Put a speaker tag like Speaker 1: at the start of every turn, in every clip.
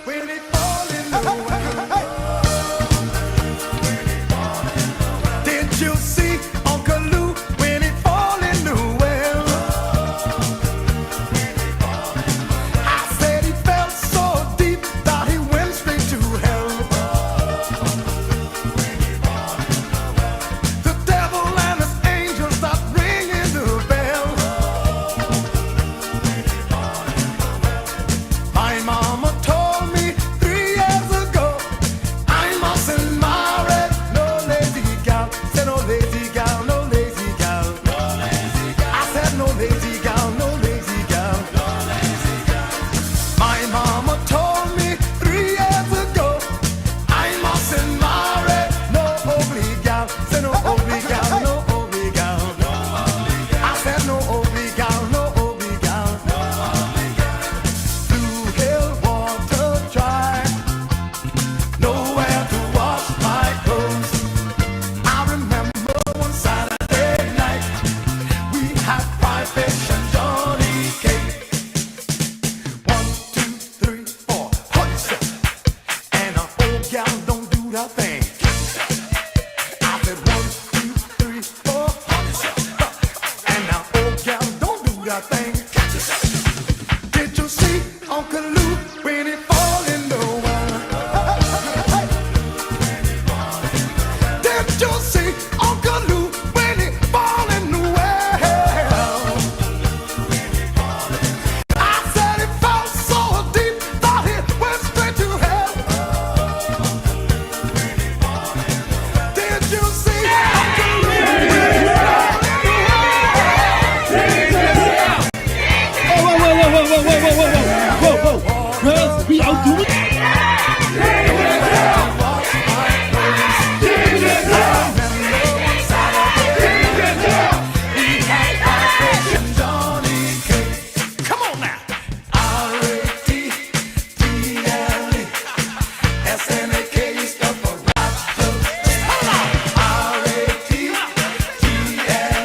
Speaker 1: when he fall in the well. Did you see Uncle Lou when he fall in the well? I said he fell so deep that he went straight to hell. The devil and his angels start ringing the bell. My mama told me 3 years ago I mustn't marry no lazy gal. Said no lazy gal, no lazy gal. I said no lazy gal, no lazy gal. My mama told me 3 years ago I mustn't marry no ugly gal. Said no ugly gal, no ugly gal. I said no ugly gal, no ugly gal. Blue hill water dry, nowhere to wash my clothes. I remember one Saturday night we had fried fish and Johnny cake. 1, 2, 3, 4, hot step, and an old gal don't do that thing. I said 1, 2, 3, 4, hot step, and an old gal don't do that thing. Did you see Uncle Lou when he fall in the well? Did you see Uncle Lou when he fall in the well? I said he fell so deep that he went straight to hell. Did you see Uncle Lou when he fall in the well?
Speaker 2: Girls, we out doing it.
Speaker 1: Come on now. R-A-T-D-L-E-S-N-A-K stuff for raptors. Hold on. R-A-T-D-L-E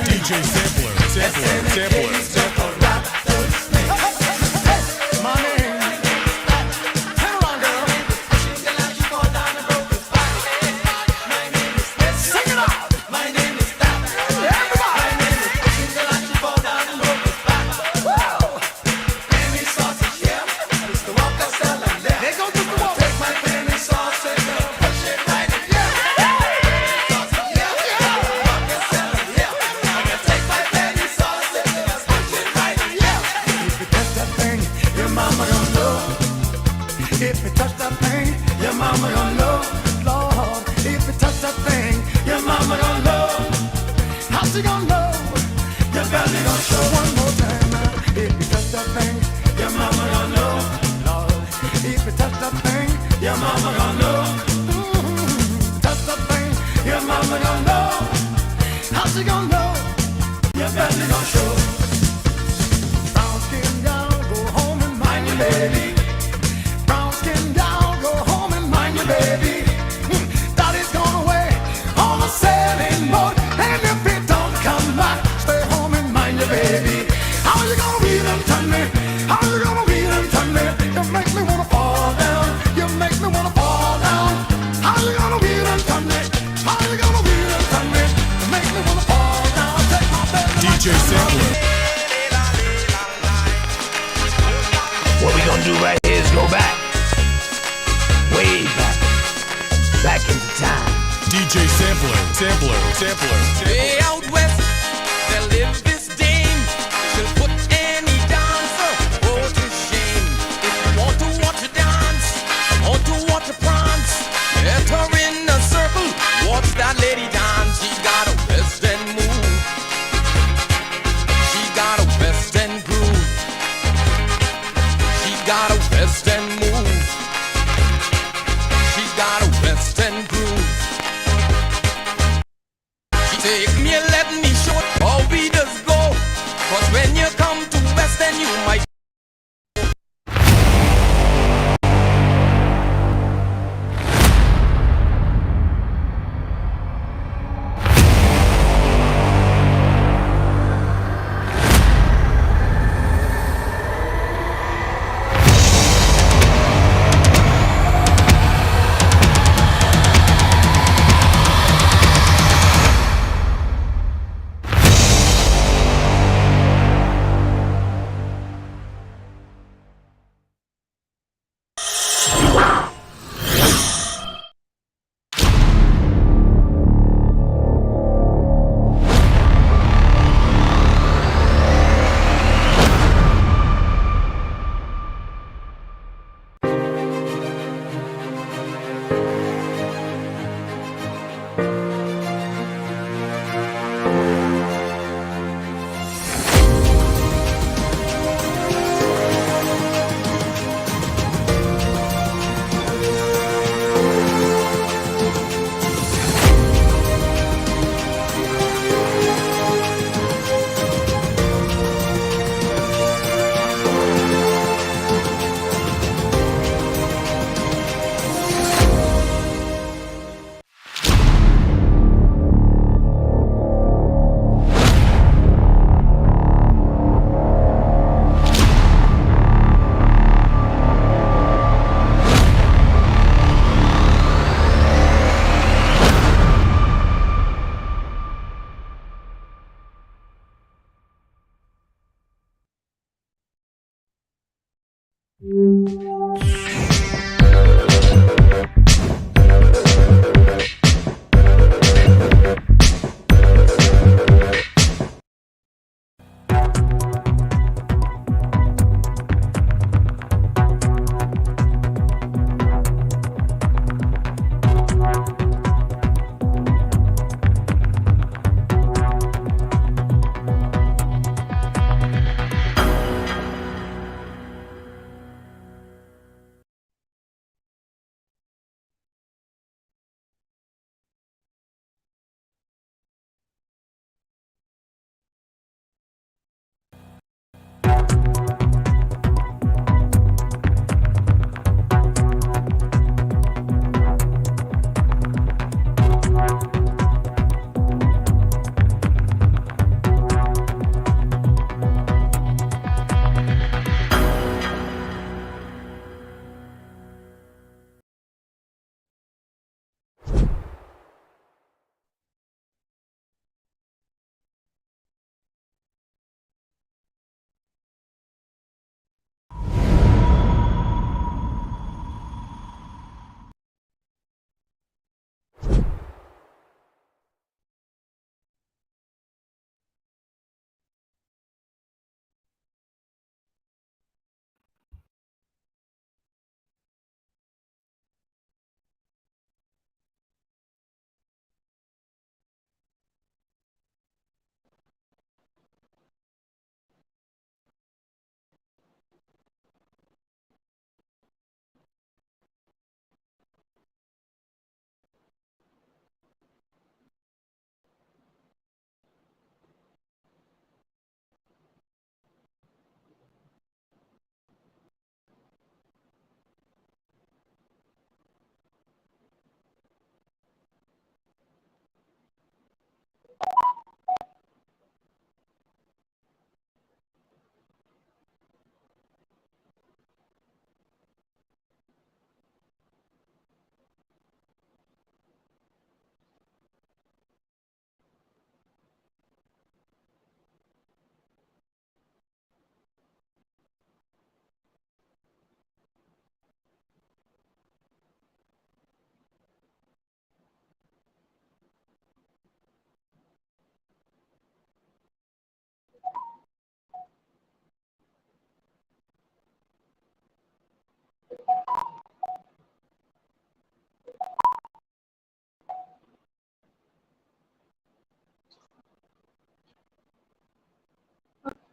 Speaker 3: DJ Sampler, Sampler, Sampler.
Speaker 1: stuff for raptors. My name. Turn around, girl. Sing it out. My name is everybody. Penny sausage, yeah. Mr. Walker selling there. There goes Mr. Walker. Take my penny sausage and push it right in. Yeah. Sausage, yeah. Walker selling, yeah. I'm gonna take my penny sausage and push it right in. Yeah. If you touch that thing, your mama gonna know. If you touch that thing, your mama gonna know. Lord, if you touch that thing, your mama gonna know. How she gonna know? Your belly gonna show one more time now. If you touch that thing, your mama gonna know. Lord, if you touch that thing, your mama gonna know. Touch that thing, your mama gonna know. How she gonna know? Your belly gonna show. Brown skin gal, go home and mind your baby. Brown skin gal, go home and mind your baby. Daddy's gone away on a sailing boat, and if he don't come back, stay home and mind your baby. How you gonna read and turn me? How you gonna read and turn me? You make me wanna fall down. You make me wanna fall down. How you gonna read and turn me? How you gonna read and turn me? You make me wanna fall down. Take my baby.
Speaker 3: DJ Sampler.
Speaker 4: What we gonna do right here is go back, way back, back into time.
Speaker 3: DJ Sampler, Sampler, Sampler.
Speaker 5: Way out west, there lives this dame. She'll put any dancer oh to shame. If you want to watch her dance, want to watch her prance, get her in a circle, watch that lady dance. She got a west end move, she got a west end groove, she got a west end move, she got a west end groove. Take me and let me show how we does go. 'Cause when you come to West End, you might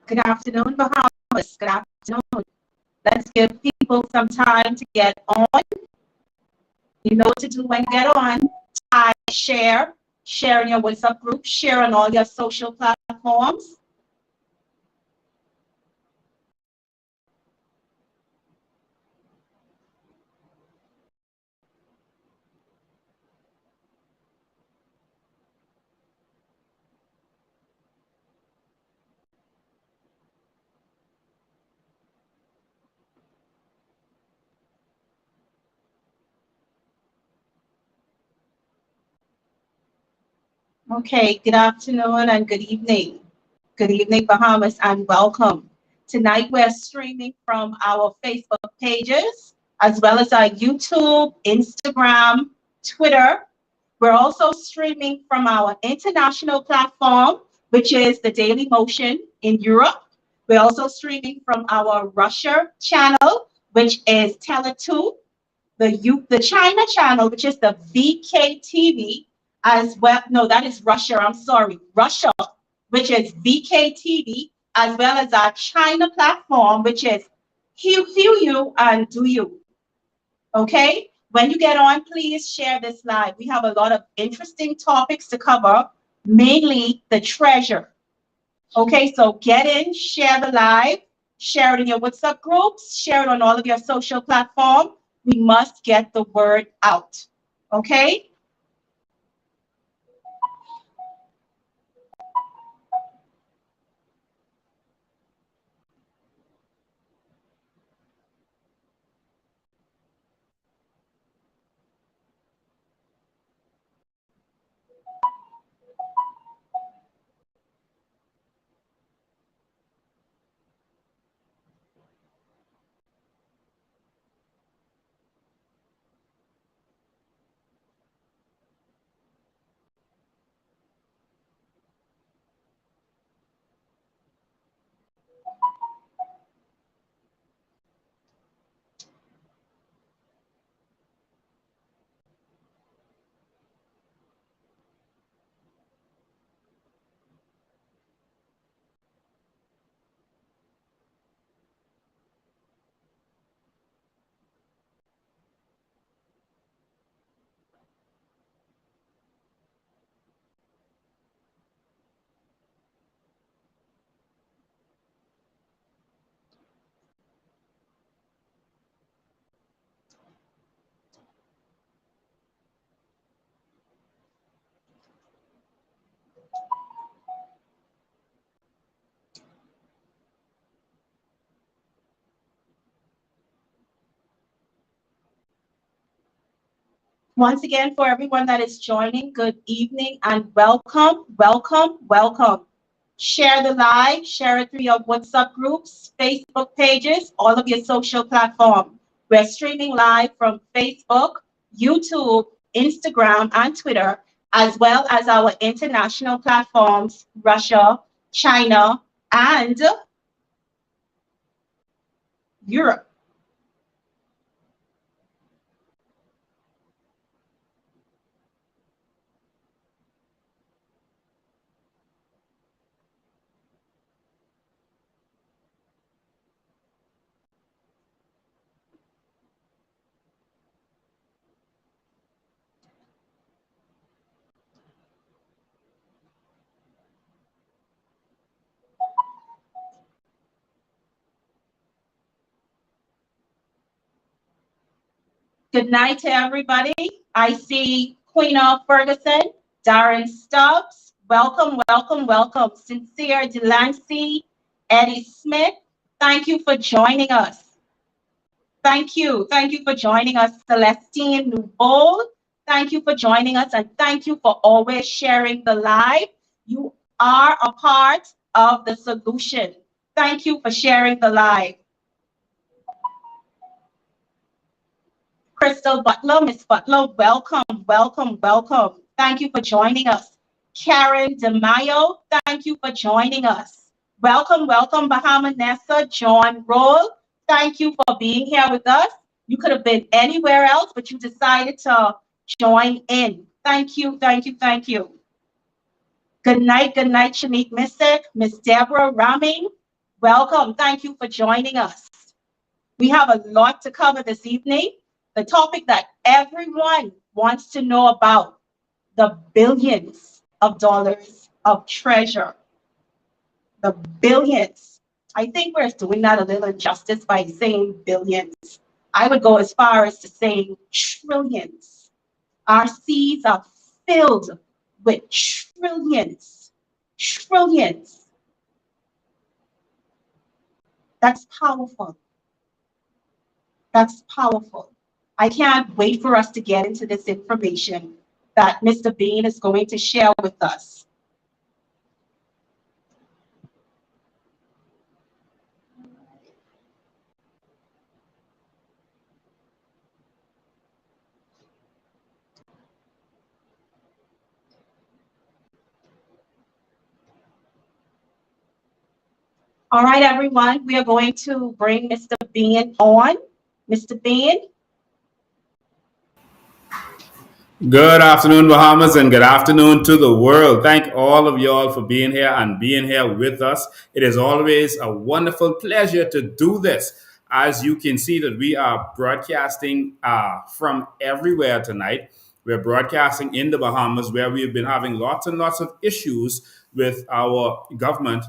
Speaker 6: Good afternoon, Bahamas. Good afternoon. Let's give people some time to get on. You know what to do when you get on. Share in your WhatsApp group, share on all your social platforms. Okay, good afternoon and good evening. Good evening, Bahamas, and welcome. Tonight we're streaming from our Facebook pages, as well as our YouTube, Instagram, Twitter. We're also streaming from our international platform, which is the Daily Motion in Europe. We're also streaming from our Russia channel, which is Tele2, the China channel, which is the VKTV, as well. No, that is Russia. I'm sorry, Russia, which is VKTV, as well as our China platform, which is Hu and Do You. Okay? When you get on, please share this live. We have a lot of interesting topics to cover, mainly the treasure. Okay, so get in, share the live, share it in your WhatsApp groups, share it on all of your social platforms. We must get the word out. Okay? Once again, for everyone that is joining, good evening and welcome, welcome, welcome. Share the live, share it through your WhatsApp groups, Facebook pages, all of your social platform. We're streaming live from Facebook, YouTube, Instagram, and Twitter, as well as our international platforms, Russia, China, and Europe. Good night to everybody. I see Queen Ferguson, Darren Stubbs. Welcome, welcome, welcome. Sincere Delancey, Eddie Smith. Thank you for joining us. Thank you. Thank you for joining us, Celestine Nouveau. Thank you for joining us, and thank you for always sharing the live. You are a part of the solution. Thank you for sharing the live. Crystal Butler, Miss Butler, welcome, welcome, welcome. Thank you for joining us. Karen DeMayo, thank you for joining us. Welcome, welcome, Bahamanessa, John Roll. Thank you for being here with us. You could have been anywhere else, but you decided to join in. Thank you, thank you, thank you. Good night, Shanique Missick, Miss Deborah Raming. Welcome, thank you for joining us. We have a lot to cover this evening. The topic that everyone wants to know about, the billions of dollars of treasure. The billions. I think we're doing that a little injustice by saying billions. I would go as far as to saying trillions. Our seas are filled with trillions. Trillions. That's powerful. That's powerful. I can't wait for us to get into this information that Mr. Bean is going to share with us. All right, everyone, we are going to bring Mr. Bean on. Mr. Bean.
Speaker 7: Good afternoon, Bahamas, and good afternoon to the world. Thank all of y'all for being here and being here with us. It is always a wonderful pleasure to do this. As you can see that we are broadcasting from everywhere tonight. We're broadcasting in the Bahamas where we've been having lots and lots of issues with our government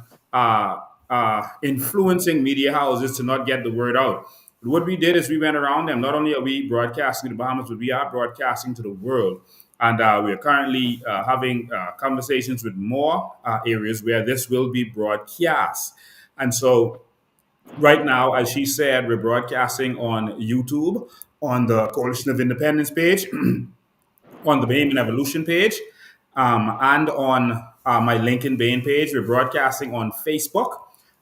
Speaker 7: influencing media houses to not get the word out. What we did is we went around them. Not only are we broadcasting in the Bahamas, but we are broadcasting to the world. And we are currently having conversations with more areas where this will be broadcast. And so, right now, as she said, we're broadcasting on YouTube, on the Coalition of Independence page, on the Bahamian Evolution page, and on my Lincoln Bain page. We're broadcasting on Facebook,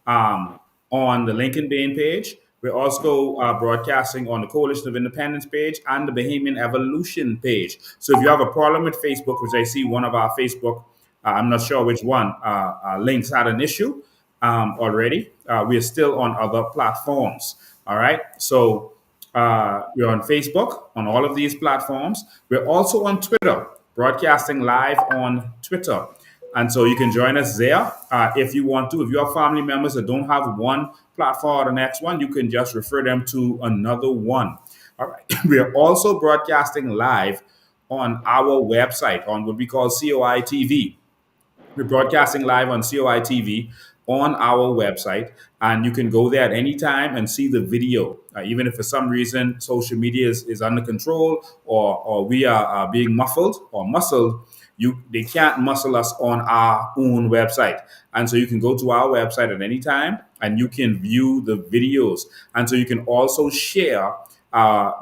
Speaker 7: um, on the Lincoln Bain page. We're also broadcasting on the Coalition of Independence page and the Bahamian Evolution page. So if you have a problem with Facebook, which I see one of our Facebook, I'm not sure which one, links had an issue already, we're still on other platforms. All right. So we're on Facebook, on all of these platforms. We're also on Twitter, broadcasting live on Twitter. And so you can join us there if you want to. If you have family members that don't have one platform or the next one, you can just refer them to another one. All right. We are also broadcasting live on our website, on what we call COI TV. We're broadcasting live on COI TV on our website, and you can go there at any time and see the video. Even if for some reason social media is under control or we are being muffled or muscled, they can't muscle us on our own website. And so you can go to our website at any time and you can view the videos. And so you can also share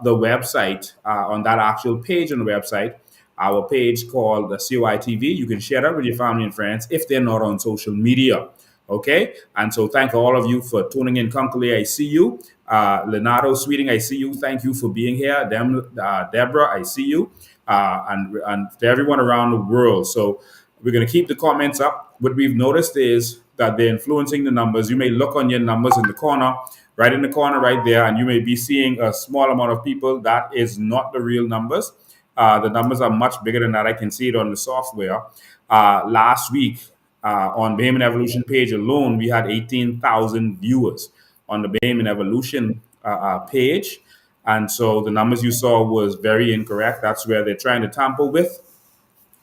Speaker 7: the website, on that actual page on the website, our page called the COITV. You can share that with your family and friends if they're not on social media. Okay, and so thank all of you for tuning in. Conkley, I see you. Leonardo Sweeting, I see you. Thank you for being here. Deborah, I see you. And to everyone around the world. So we're going to keep the comments up. What we've noticed is that they're influencing the numbers. You may look on your numbers in the corner, right in the corner, right there, and you may be seeing a small amount of people. That is not the real numbers. The numbers are much bigger than that. I can see it on the software. Last week, on Bahamian Evolution page alone, we had 18,000 viewers on the Bahamian Evolution page. And so the numbers you saw was very incorrect. That's where they're trying to tamper with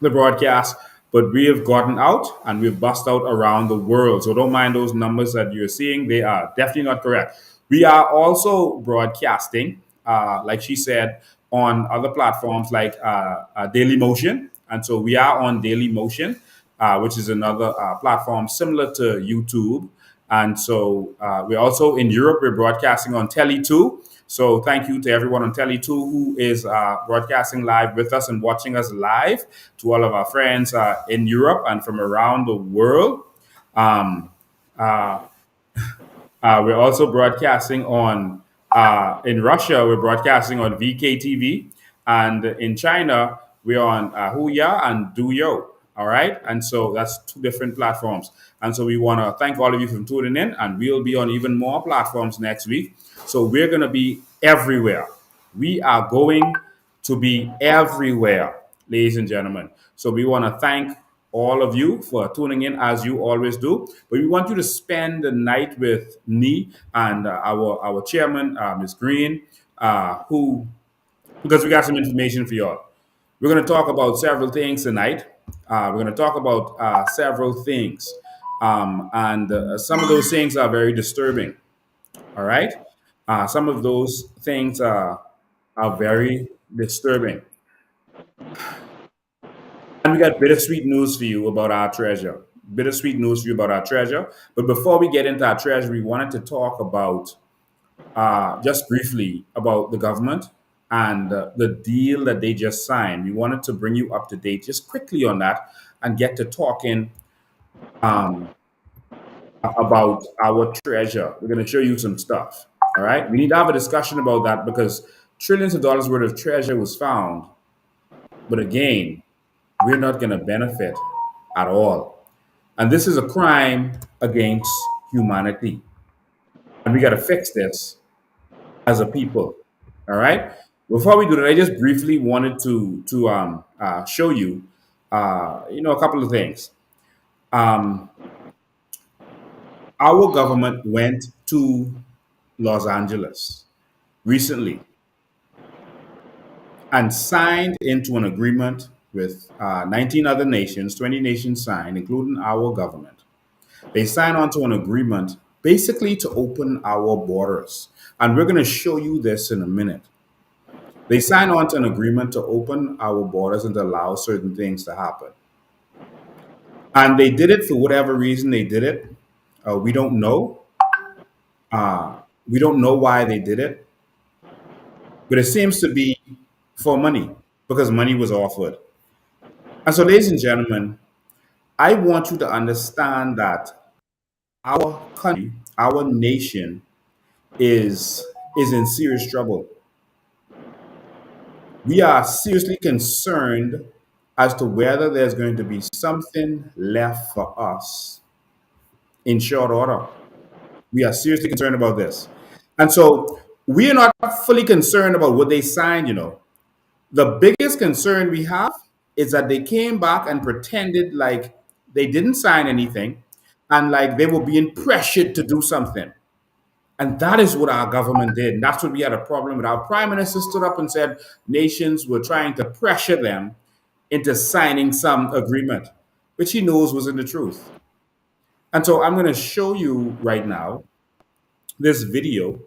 Speaker 7: the broadcast, but we have gotten out and we've bust out around the world. So don't mind those numbers that you're seeing. They are definitely not correct. We are also broadcasting, like she said, on other platforms like Daily Motion. And so we are on Daily Motion, which is another platform similar to YouTube. And so we're also in Europe. We're broadcasting on Tele2. So thank you to everyone on Tele2 who is broadcasting live with us and watching us live. To all of our friends in Europe and from around the world. Um, uh, we're also broadcasting on, in Russia, we're broadcasting on VKTV. And in China, we're on Huya and Duyo. All right. And so that's two different platforms. And so we want to thank all of you for tuning in. And we'll be on even more platforms next week. So we're going to be everywhere. We are going to be everywhere, ladies and gentlemen. So we want to thank all of you for tuning in as you always do. But we want you to spend the night with me and our chairman, Ms. Green, who because we got some information for y'all. We're going to talk about several things tonight. We're going to talk about several things, and some of those things are very disturbing. All right, some of those things are very disturbing. And we got bittersweet news for you about our treasure. Bittersweet news for you about our treasure. But before we get into our treasure, we wanted to talk about just briefly about the government and the deal that they just signed. We wanted to bring you up to date just quickly on that and get to talking um, about our treasure. We're going to show you some stuff. All right. We need to have a discussion about that because trillions of dollars worth of treasure was found. But again, we're not going to benefit at all. And this is a crime against humanity. And we got to fix this as a people. All right. Before we do that, I just briefly wanted to show you, a couple of things. Um, our government went to Los Angeles recently and signed into an agreement with 19 other nations, 20 nations signed, including our government. They signed onto an agreement basically to open our borders. And we're going to show you this in a minute. They signed on to an agreement to open our borders and to allow certain things to happen. And they did it for whatever reason they did it. We don't know. We don't know why they did it, but it seems to be for money because money was offered. And so, ladies and gentlemen, I want you to understand that our country, our nation, is in serious trouble. We are seriously concerned as to whether there's going to be something left for us in short order. We are seriously concerned about this. And so we are not fully concerned about what they signed. The biggest concern we have is that they came back and pretended like they didn't sign anything and like they were being pressured to do something. And that is what our government did. And that's what we had a problem with. Our prime minister stood up and said nations were trying to pressure them into signing some agreement, which he knows wasn't the truth. And so I'm going to show you right now this video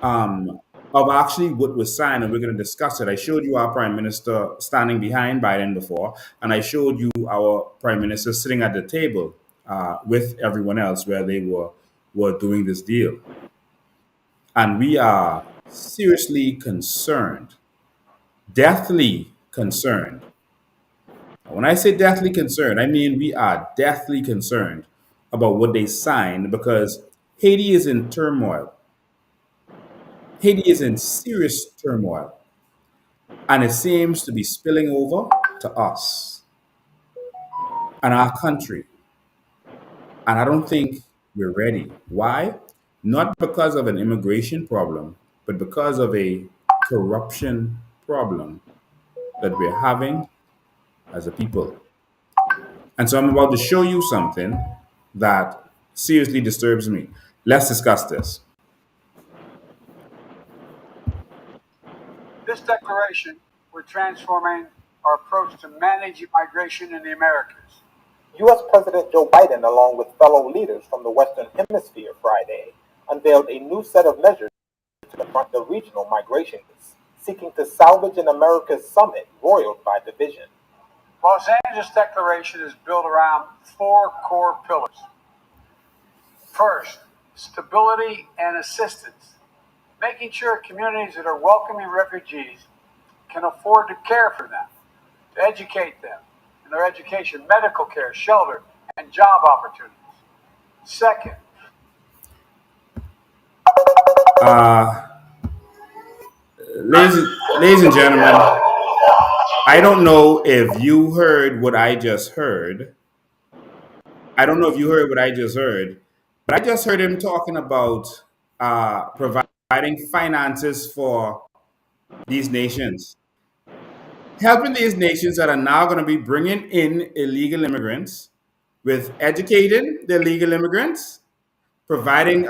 Speaker 7: of actually what was signed, and we're going to discuss it. I showed you our prime minister standing behind Biden before, and I showed you our prime minister sitting at the table with everyone else where they were doing this deal. And we are seriously concerned, deathly concerned. When I say deathly concerned, I mean we are deathly concerned about what they signed because Haiti is in turmoil. Haiti is in serious turmoil, and it seems to be spilling over to us and our country. And I don't think we're ready. Why? Not because of an immigration problem, but because of a corruption problem that we're having as a people. And so I'm about to show you something that seriously disturbs me. Let's discuss this.
Speaker 8: This declaration, we're transforming our approach to manage migration in the Americas.
Speaker 9: U.S. President Joe Biden, along with fellow leaders from the Western Hemisphere Friday, unveiled a new set of measures to confront the regional migration crisis, seeking to salvage an America's summit roiled by division.
Speaker 8: Los Angeles Declaration is built around four core pillars. First, stability and assistance, making sure communities that are welcoming refugees can afford to care for them, to educate them in their education, medical care, shelter, and job opportunities. Second,
Speaker 7: Uh, ladies, ladies and gentlemen, I don't know if you heard what I just heard. I don't know if you heard what I just heard, but I just heard him talking about providing finances for these nations, helping these nations that are now going to be bringing in illegal immigrants, with educating the illegal immigrants, providing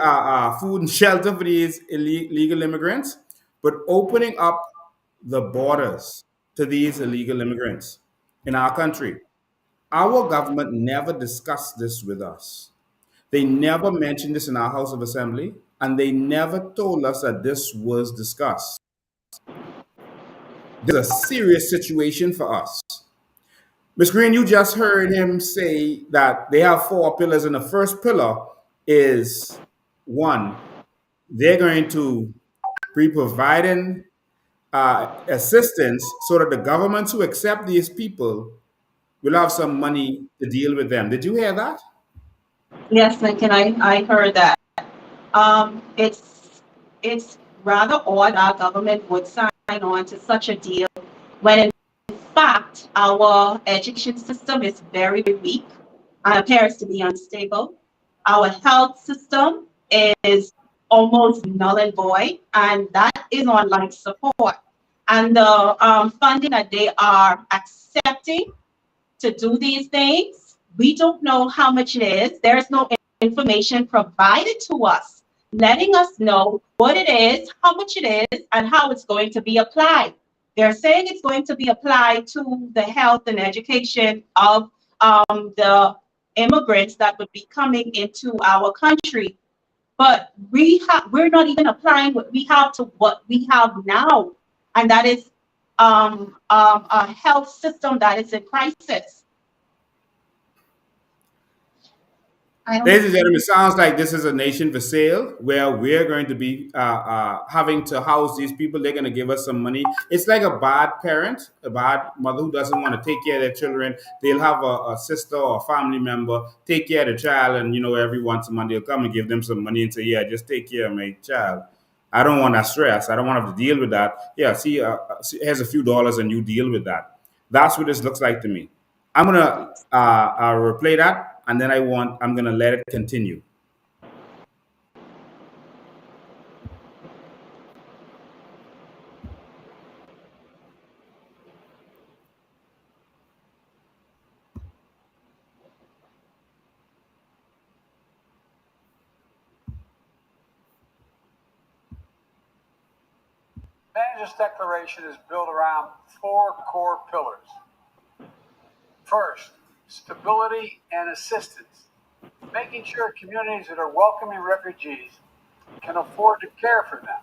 Speaker 7: food and shelter for these illegal immigrants, but opening up the borders to these illegal immigrants in our country. Our government never discussed this with us. They never mentioned this in our House of Assembly, and they never told us that this was discussed. This is a serious situation for us. Ms. Green, you just heard him say that they have four pillars, and the first pillar is one, they're going to be providing assistance so that the governments who accept these people will have some money to deal with them. Did you hear that?
Speaker 6: Yes, Lincoln, I heard that. It's rather odd our government would sign on to such a deal when in fact our education system is very weak and appears to be unstable. Our health system is almost null and void, and that is on life support. And the funding that they are accepting to do these things, we don't know how much it is. There's no information provided to us letting us know what it is, how much it is, and how it's going to be applied. They're saying it's going to be applied to the health and education of the immigrants that would be coming into our country. But we're not even applying what we have to what we have now, and that is a health system that is in crisis. I don't
Speaker 7: Ladies and gentlemen, it sounds like this is a nation for sale where we're going to be having to house these people. They're going to give us some money. It's like a bad parent, a bad mother who doesn't want to take care of their children. They'll have a sister or a family member take care of the child, and every once a month they'll come and give them some money and say, "Yeah, just take care of my child." I don't want that stress. I don't want to have to deal with that. Yeah, see, here's a few dollars and you deal with that. That's what this looks like to me. I'm gonna replay that, and then I'm gonna let it continue.
Speaker 8: This declaration is built around four core pillars. First, stability and assistance, making sure communities that are welcoming refugees can afford to care for them,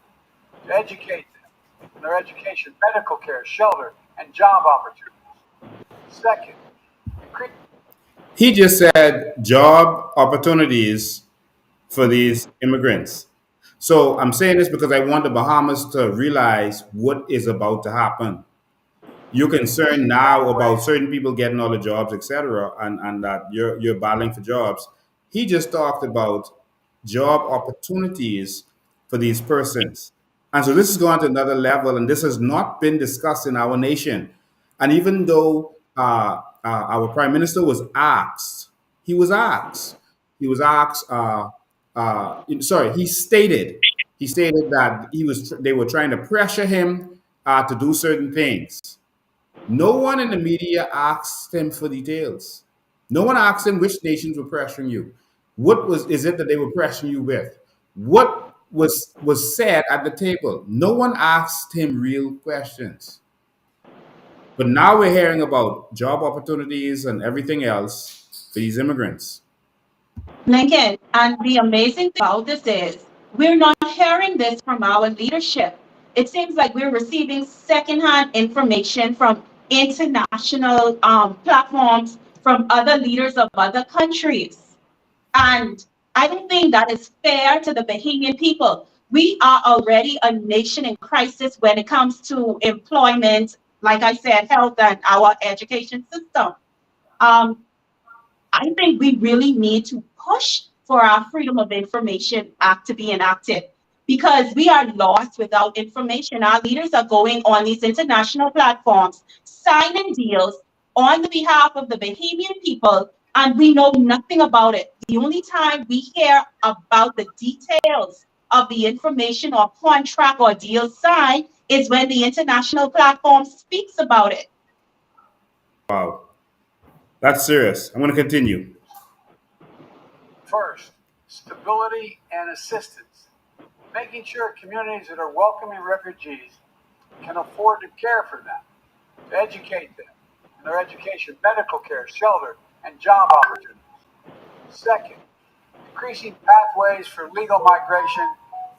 Speaker 8: to educate them in their education, medical care, shelter, and job opportunities. Second, increase
Speaker 7: He just said job opportunities for these immigrants. So I'm saying this because I want the Bahamas to realize what is about to happen. You're concerned now about certain people getting all the jobs, etc., and that you're battling for jobs. He just talked about job opportunities for these persons. And so this is going to another level, and this has not been discussed in our nation. And even though our prime minister was asked, he was asked, he was asked, sorry, he stated that they were trying to pressure him to do certain things. No one in the media asked him for details. No one asked him which nations were pressuring you. What was is it that they were pressuring you with? What was said at the table? No one asked him real questions. But now we're hearing about job opportunities and everything else for these immigrants.
Speaker 6: Lincoln, and the amazing thing about this is we're not hearing this from our leadership. It seems like we're receiving secondhand information from international platforms, from other leaders of other countries. And I don't think that is fair to the Bahamian people. We are already a nation in crisis when it comes to employment, like I said, health, and our education system. Um, I think we really need to push for our Freedom of Information Act to be enacted because we are lost without information. Our leaders are going on these international platforms, signing deals on the behalf of the Bahamian people, and we know nothing about it. The only time we hear about the details of the information or contract or deal signed is when the international platform speaks about it.
Speaker 7: Wow, that's serious. I'm going to continue.
Speaker 8: First, stability and assistance. Making sure communities that are welcoming refugees can afford to care for them, to educate them in their education, medical care, shelter, and job opportunities. Second, increasing pathways for legal migration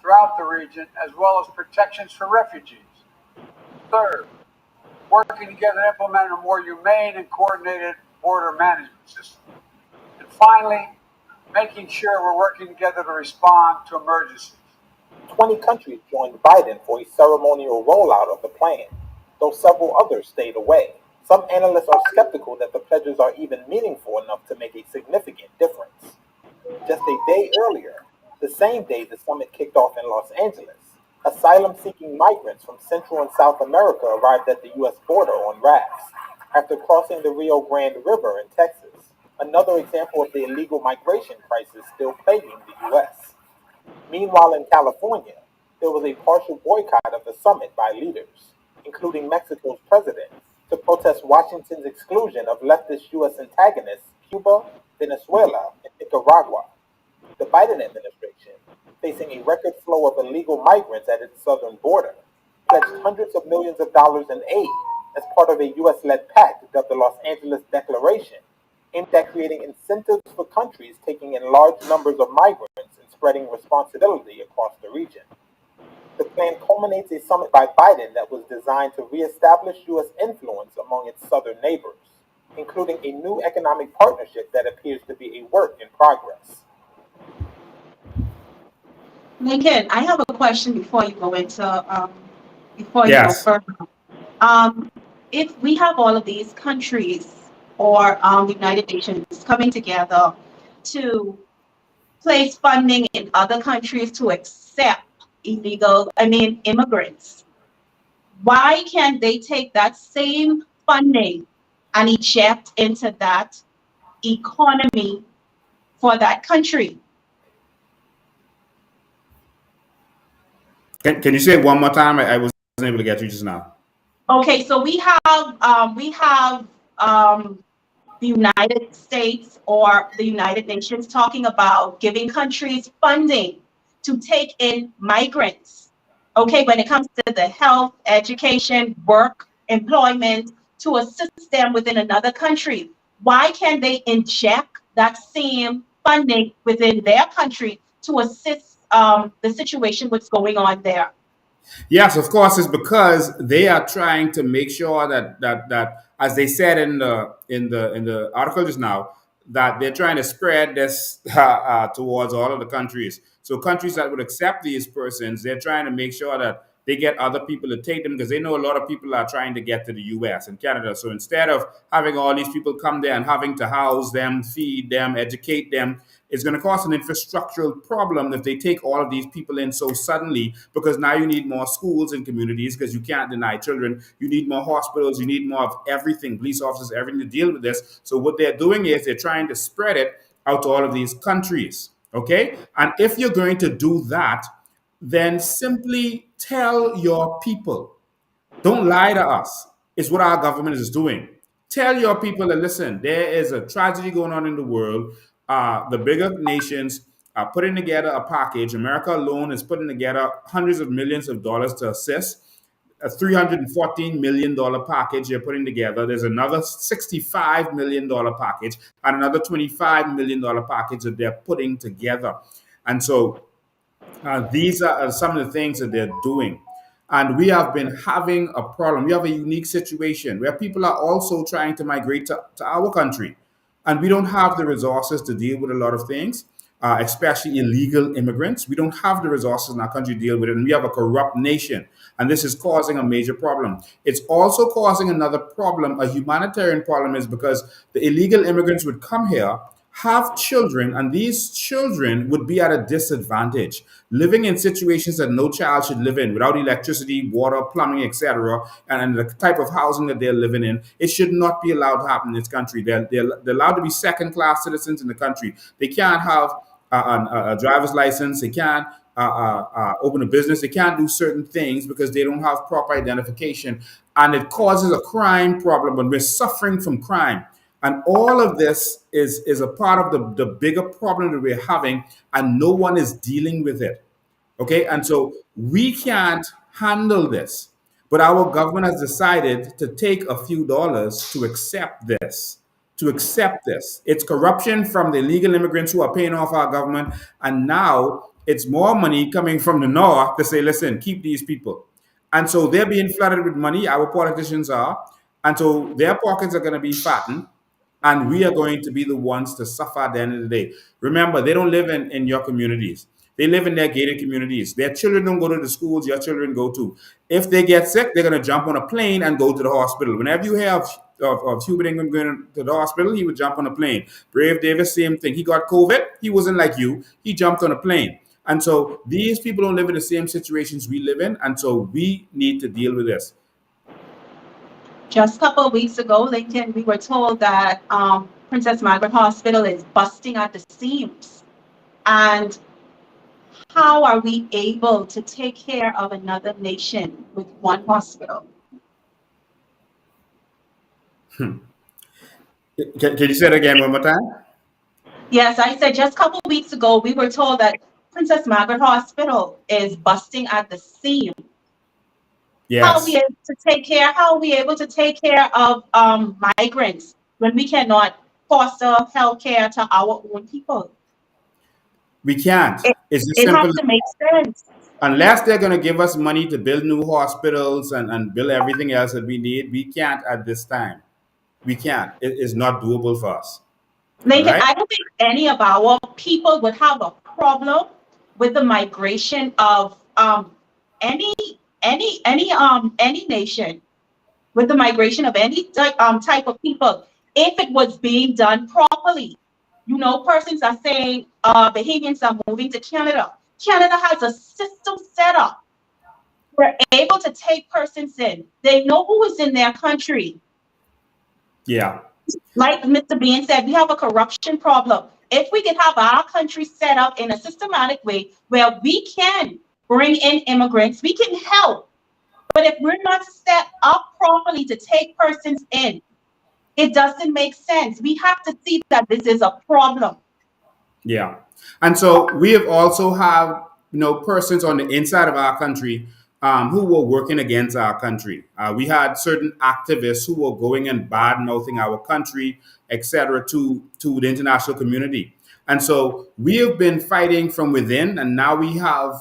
Speaker 8: throughout the region, as well as protections for refugees. Third, working together to implement a more humane and coordinated border management system. And finally, making sure we're working together to respond to emergencies.
Speaker 9: 20 countries joined Biden for a ceremonial rollout of the plan, though several others stayed away. Some analysts are skeptical that the pledges are even meaningful enough to make a significant difference. Just a day earlier, the same day the summit kicked off in Los Angeles, asylum seeking migrants from Central and South America arrived at the U.S. border on rafts after crossing the Rio Grande River in Texas, another example of the illegal migration crisis still plaguing the U.S. Meanwhile, in California, there was a partial boycott of the summit by leaders, including Mexico's president, to protest Washington's exclusion of leftist U.S. antagonists Cuba, Venezuela, and Nicaragua. The Biden administration, facing a record flow of illegal migrants at its southern border, pledged hundreds of millions of dollars in aid as part of a U.S.-led pact dubbed the Los Angeles Declaration, aimed at creating incentives for countries taking in large numbers of migrants and spreading responsibility across the region. The plan culminates a summit by Biden that was designed to reestablish U.S. influence among its southern neighbors, including a new economic partnership that appears to be a work in progress.
Speaker 6: Lincoln, I have a question before you go
Speaker 7: Yes.
Speaker 6: further. Um, if we have all of these countries or the United Nations coming together to place funding in other countries to accept immigrants, why can't they take that same funding and inject into that economy for that country?
Speaker 7: Can you say it one more time? I wasn't able to get you just now.
Speaker 6: Okay, so we have the United States or the United Nations talking about giving countries funding to take in migrants. Okay, when it comes to the health, education, work, employment, to assist them within another country. Why can't they inject that same funding within their country to assist the situation what's going on there?
Speaker 7: Yes, of course, it's because they are trying to make sure that as they said in the article just now, that they're trying to spread this towards all of the countries. So So countries that would accept these persons, they're trying to make sure that they get other people to take them because they know a lot of people are trying to get to the US and Canada. So instead of having all these people come there and having to house them, feed them, educate them, it's going to cause an infrastructural problem if they take all of these people in so suddenly because now you need more schools and communities because you can't deny children. You need more hospitals. You need more of everything, police officers, everything to deal with this. So what they're doing is they're trying to spread it out to all of these countries. Okay? And if you're going to do that, then simply tell your people. Don't lie to us. It's what our government is doing. Tell your people that listen, there is a tragedy going on in the world. The bigger nations are putting together a package. America alone is putting together hundreds of millions of dollars to assist. A $314 million package they're putting together. There's another $65 million package and another $25 million package that they're putting together. And so these are some of the things that they're doing. And we have been having a problem. We have a unique situation where people are also trying to migrate to our country. And we don't have the resources to deal with a lot of things, especially illegal immigrants. We don't have the resources in our country to deal with it. And we have a corrupt nation. And this is causing a major problem. It's also causing another problem. A humanitarian problem is because the illegal immigrants would come here, have children, and these children would be at a disadvantage, living in situations that no child should live in without electricity, water, plumbing, etc., and the type of housing that they're living in. It should not be allowed to happen in this country. They're allowed to be second class citizens in the country. They can't have a driver's license. They can't open a business. They can't do certain things because they don't have proper identification. And it causes a crime problem when we're suffering from crime. And all of this is a part of the bigger problem that we're having, and no one is dealing with it. Okay, and so we can't handle this, but our government has decided to take a few dollars to accept this. To accept this. It's corruption from the illegal immigrants who are paying off our government, and now it's more money coming from the north to say, listen, keep these people. And so they're being flooded with money, our politicians are, and so their pockets are going to be fattened and we are going to be the ones to suffer at the end of the day. Remember, they don't live in your communities. They live in their gated communities. Their children don't go to the schools your children go to. If they get sick, they're going to jump on a plane and go to the hospital. Whenever you hear of Hubert Ingram going to the hospital, he would jump on a plane. Brave Davis, same thing. He got COVID. He wasn't like you. He jumped on a plane. And so these people don't live in the same situations we live in. And so we need to deal with this.
Speaker 6: Just a couple of weeks ago, Lincoln, we were told that Princess Margaret Hospital is busting at the seams. And how are we able to take care of another nation with one hospital?
Speaker 7: Can you say it again one more time?
Speaker 6: Yes, I said just a couple of weeks ago, we were told that Princess Margaret Hospital is busting at the seams. How are we
Speaker 7: Yes.
Speaker 6: able to take care? How are we able to take care of migrants when we cannot foster health care to our own people?
Speaker 7: We can't.
Speaker 6: It,
Speaker 7: It's as
Speaker 6: it
Speaker 7: simple
Speaker 6: has to make sense.
Speaker 7: unless they're going to give us money to build new hospitals and build everything else that we need. We can't at this time. We can't. It is not doable for us. All
Speaker 6: Lincoln,
Speaker 7: right.
Speaker 6: I don't think any of our people would have a problem with the migration of any any nation, with the migration of any type of people if it was being done properly. You know, persons are saying Bahamians are moving to Canada. Canada has a system set up. We're able to take persons in. They know who is in their country.
Speaker 7: Yeah.
Speaker 6: Like Mr. Bean said, we have a corruption problem. If we could have our country set up in a systematic way where we can bring in immigrants, we can help. But if we're not set up properly to take persons in, it doesn't make sense. We have to see that this is a problem.
Speaker 7: Yeah. And so we have also have persons on the inside of our country who were working against our country. We had certain activists who were going and bad mouthing our country, etc., to the international community. And so we have been fighting from within, and now we have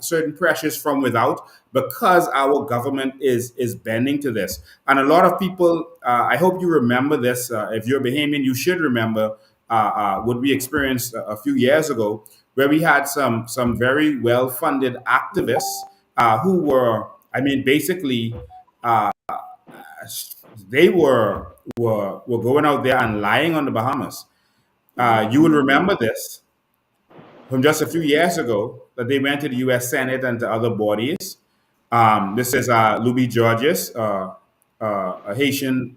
Speaker 7: certain pressures from without because our government is bending to this. And a lot of people, I hope you remember this. If you're Bahamian, you should remember what we experienced a few years ago, where we had some very well funded activists who were, I mean, basically, uh, they were going out there and lying on the Bahamas. You will remember this from just a few years ago that they went to the U.S. Senate and to other bodies. This is Louis Georges, a Haitian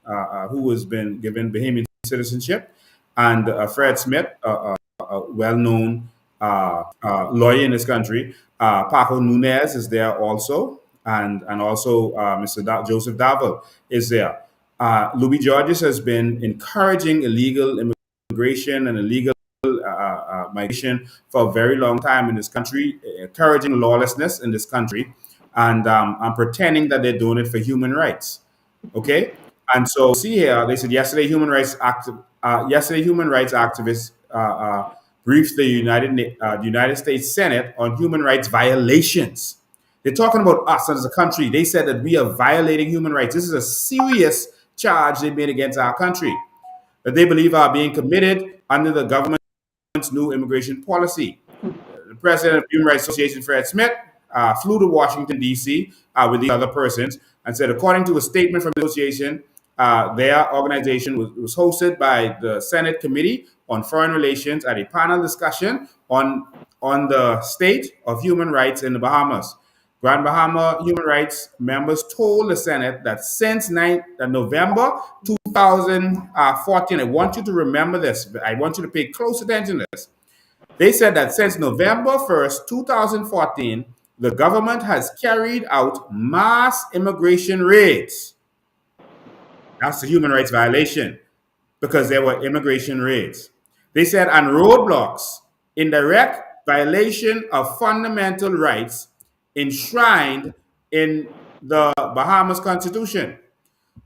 Speaker 7: who has been given Bahamian citizenship, and Fred Smith, a well-known lawyer in this country. Paco Nunez is there also, and also Mr. Joseph Davel is there. Louis Georges has been encouraging illegal immigration and illegal migration for a very long time in this country, encouraging lawlessness in this country, and pretending that they're doing it for human rights. Okay, and so see here, they said yesterday human rights activists briefed the United States Senate on human rights violations. They're talking about us as a country. They said that we are violating human rights. This is a serious charge they made against our country that they believe are being committed under the government's new immigration policy. The president of Human Rights Association, Fred Smith, flew to Washington, D.C. With these other persons and said, according to a statement from the association, their organization was hosted by the Senate Committee on Foreign Relations at a panel discussion on the state of human rights in the Bahamas. Grand Bahama human rights members told the Senate that since November 2014, I want you to remember this, I want you to pay close attention to this. They said that since November 1st, 2014, the government has carried out mass immigration raids. That's a human rights violation because there were immigration raids. They said, and roadblocks in direct violation of fundamental rights enshrined in the Bahamas Constitution.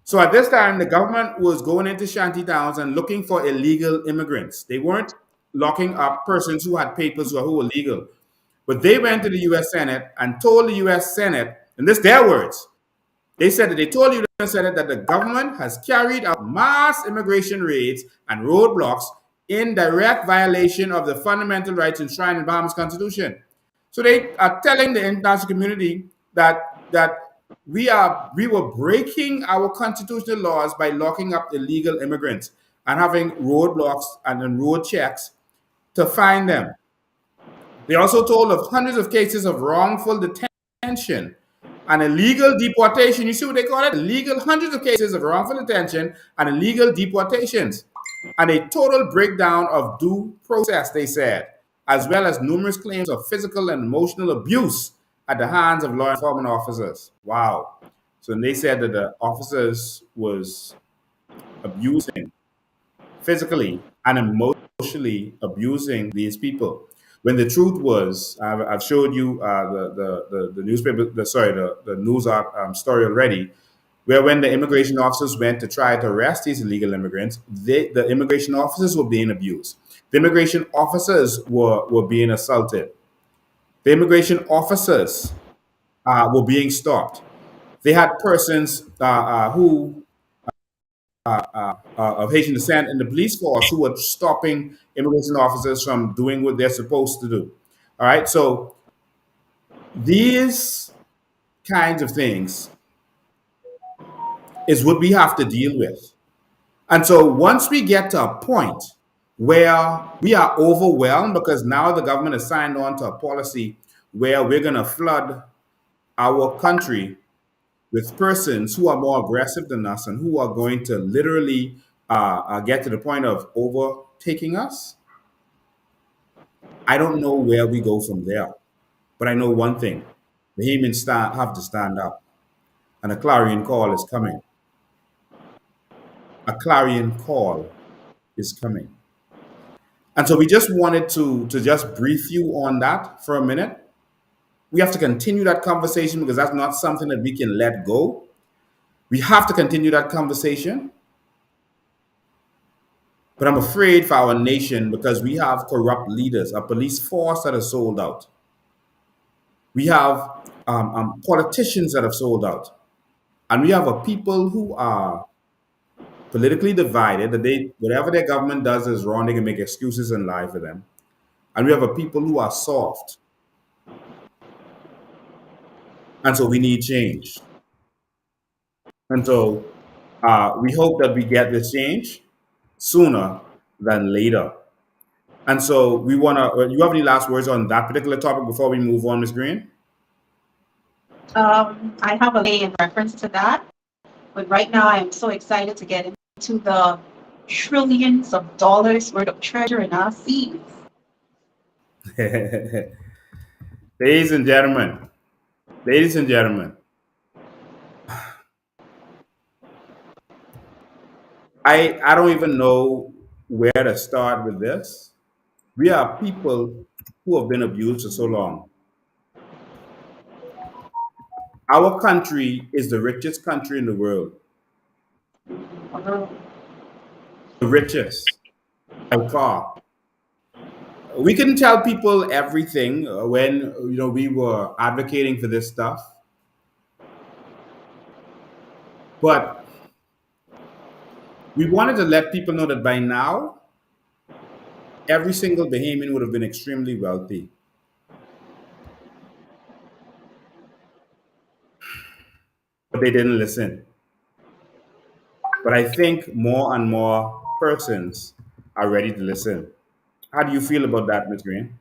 Speaker 7: So at this time, the government was going into shanty towns and looking for illegal immigrants. They weren't locking up persons who had papers or who were legal. But they went to the U.S. Senate and told the U.S. Senate, and this their words, they said that they told the U.S. Senate that the government has carried out mass immigration raids and roadblocks in direct violation of the fundamental rights enshrined in the Bahamas Constitution. So they are telling the international community that we were breaking our constitutional laws by locking up illegal immigrants and having roadblocks and road checks to find them. They also told of hundreds of cases of wrongful detention and illegal deportation. You see what they call it? Illegal, hundreds of cases of wrongful detention and illegal deportations. And a total breakdown of due process, they said, as well as numerous claims of physical and emotional abuse at the hands of law enforcement officers. Wow. So they said that the officers was abusing, physically and emotionally abusing these people. When the truth was, I've showed you the newspaper, the news story already, where when the immigration officers went to try to arrest these illegal immigrants, the immigration officers were being abused. The immigration officers were being assaulted. The immigration officers were being stopped. They had persons who of Haitian descent in the police force who were stopping immigration officers from doing what they're supposed to do. All right, so these kinds of things is what we have to deal with. And so once we get to a point where we are overwhelmed because now the government has signed on to a policy where we're going to flood our country with persons who are more aggressive than us and who are going to literally get to the point of overtaking us, I don't know where we go from there. But I know one thing. Bahamians have to stand up. And a clarion call is coming. A clarion call is coming. And so we just wanted to just brief you on that for a minute. We have to continue that conversation because that's not something that we can let go. We have to continue that conversation. But I'm afraid for our nation because we have corrupt leaders, a police force that is sold out. We have politicians that have sold out. And we have a people who are politically divided, that whatever their government does is wrong, they can make excuses and lie for them. and we have a people who are soft. And so we need change. And so we hope that we get this change sooner than later. And so we want to, you have any last words on that particular topic before we move on, Ms. Green?
Speaker 6: I have a lay in reference to that, but right now I am so excited to get into the trillions of dollars worth of treasure in our seas.
Speaker 7: Ladies and gentlemen, ladies and gentlemen, I don't even know where to start with this. We are people who have been abused for so long. Our country is the richest country in the world. The richest by far. We couldn't tell people everything when we were advocating for this stuff, but we wanted to let people know that by now every single Bahamian would have been extremely wealthy. But they didn't listen. But I think more and more persons are ready to listen. How do you feel about that, Ms. Green?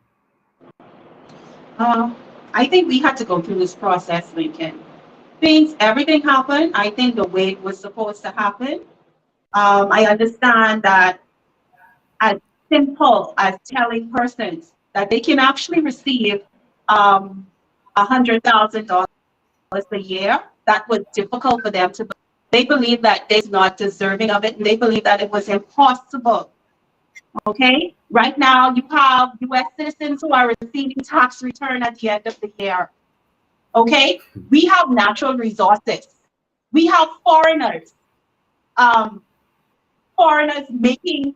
Speaker 6: Uh, I think we had to go through this process, Lincoln. Everything happened, I think the way it was supposed to happen. I understand that as simple as telling persons that they can actually receive $100,000 a year, that was difficult for them to. They believe that they're not deserving of it, and they believe that it was impossible. Okay, right now you have U.S. citizens who are receiving tax return at the end of the year. Okay, we have natural resources. We have um, foreigners making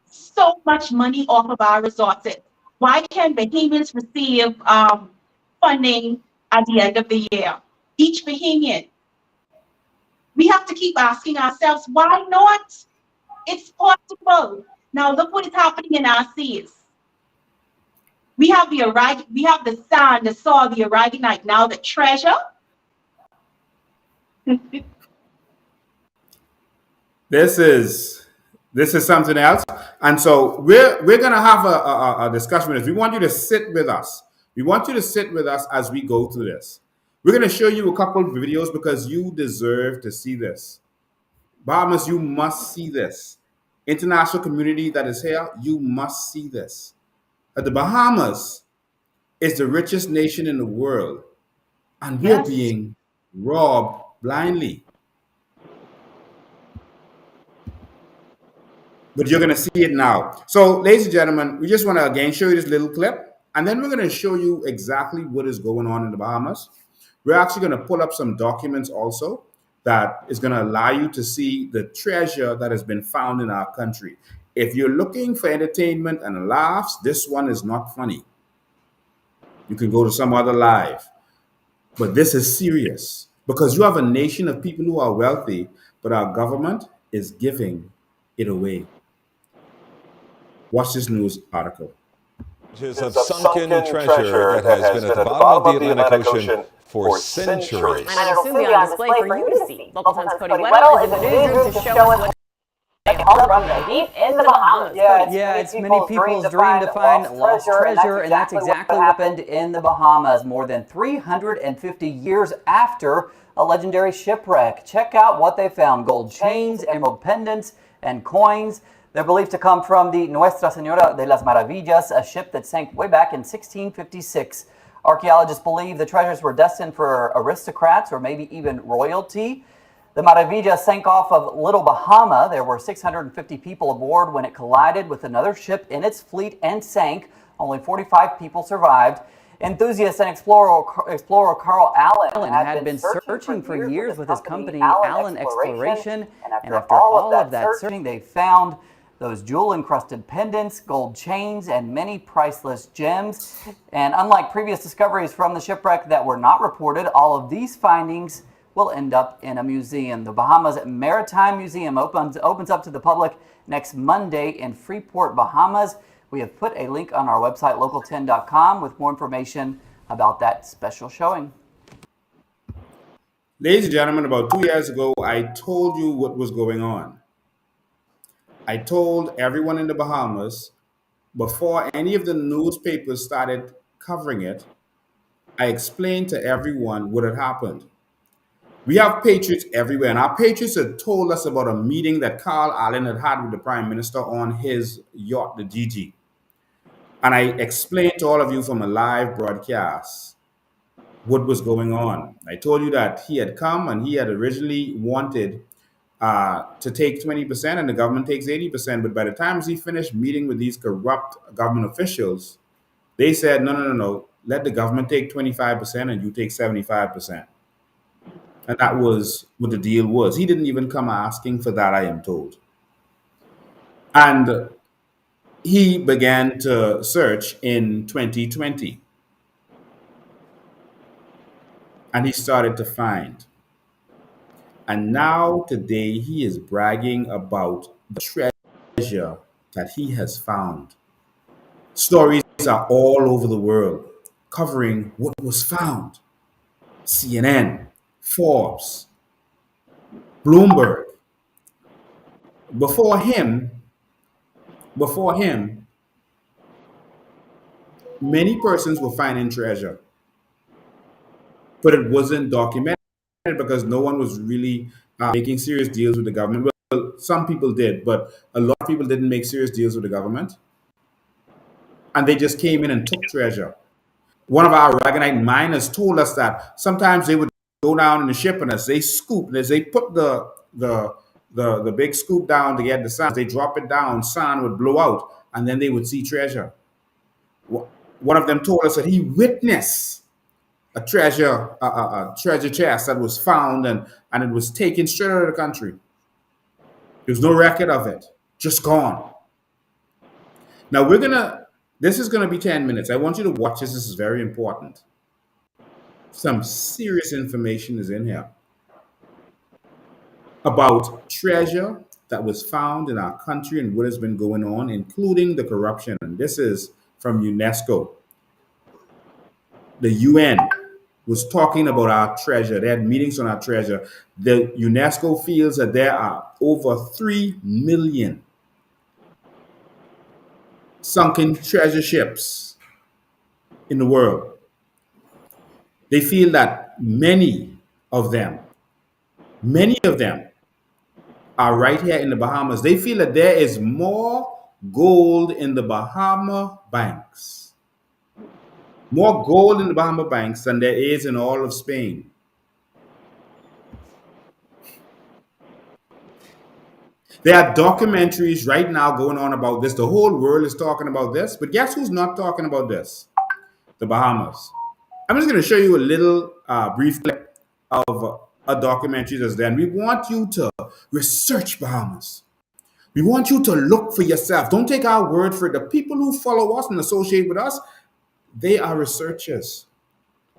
Speaker 6: so much money off of our resources. Why can't Bahamians receive funding at the end of the year? Each Bahamian. We have to keep asking ourselves, why not? It's possible. Now look what is happening in our seas. We have the sand, the soil, the aragonite, now the treasure.
Speaker 7: This is something else, and so we're gonna have a discussion with this. We want you to sit with us. We want you to sit with us as we go through this. We're gonna show you a couple of videos because you deserve to see this. Bahamas, you must see this. International community that is here, you must see this. The Bahamas is the richest nation in the world, and we're
Speaker 6: Yes.
Speaker 7: being robbed blindly. But you're going to see it now. So, ladies and gentlemen, we just want to again show you this little clip, and then we're going to show you exactly what is going on in the Bahamas. We're actually going to pull up some documents also that is going to allow you to see the treasure that has been found in our country. If you're looking for entertainment and laughs, this one is not funny. You can go to some other live. But this is serious because you have a nation of people who are wealthy, but our government is giving it away. Watch this news article.
Speaker 3: Of sunken treasure that has been at the bottom of the Atlantic Ocean for centuries.
Speaker 10: And it'll soon be on display for you to see. Local Times' Cody Weddle is in the newsroom to show us what all from the deep in the Bahamas.
Speaker 11: Yeah, it's many people's dream to find lost treasure, and that's exactly what happened in the Bahamas more than 350 years after a legendary shipwreck. Check out what they found: gold chains, emerald pendants, and coins. They're believed to come from the Nuestra Señora de las Maravillas, a ship that sank way back in 1656. Archaeologists believe the treasures were destined for aristocrats or maybe even royalty. The Maravilla sank off of Little Bahama. There were 650 people aboard when it collided with another ship in its fleet and sank. Only 45 people survived. Enthusiast and explorer Carl Allen had been searching for years with his company, Allen Exploration. And after all of that searching, they found those jewel-encrusted pendants, gold chains, and many priceless gems. And unlike previous discoveries from the shipwreck that were not reported, all of these findings will end up in a museum. The Bahamas Maritime Museum opens up to the public next Monday in Freeport, Bahamas. We have put a link on our website, local10.com, with more information about that special showing.
Speaker 7: Ladies and gentlemen, about 2 years ago, I told you what was going on. I told everyone in the Bahamas, before any of the newspapers started covering it, I explained to everyone what had happened. We have patriots everywhere, and our patriots had told us about a meeting that Carl Allen had had with the Prime Minister on his yacht, the GG. And I explained to all of you from a live broadcast what was going on. I told you that he had come and he had originally wanted to take 20% and the government takes 80%. But by the time he finished meeting with these corrupt government officials, they said, no, let the government take 25% and you take 75%. And that was what the deal was. He didn't even come asking for that, I am told. And he began to search in 2020. And he started to find. And now, today, he is bragging about the treasure that he has found. Stories are all over the world covering what was found. CNN, Forbes, Bloomberg. Before him, many persons were finding treasure, but it wasn't documented because no one was really making serious deals with the government. Well, some people did, but a lot of people didn't make serious deals with the government, and they just came in and took treasure. One of our Aragonite miners told us that sometimes they would go down in the ship and as they scoop, as they put the big scoop down to get the sand, they drop it down, sand would blow out, and then they would see treasure. One of them told us that he witnessed a treasure chest that was found and it was taken straight out of the country. There was no record of it, just gone. Now this is gonna be 10 minutes. I want you to watch this. This is very important. Some serious information is in here about treasure that was found in our country and what has been going on, including the corruption. And this is from UNESCO. The UN was talking about our treasure. They had meetings on our treasure. The UNESCO feels that there are over 3 million sunken treasure ships in the world. They feel that many of them are right here in the Bahamas. They feel that there is more gold in the Bahama banks. More gold in the Bahama banks than there is in all of Spain. There are documentaries right now going on about this. The whole world is talking about this. But guess who's not talking about this? The Bahamas. I'm just going to show you a little brief clip of a documentary that's there. And we want you to research Bahamas. We want you to look for yourself. Don't take our word for it. The people who follow us and associate with us, they are researchers.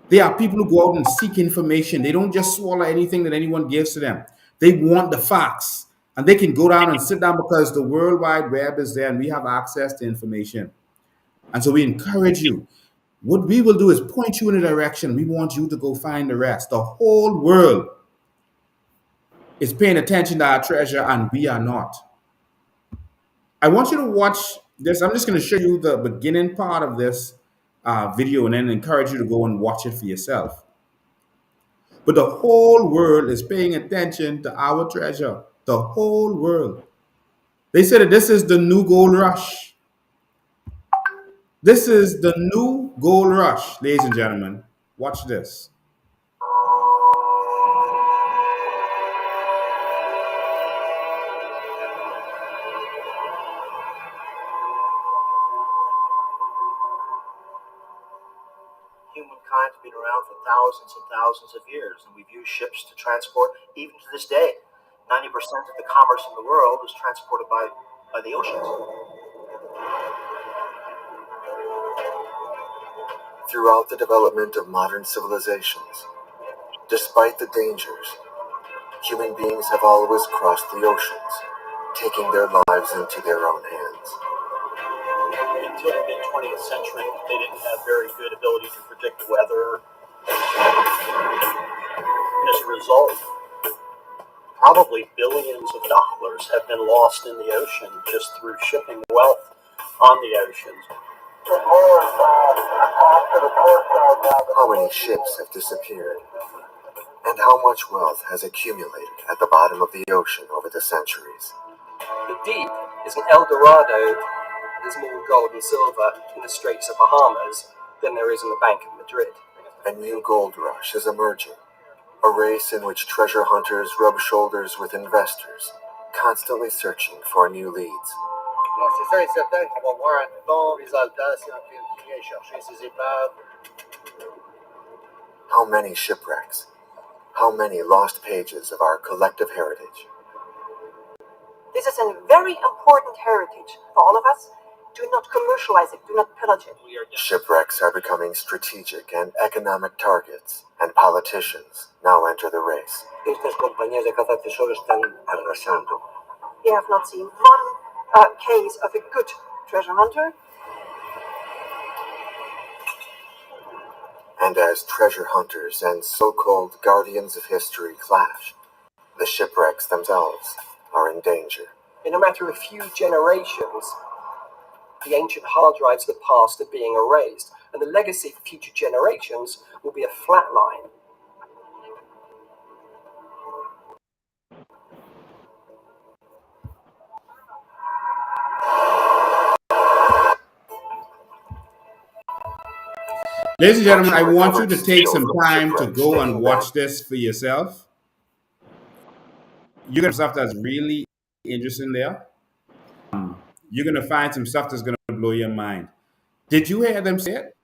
Speaker 7: They are people who go out and seek information. They don't just swallow anything that anyone gives to them. They want the facts. And they can go down and sit down because the World Wide Web is there and we have access to information. And so we encourage you. What we will do is point you in a direction. We want you to go find the rest. The whole world is paying attention to our treasure and we are not. I want you to watch this. I'm just going to show you the beginning part of this video and then encourage you to go and watch it for yourself. But the whole world is paying attention to our treasure. The whole world. They said that this is the new gold rush. This is the new gold rush, ladies and gentlemen. Watch this.
Speaker 12: Humankind's been around for thousands and thousands of years, and we've used ships to transport even to this day. 90% of the commerce in the world is transported by the oceans. Throughout the development of modern civilizations, despite the dangers, human beings have always crossed the oceans, taking their lives into their own hands. until the mid 20th century, they didn't have very good ability to predict weather. And as a result, probably billions of dollars have been lost in the ocean just through shipping wealth on the oceans.
Speaker 13: How many ships have disappeared? And how much wealth has accumulated at the bottom of the ocean over the centuries?
Speaker 14: The deep is an El Dorado. There's more gold and silver in the Straits of Bahamas than there is in the Bank of Madrid.
Speaker 13: A new gold rush is emerging, a race in which treasure hunters rub shoulders with investors, constantly searching for new leads.
Speaker 12: C'est ça et certain qu'on va voir un bon résultat si on continue à chercher ces épaves.
Speaker 13: How many shipwrecks? How many lost pages of our collective heritage?
Speaker 15: This is a very important heritage for all of us. Do not commercialize it. Do not pillage it.
Speaker 13: Shipwrecks are becoming strategic and economic targets, and politicians now enter the race.
Speaker 14: Estas compañías de caza tesoros están arrasando.
Speaker 15: You have not seen one case of a good treasure hunter.
Speaker 13: And as treasure hunters and so-called guardians of history clash, the shipwrecks themselves are in danger.
Speaker 14: In a matter of a few generations, the ancient hard drives of the past are being erased, and the legacy for future generations will be a flat line.
Speaker 7: Ladies and gentlemen, I want you to take some time to go and watch this for yourself. You're going to stuff that's really interesting there. You're going to find some stuff that's going to blow your mind. Did you hear them say it?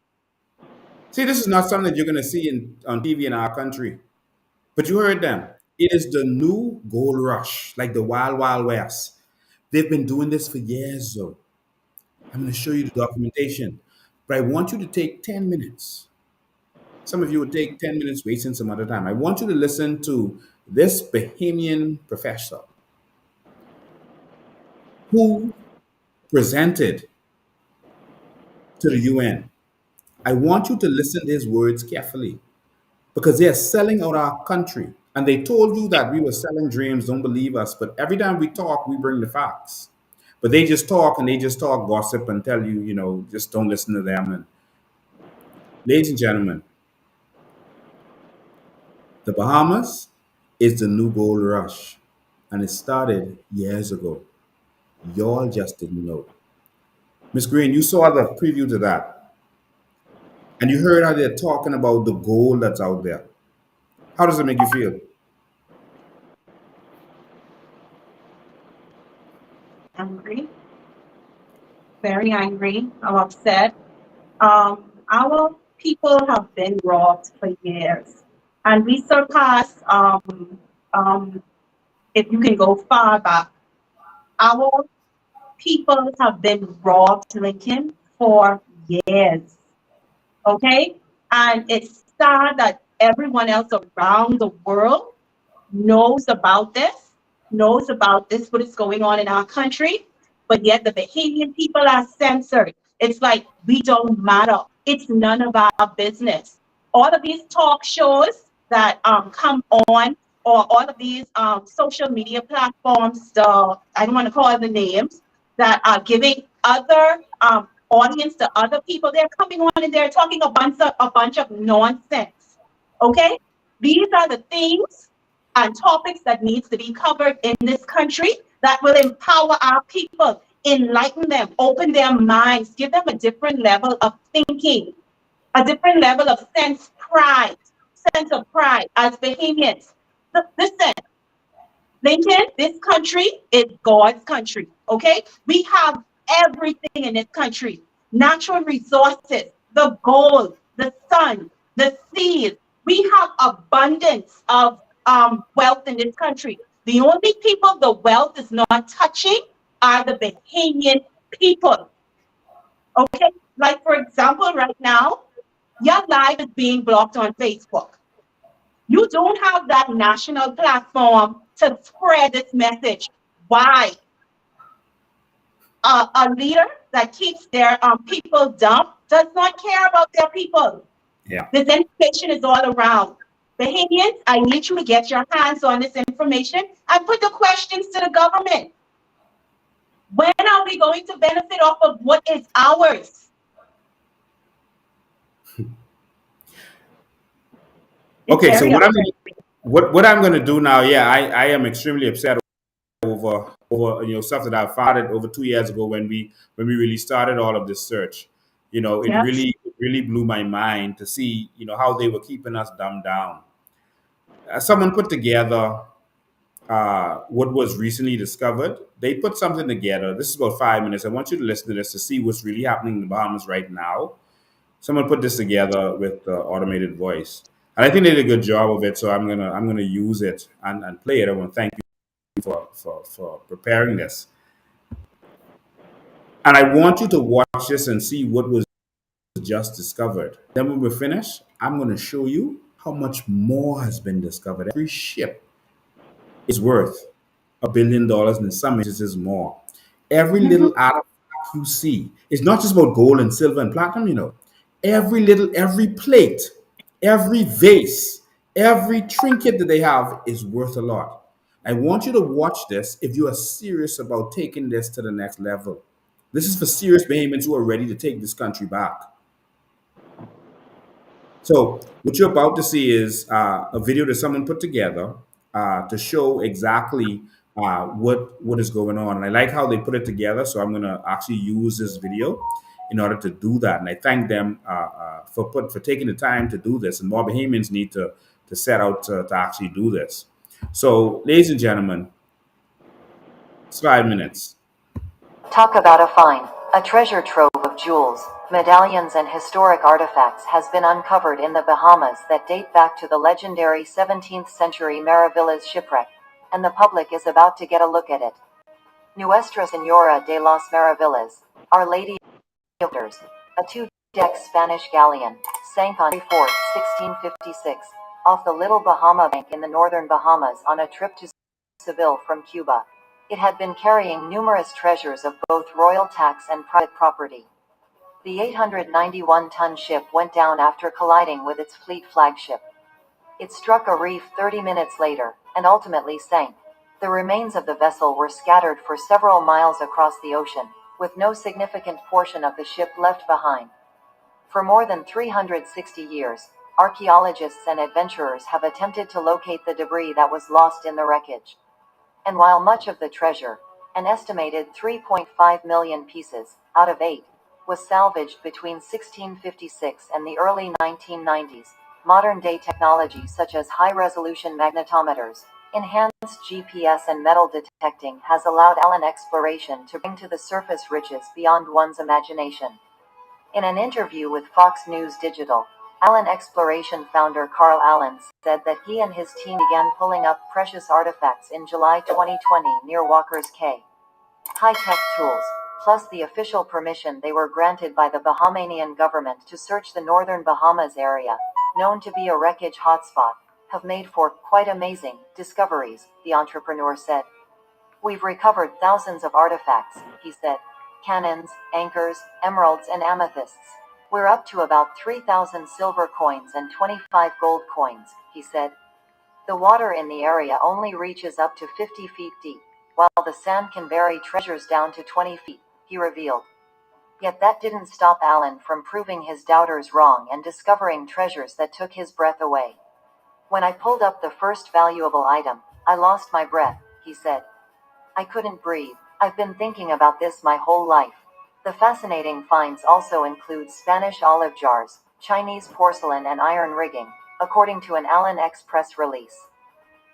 Speaker 7: See, this is not something that you're going to see on TV in our country. But you heard them. It is the new gold rush, like the Wild Wild West. They've been doing this for years, though. I'm going to show you the documentation. But I want you to take 10 minutes. Some of you would take 10 minutes wasting some other time. I want you to listen to this Bahamian professor who presented to the UN. I want you to listen to his words carefully because they are selling out our country. And they told you that we were selling dreams, don't believe us. But every time we talk, we bring the facts. But they just talk and they just talk gossip and tell you, just don't listen to them. And ladies and gentlemen, the Bahamas is the new gold rush. And it started years ago. Y'all just didn't know. Miss Green, you saw the preview to that. And you heard how they're talking about the gold that's out there. How does it make you feel?
Speaker 6: Angry. Very angry. I'm upset. Our people have been robbed for years. And we surpass, if you can go far back, our people have been robbed, Lincoln, for years. Okay? And it's sad that everyone else around the world knows about this, what is going on in our country, but yet the Bahamian people are censored. It's like we don't matter. It's none of our business. All of these talk shows that come on, or all of these social media platforms, I don't want to call the names, that are giving other audience to other people, they're coming on and they're talking a bunch of nonsense. Okay? These are the things and topics that needs to be covered in this country that will empower our people, enlighten them, open their minds, give them a different level of thinking, a different level of sense of pride as Bahamians. Listen, Lincoln, this country is God's country, okay? We have everything in this country. Natural resources, the gold, the sun, the seas. We have abundance of wealth in this country. The only people the wealth is not touching are the Bahamian people. Okay? Like, for example, right now, your live is being blocked on Facebook. You don't have that national platform to spread this message. Why? A leader that keeps their people dumb does not care about their people.
Speaker 7: Yeah.
Speaker 6: This information is all around. Bahamians, I need you to get your hands on this information and put the questions to the government. When are we going to benefit off of what is ours?
Speaker 7: Okay, so what I'm going to do now, yeah, I am extremely upset over stuff that I found it over 2 years ago when we really started all of this search. It
Speaker 6: Yeah.
Speaker 7: really blew my mind to see how they were keeping us dumbed down. Someone put together what was recently discovered. They put something together. This is about 5 minutes. I want you to listen to this to see what's really happening in the Bahamas right now. Someone put this together with automated voice, and I think they did a good job of it. So I'm gonna use it and play it. I want to thank you for preparing this, and I want you to watch this and see what was just discovered. Then when we're finished, I'm going to show you how much more has been discovered. Every ship is worth $1 billion, and in some instances more. Every little artifact you see, it's not just about gold and silver and platinum. Every plate, every vase, every trinket that they have is worth a lot. I want you to watch this if you are serious about taking this to the next level. This is for serious Bahamians who are ready to take this country back. So what you're about to see is a video that someone put together to show exactly what is going on. And I like how they put it together. So I'm going to actually use this video in order to do that. And I thank them for taking the time to do this. And more Bahamians need to set out to actually do this. So, ladies and gentlemen, it's 5 minutes.
Speaker 16: Talk about a find. A treasure trove of jewels, medallions and historic artifacts has been uncovered in the Bahamas that date back to the legendary 17th century Maravillas shipwreck, and the public is about to get a look at it. Nuestra Señora de las Maravillas, Our Lady of Wonders, a two-deck Spanish galleon, sank on May 4, 1656, off the Little Bahama Bank in the northern Bahamas on a trip to Seville from Cuba. It had been carrying numerous treasures of both royal tax and private property. The 891-ton ship went down after colliding with its fleet flagship. It struck a reef 30 minutes later, and ultimately sank. The remains of the vessel were scattered for several miles across the ocean, with no significant portion of the ship left behind. For more than 360 years, archaeologists and adventurers have attempted to locate the debris that was lost in the wreckage. And while much of the treasure, an estimated 3.5 million pieces, out of 8, was salvaged between 1656 and the early 1990s, modern-day technology such as high-resolution magnetometers, enhanced GPS and metal detecting has allowed Allen Exploration to bring to the surface riches beyond one's imagination. In an interview with Fox News Digital, Allen Exploration founder Carl Allen said that he and his team began pulling up precious artifacts in July 2020 near Walker's Cay. High-tech tools, plus the official permission they were granted by the Bahamian government to search the northern Bahamas area, known to be a wreckage hotspot, have made for quite amazing discoveries, the entrepreneur said. We've recovered thousands of artifacts, he said. Cannons, anchors, emeralds and amethysts. We're up to about 3,000 silver coins and 25 gold coins, he said. The water in the area only reaches up to 50 feet deep, while the sand can bury treasures down to 20 feet, he revealed. Yet that didn't stop Allen from proving his doubters wrong and discovering treasures that took his breath away. When I pulled up the first valuable item, I lost my breath, he said. I couldn't breathe. I've been thinking about this my whole life. The fascinating finds also include Spanish olive jars, Chinese porcelain and iron rigging, according to an Allen X press release.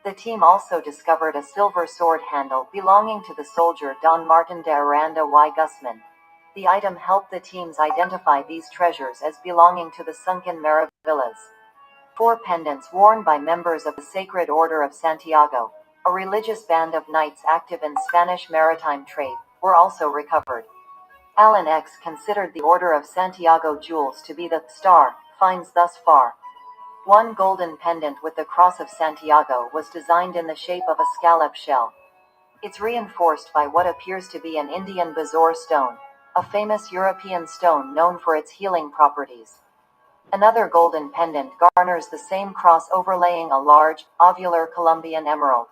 Speaker 16: The team also discovered a silver sword handle belonging to the soldier Don Martin de Aranda y Guzman. The item helped the teams identify these treasures as belonging to the sunken Maravillas. 4 pendants worn by members of the Sacred Order of Santiago, a religious band of knights active in Spanish maritime trade, were also recovered. Allen X considered the Order of Santiago jewels to be the star finds thus far. One golden pendant with the Cross of Santiago was designed in the shape of a scallop shell. It's reinforced by what appears to be an Indian bezoar stone, a famous European stone known for its healing properties. Another golden pendant garners the same cross overlaying a large, ovular Colombian emerald.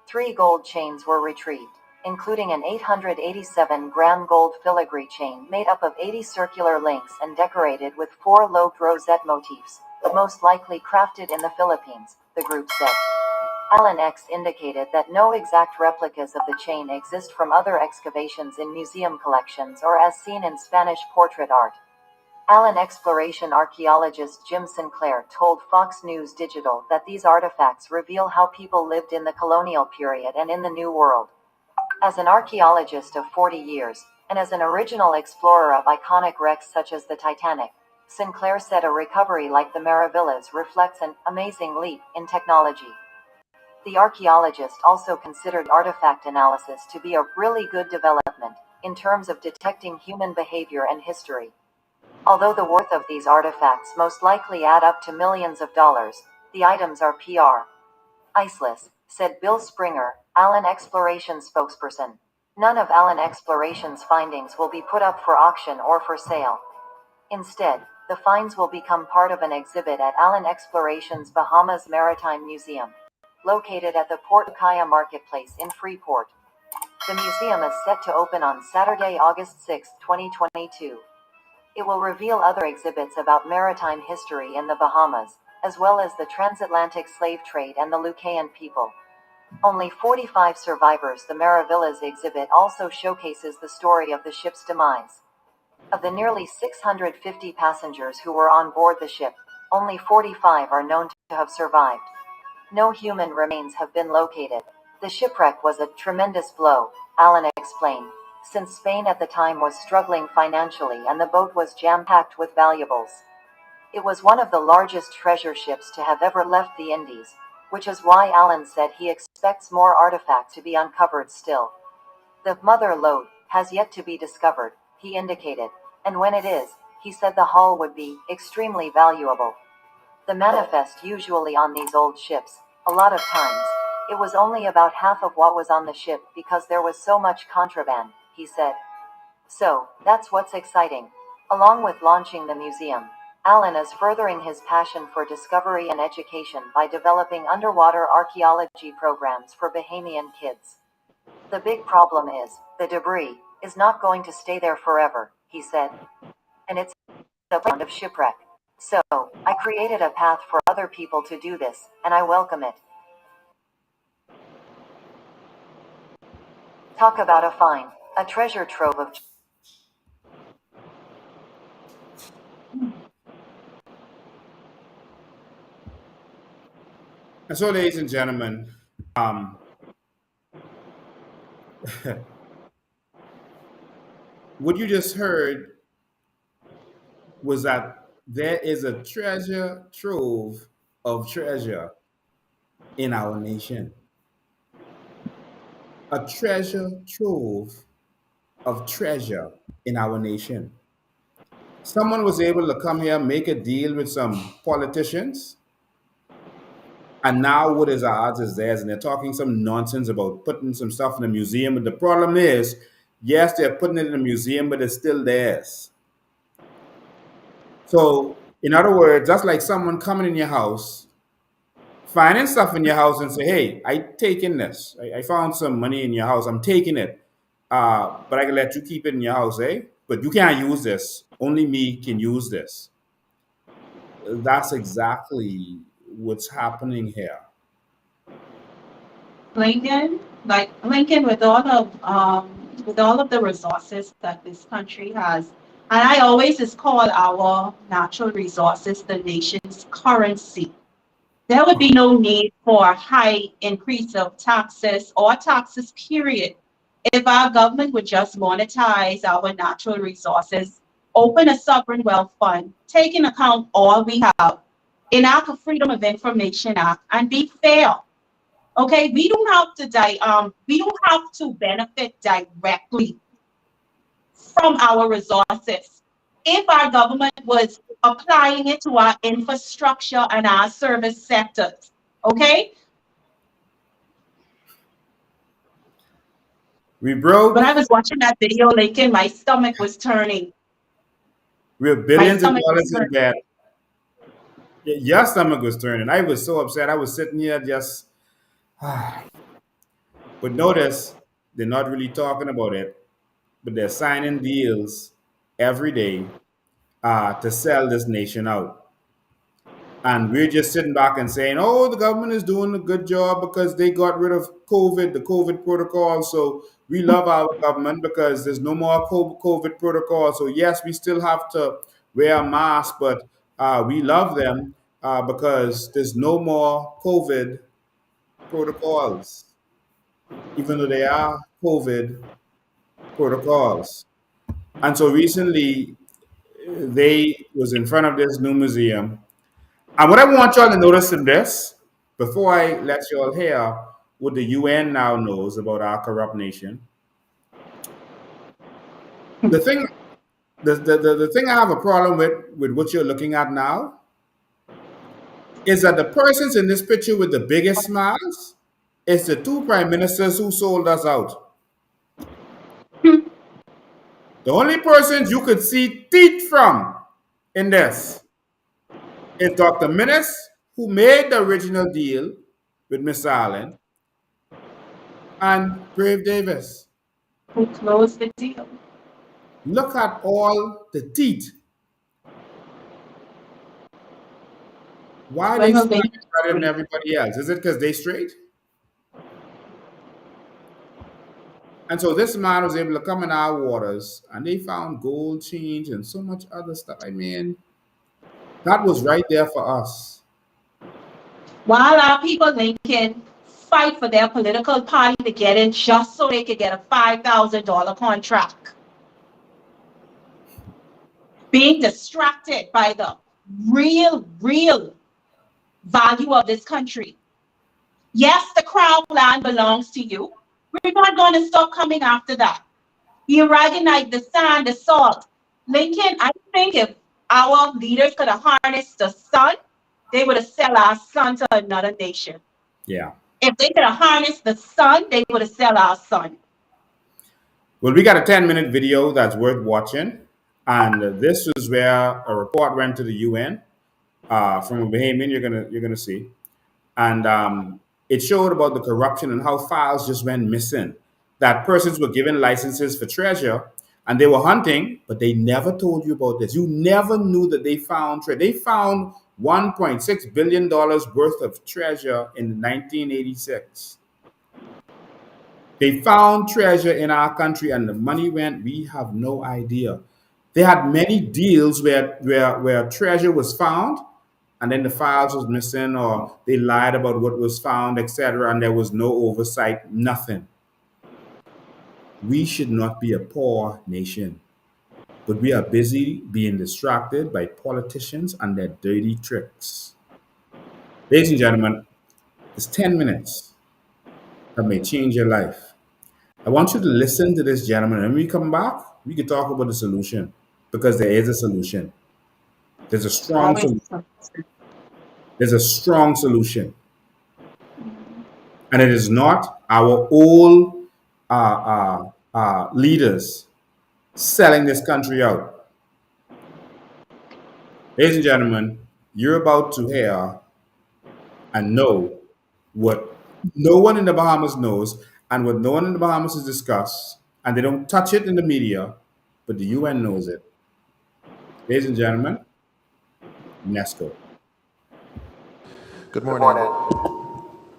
Speaker 16: 3 gold chains were retrieved, including an 887-gram gold filigree chain made up of 80 circular links and decorated with 4 lobed rosette motifs, most likely crafted in the Philippines, the group said. Alan X indicated that no exact replicas of the chain exist from other excavations in museum collections or as seen in Spanish portrait art. Allen exploration archaeologist Jim Sinclair told Fox News Digital that these artifacts reveal how people lived in the colonial period and in the New World. As an archaeologist of 40 years, and as an original explorer of iconic wrecks such as the Titanic, Sinclair said a recovery like the Maravillas reflects an amazing leap in technology. The archaeologist also considered artifact analysis to be a really good development in terms of detecting human behavior and history. Although the worth of these artifacts most likely add up to millions of dollars, the items are PR. Iceless, said Bill Springer, Allen Exploration spokesperson. None of Allen Exploration's findings will be put up for auction or for sale. Instead, the finds will become part of an exhibit at Allen Exploration's Bahamas Maritime Museum, located at the Port Kaya Marketplace in Freeport. The museum is set to open on Saturday, August 6, 2022. It will reveal other exhibits about maritime history in the Bahamas, as well as the transatlantic slave trade and the Lucayan people. Only 45 survivors. The Maravillas exhibit also showcases the story of the ship's demise. Of the nearly 650 passengers who were on board the ship, only 45 are known to have survived. No human remains have been located. The shipwreck was a tremendous blow, Allen explained, since Spain at the time was struggling financially and the boat was jam-packed with valuables. It was one of the largest treasure ships to have ever left the Indies, which is why Allen said he expects more artifacts to be uncovered still. The mother lode has yet to be discovered, he indicated, and when it is, he said the haul would be extremely valuable. The manifest usually on these old ships, a lot of times, it was only about half of what was on the ship because there was so much contraband, he said. So, that's what's exciting. Along with launching the museum, Allen is furthering his passion for discovery and education by developing underwater archaeology programs for Bahamian kids. The big problem is, the debris is not going to stay there forever, he said. And it's a kind of shipwreck. So, I created a path for other people to do this, and I welcome it. Talk about a find, a treasure trove of...
Speaker 7: And so, ladies and gentlemen, what you just heard was that there is a treasure trove of treasure in our nation. A treasure trove of treasure in our nation. Someone was able to come here, make a deal with some politicians, and now what is ours is theirs, and they're talking some nonsense about putting some stuff in a museum. But the problem is, yes, they're putting it in a museum, but it's still theirs. So, in other words, that's like someone coming in your house, finding stuff in your house, and say, "Hey, I taking this. I found some money in your house. I'm taking it, but I can let you keep it in your house, eh? But you can't use this. Only me can use this." That's exactly what's happening here.
Speaker 6: Lincoln, with all of the resources that this country has, and I always just call our natural resources the nation's currency. There would be no need for a high increase of taxes or taxes, period, if our government would just monetize our natural resources, open a sovereign wealth fund, take into account all we have, enact a Freedom of Information Act, and be fair. Okay, we don't have to benefit directly from our resources if our government was applying it to our infrastructure and our service sectors. Okay?
Speaker 7: We broke.
Speaker 6: When I was watching that video, Lincoln, my stomach was turning.
Speaker 7: We're
Speaker 6: My
Speaker 7: billions of
Speaker 6: stomach was
Speaker 7: dollars in
Speaker 6: turning.
Speaker 7: debt. Your stomach was turning. I was so upset. I was sitting here just. But notice, they're not really talking about it, but they're signing deals every day to sell this nation out. And we're just sitting back and saying, oh, the government is doing a good job because they got rid of COVID, the COVID protocol. So we love our government because there's no more COVID protocol. So, yes, we still have to wear a mask, but we love them because there's no more COVID protocols, even though they are COVID protocols. And so recently, they was in front of this new museum. And what I want y'all to notice in this, before I let y'all hear what the UN now knows about our corrupt nation, the thing, the thing I have a problem with what you're looking at now is that the persons in this picture with the biggest smiles is the two prime ministers who sold us out. The only persons you could see teeth from in this is Dr. Minnis, who made the original deal with Miss Allen, and Brave Davis.
Speaker 6: Who closed the deal?
Speaker 7: Look at all the teeth. Why are they
Speaker 6: When will
Speaker 7: smiling
Speaker 6: they
Speaker 7: better than
Speaker 6: free?
Speaker 7: everybody else? Is it because they straight? And so this man was able to come in our waters and they found gold change and so much other stuff. I mean, that was right there for us.
Speaker 6: While our people, Lincoln, fight for their political party to get in just so they could get a $5,000 contract. Being distracted by the real value of this country. Yes, the crown land belongs to you. We're not going to stop coming after that. The aragonite, the sand, the salt. Lincoln, I think if our leaders could have harnessed the sun, they would have sell our sun to another nation.
Speaker 7: Yeah.
Speaker 6: If they could have harnessed the sun, they would have sell our sun.
Speaker 7: Well, we got a 10-minute video that's worth watching. And this is where a report went to the UN from a Bahamian you're gonna see. And it showed about the corruption and how files just went missing. That persons were given licenses for treasure and they were hunting, but they never told you about this. You never knew that they found treasure. They found $1.6 billion worth of treasure in 1986. They found treasure in our country and the money went, we have no idea. They had many deals where treasure was found and then the files was missing or they lied about what was found, etc., and there was no oversight, nothing. We should not be a poor nation, but we are busy being distracted by politicians and their dirty tricks. Ladies and gentlemen, it's 10 minutes that may change your life. I want you to listen to this gentleman, and when we come back, we can talk about the solution because there is a solution. There's a strong
Speaker 6: Always.
Speaker 7: solution. There's a strong solution. And it is not our old leaders selling this country out. Ladies and gentlemen, you're about to hear and know what no one in the Bahamas knows and what no one in the Bahamas has discussed, and they don't touch it in the media, but the UN knows it. Ladies and gentlemen, Nesco.
Speaker 13: Good morning.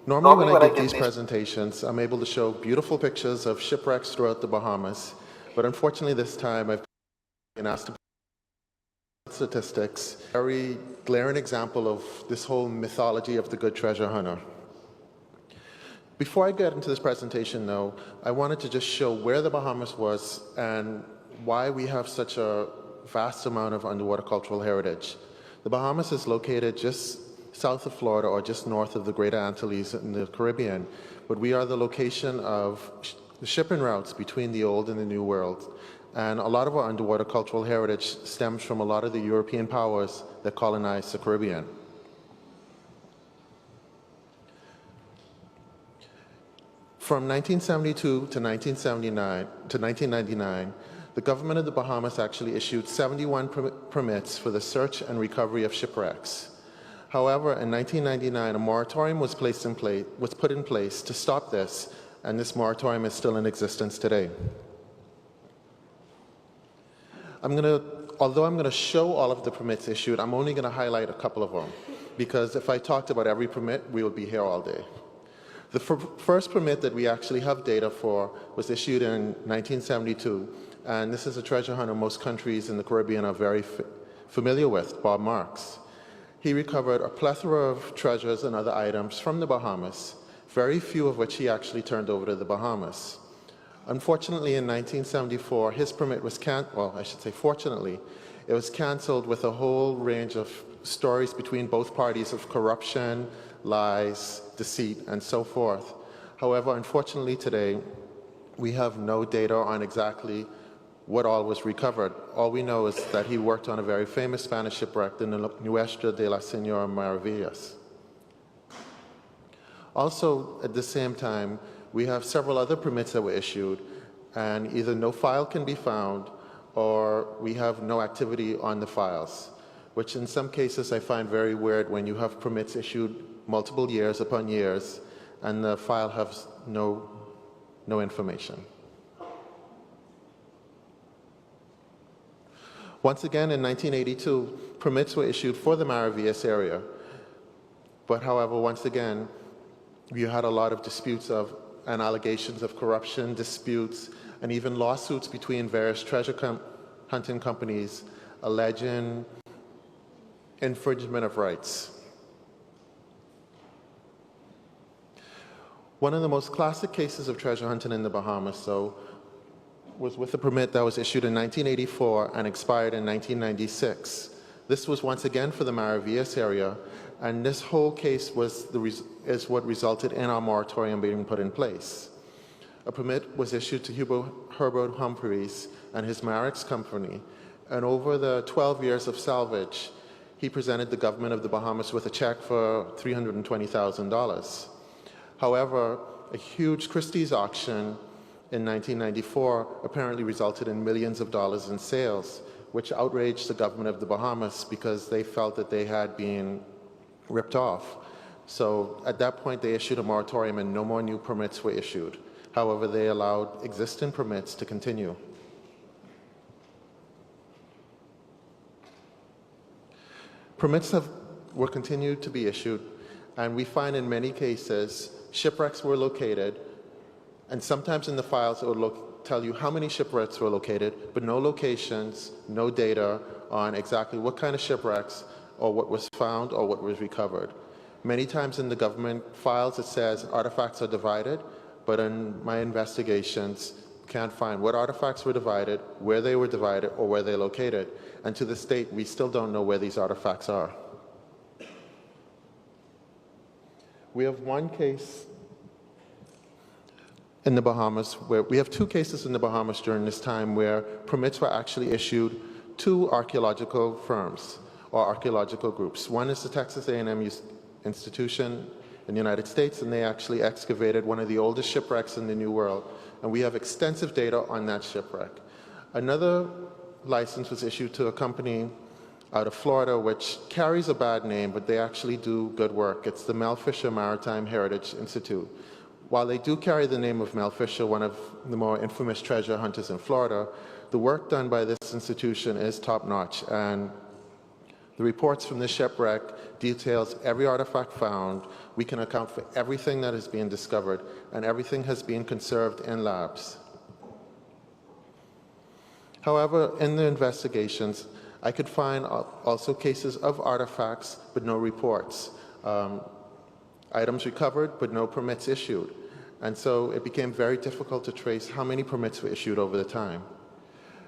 Speaker 13: Normally when I give these presentations, I'm able to show beautiful pictures of shipwrecks throughout the Bahamas, but unfortunately this time I've been asked to put statistics, a very glaring example of this whole mythology of the good treasure hunter. Before I get into this presentation though, I wanted to just show where the Bahamas was and why we have such a vast amount of underwater cultural heritage. The Bahamas is located just south of Florida or just north of the Greater Antilles in the Caribbean, but we are the location of the shipping routes between the old and the new world. And a lot of our underwater cultural heritage stems from a lot of the European powers that colonized the Caribbean. From 1972 to 1999, the government of the Bahamas actually issued 71 permits for the search and recovery of shipwrecks. However, in 1999, a moratorium was put in place to stop this, and this moratorium is still in existence today. Although I'm going to show all of the permits issued, I'm only going to highlight a couple of them, because if I talked about every permit, we would be here all day. The first permit that we actually have data for was issued in 1972, and this is a treasure hunter most countries in the Caribbean are very familiar with, Bob Marks. He recovered a plethora of treasures and other items from the Bahamas, very few of which he actually turned over to the Bahamas. Unfortunately, in 1974, his permit was fortunately, it was canceled with a whole range of stories between both parties of corruption, lies, deceit, and so forth. However, unfortunately today, we have no data on exactly what all was recovered. All we know is that he worked on a very famous Spanish shipwreck, the Nuestra de la Señora Maravillas. Also, at the same time, we have several other permits that were issued, and either no file can be found or we have no activity on the files, which in some cases I find very weird when you have permits issued multiple years upon years and the file has no information. Once again, in 1982, permits were issued for the Maravillas area, but however, once again, you had a lot of disputes and allegations of corruption, disputes, and even lawsuits between various treasure hunting companies alleging infringement of rights. One of the most classic cases of treasure hunting in the Bahamas, though, was with a permit that was issued in 1984 and expired in 1996. This was once again for the Maravillas area, and this whole case is what resulted in our moratorium being put in place. A permit was issued to Herbert Humphreys and his Marex company, and over the 12 years of salvage, he presented the government of the Bahamas with a check for $320,000. However, a huge Christie's auction in 1994 apparently resulted in millions of dollars in sales, which outraged the government of the Bahamas because they felt that they had been ripped off. So at that point, they issued a moratorium and no more new permits were issued. However, they allowed existing permits to continue. Permits were continued to be issued, and we find in many cases shipwrecks were located, and sometimes in the files it would tell you how many shipwrecks were located, but no locations, no data on exactly what kind of shipwrecks or what was found or what was recovered. Many times in the government files it says artifacts are divided, but in my investigations can't find what artifacts were divided, where they were divided, or where they're located. And to this date, we still don't know where these artifacts are. We have one case in the Bahamas where we have two cases in the Bahamas during this time where permits were actually issued to archaeological firms or archaeological groups. One is the Texas A&M institution in the United States, and they actually excavated one of the oldest shipwrecks in the New World, and we have extensive data on that shipwreck. Another license was issued to a company out of Florida, which carries a bad name, but they actually do good work. It's the Mel Fisher Maritime Heritage Institute. While they do carry the name of Mel Fisher, one of the more infamous treasure hunters in Florida, the work done by this institution is top-notch, and the reports from this shipwreck details every artifact found. We can account for everything that is being discovered, and everything has been conserved in labs. However, in the investigations, I could find also cases of artifacts, but no reports. Items recovered, but no permits issued. And so it became very difficult to trace how many permits were issued over the time.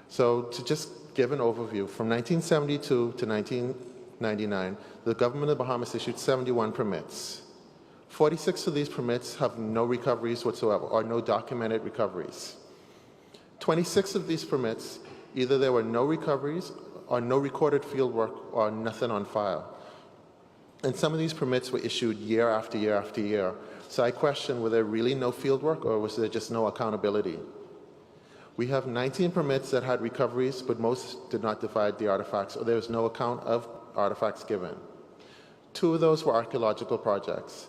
Speaker 13: So to just give an overview, from 1972 to 1999, the government of the Bahamas issued 71 permits. 46 of these permits have no recoveries whatsoever, or no documented recoveries. 26 of these permits, either there were no recoveries, or no recorded fieldwork, or nothing on file. And some of these permits were issued year after year after year. So I question, were there really no field work or was there just no accountability? We have 19 permits that had recoveries, but most did not divide the artifacts, or there was no account of artifacts given. 2 of those were archaeological projects,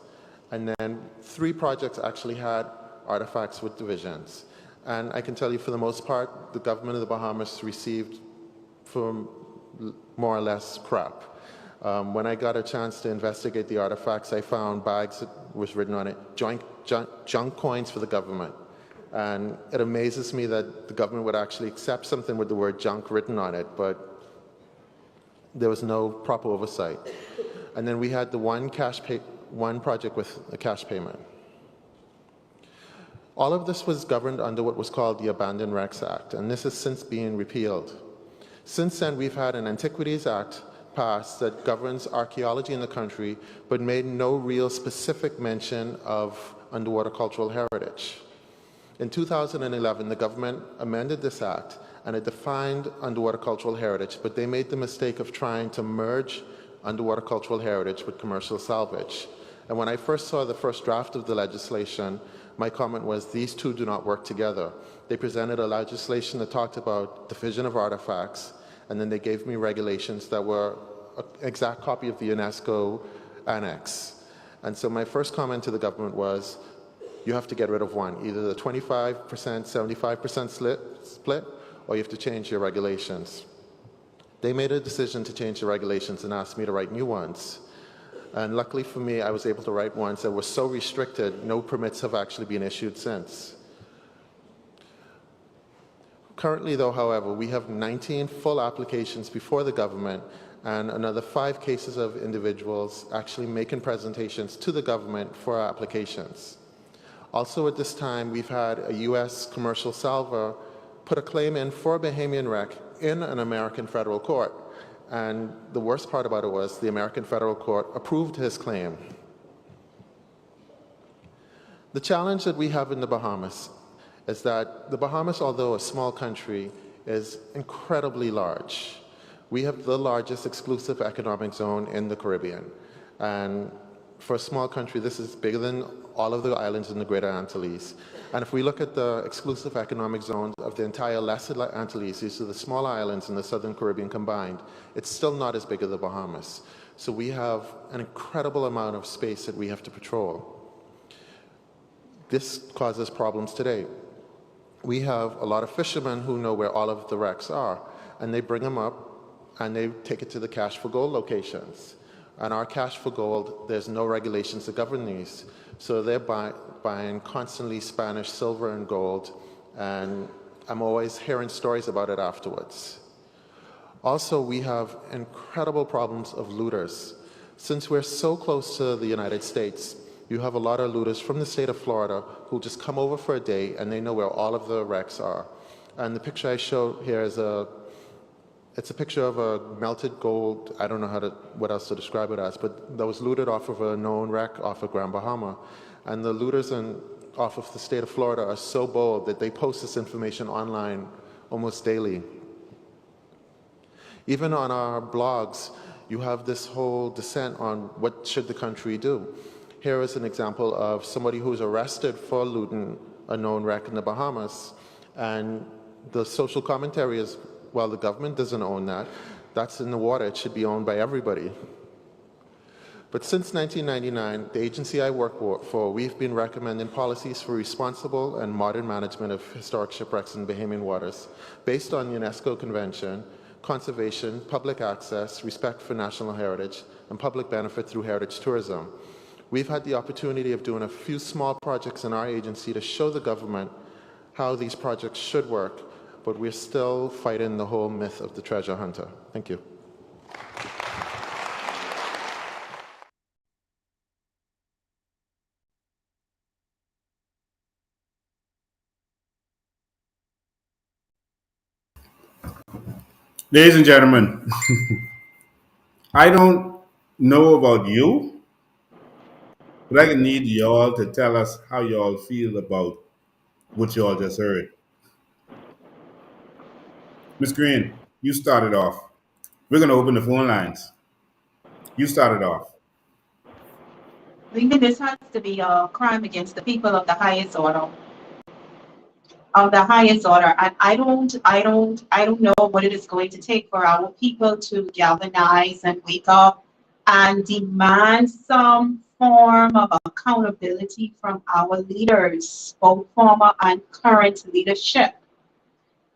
Speaker 13: and then 3 projects actually had artifacts with divisions. And I can tell you, for the most part, the government of the Bahamas received from more or less crap. When I got a chance to investigate the artifacts, I found bags that was written on it, junk coins for the government. And it amazes me that the government would actually accept something with the word junk written on it, but there was no proper oversight. And then we had the one project with a cash payment. All of this was governed under what was called the Abandoned Wrecks Act, and this has since been repealed. Since then, we've had an Antiquities Act passed that governs archaeology in the country, but made no real specific mention of underwater cultural heritage. In 2011, the government amended this act, and it defined underwater cultural heritage, but they made the mistake of trying to merge underwater cultural heritage with commercial salvage. And when I first saw the first draft of the legislation, my comment was, these two do not work together. They presented a legislation that talked about division of artifacts, and then they gave me regulations that were an exact copy of the UNESCO annex. And so my first comment to the government was, you have to get rid of one, either the 25%, 75% split, or you have to change your regulations. They made a decision to change the regulations and asked me to write new ones. And luckily for me, I was able to write ones that were so restricted, no permits have actually been issued since. Currently, though, however, we have 19 full applications before the government and another 5 cases of individuals actually making presentations to the government for our applications. Also at this time, we've had a U.S. commercial salver put a claim in for a Bahamian wreck in an American federal court. And the worst part about it was the American federal court approved his claim. The challenge that we have in the Bahamas is that the Bahamas, although a small country, is incredibly large. We have the largest exclusive economic zone in the Caribbean. And for a small country, this is bigger than all of the islands in the Greater Antilles. And if we look at the exclusive economic zones of the entire Lesser Antilles, these are the small islands in the Southern Caribbean combined, it's still not as big as the Bahamas. So we have an incredible amount of space that we have to patrol. This causes problems today. We have a lot of fishermen who know where all of the wrecks are, and they bring them up and they take it to the cash for gold locations. And our cash for gold, there's no regulations to govern these. So they're buying constantly Spanish silver and gold, and I'm always hearing stories about it afterwards. Also, we have incredible problems of looters. Since we're so close to the United States, you have a lot of looters from the state of Florida who just come over for a day and they know where all of the wrecks are. And the picture I show here is it's a picture of a melted gold, I don't know what else to describe it as, but that was looted off of a known wreck off of Grand Bahama. And the looters off of the state of Florida are so bold that they post this information online almost daily. Even on our blogs, you have this whole dissent on what should the country do. Here is an example of somebody who's arrested for looting a known wreck in the Bahamas, and the social commentary is, well, the government doesn't own that. That's in the water. It should be owned by everybody. But since 1999, the agency I work for, we've been recommending policies for responsible and modern management of historic shipwrecks in Bahamian waters based on the UNESCO Convention, conservation, public access, respect for national heritage, and public benefit through heritage tourism. We've had the opportunity of doing a few small projects in our agency to show the government how these projects should work, but we're still fighting the whole myth of the treasure hunter. Thank you.
Speaker 7: Ladies and gentlemen, I don't know about you, but I need y'all to tell us how y'all feel about what y'all just heard. Miss Green, you started off. We're going to open the phone lines. You started off.
Speaker 6: Lincoln, this has to be a crime against the people of the highest order. Of the highest order. And I don't know what it is going to take for our people to galvanize and wake up and demand some form of accountability from our leaders, both former and current leadership.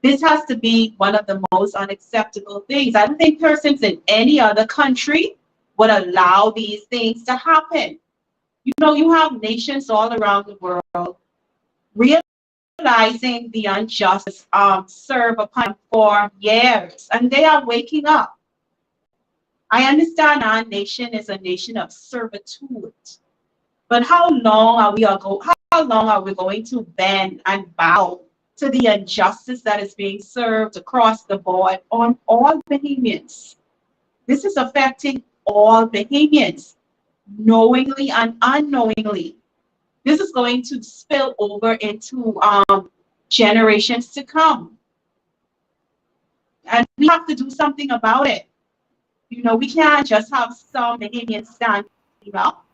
Speaker 6: This has to be one of the most unacceptable things. I don't think persons in any other country would allow these things to happen. You know, you have nations all around the world realizing the injustice served upon them for years, and they are waking up. I understand our nation is a nation of servitude, but how long are we going to bend and bow to the injustice that is being served across the board on all Bahamians? This is affecting all Bahamians, knowingly and unknowingly. This is going to spill over into generations to come. And we have to do something about it. You know, we can't just have some Bahamians standing up.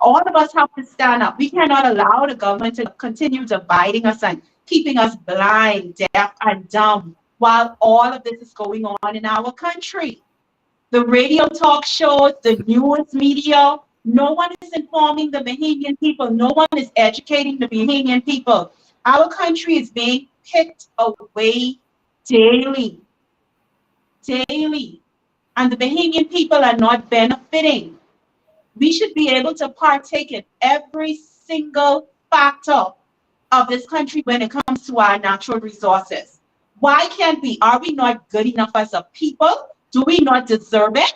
Speaker 6: All of us have to stand up. We cannot allow the government to continue dividing us and keeping us blind, deaf, and dumb while all of this is going on in our country. The radio talk shows, the news media, no one is informing the Bahamian people. No one is educating the Bahamian people. Our country is being picked away daily, daily. And the Bahamian people are not benefiting. We should be able to partake in every single factor of this country when it comes to our natural resources. Why can't we? Are we not good enough as a people? Do we not deserve it?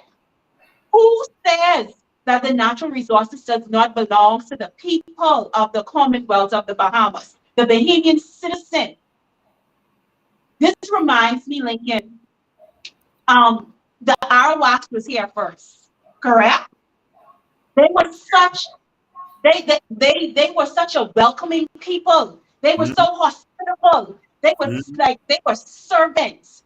Speaker 6: Who says that the natural resources does not belong to the people of the Commonwealth of the Bahamas, the Bahamian citizen? This reminds me, Lincoln, the Arawaks was here first, correct? They were such they were such a welcoming people. They were so hospitable. They were like they were servants.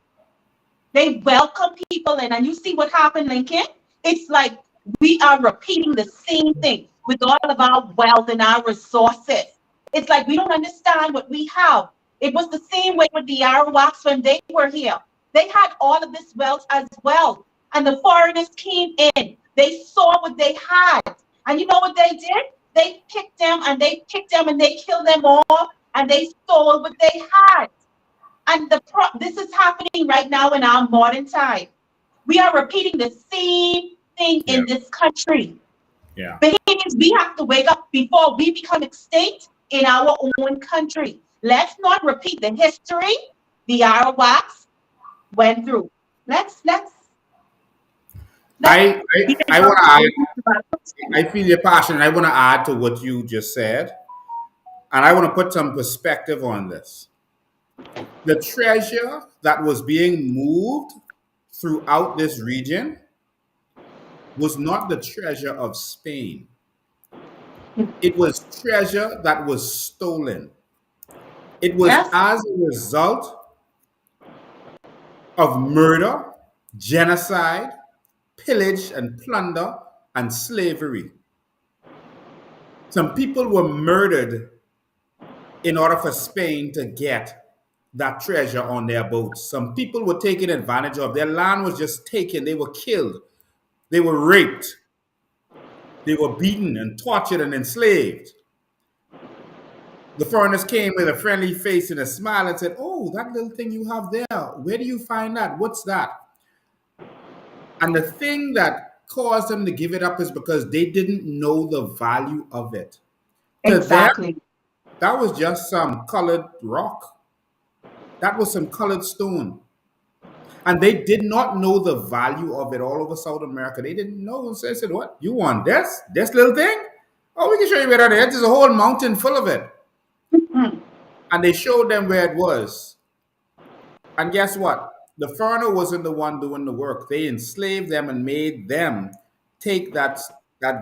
Speaker 6: They welcome people in, and you see what happened, Lincoln? It's like we are repeating the same thing with all of our wealth and our resources. It's like we don't understand what we have. It was the same way with the Arawaks when they were here. They had all of this wealth as well. And the foreigners came in. They saw what they had. And you know what they did? They picked them and they picked them and they killed them all and they stole what they had. And this is happening right now in our modern time. We are repeating the same thing in this country.
Speaker 7: Yeah.
Speaker 6: Bahamians, we have to wake up before we become extinct in our own country. Let's not repeat the history the Arawaks went through.
Speaker 7: I want to add, I feel your passion. I want to add to what you just said, and I want to put some perspective on this. The treasure that was being moved throughout this region was not the treasure of Spain. It was treasure that was stolen. It was as a result of murder, genocide, pillage and plunder, and slavery. Some people were murdered in order for Spain to get that treasure on their boats. Some people were taken advantage of. Their land was just taken. They were killed. They were raped. They were beaten and tortured and enslaved. The foreigners came with a friendly face and a smile and said, "Oh, that little thing you have there, where do you find that? What's that?" And the thing that caused them to give it up is because they didn't know the value of it.
Speaker 6: Exactly.
Speaker 7: To them, that was just some colored rock. That was some colored stone. And they did not know the value of it all over South America. They didn't know. So they said, "What? You want this? This little thing? Oh, we can show you where that is. There's a whole mountain full of it." And they showed them where it was. And guess what? The foreigner wasn't the one doing the work. They enslaved them and made them take that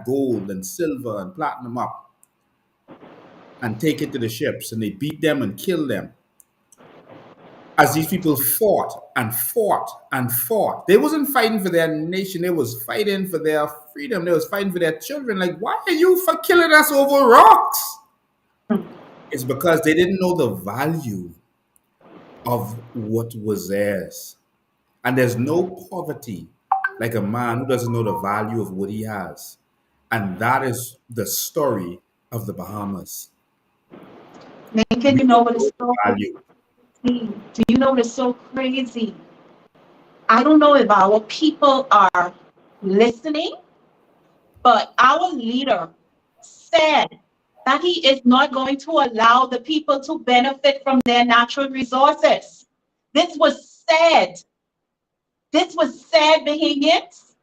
Speaker 7: gold and silver and platinum up and take it to the ships. And they beat them and killed them. as these people fought and fought and fought. They wasn't fighting for their nation. They was fighting for their freedom. They was fighting for their children. Like, why are you for killing us over rocks? It's because they didn't know the value of what was theirs. And there's no poverty like a man who doesn't know the value of what he has. And that is the story of the Bahamas.
Speaker 6: Lincoln, you know what is so
Speaker 7: Value.
Speaker 6: crazy? Do you know what is so crazy? I don't know if our people are listening, but our leader said that he is not going to allow the people to benefit from their natural resources. This was said. This was said, Bahamians.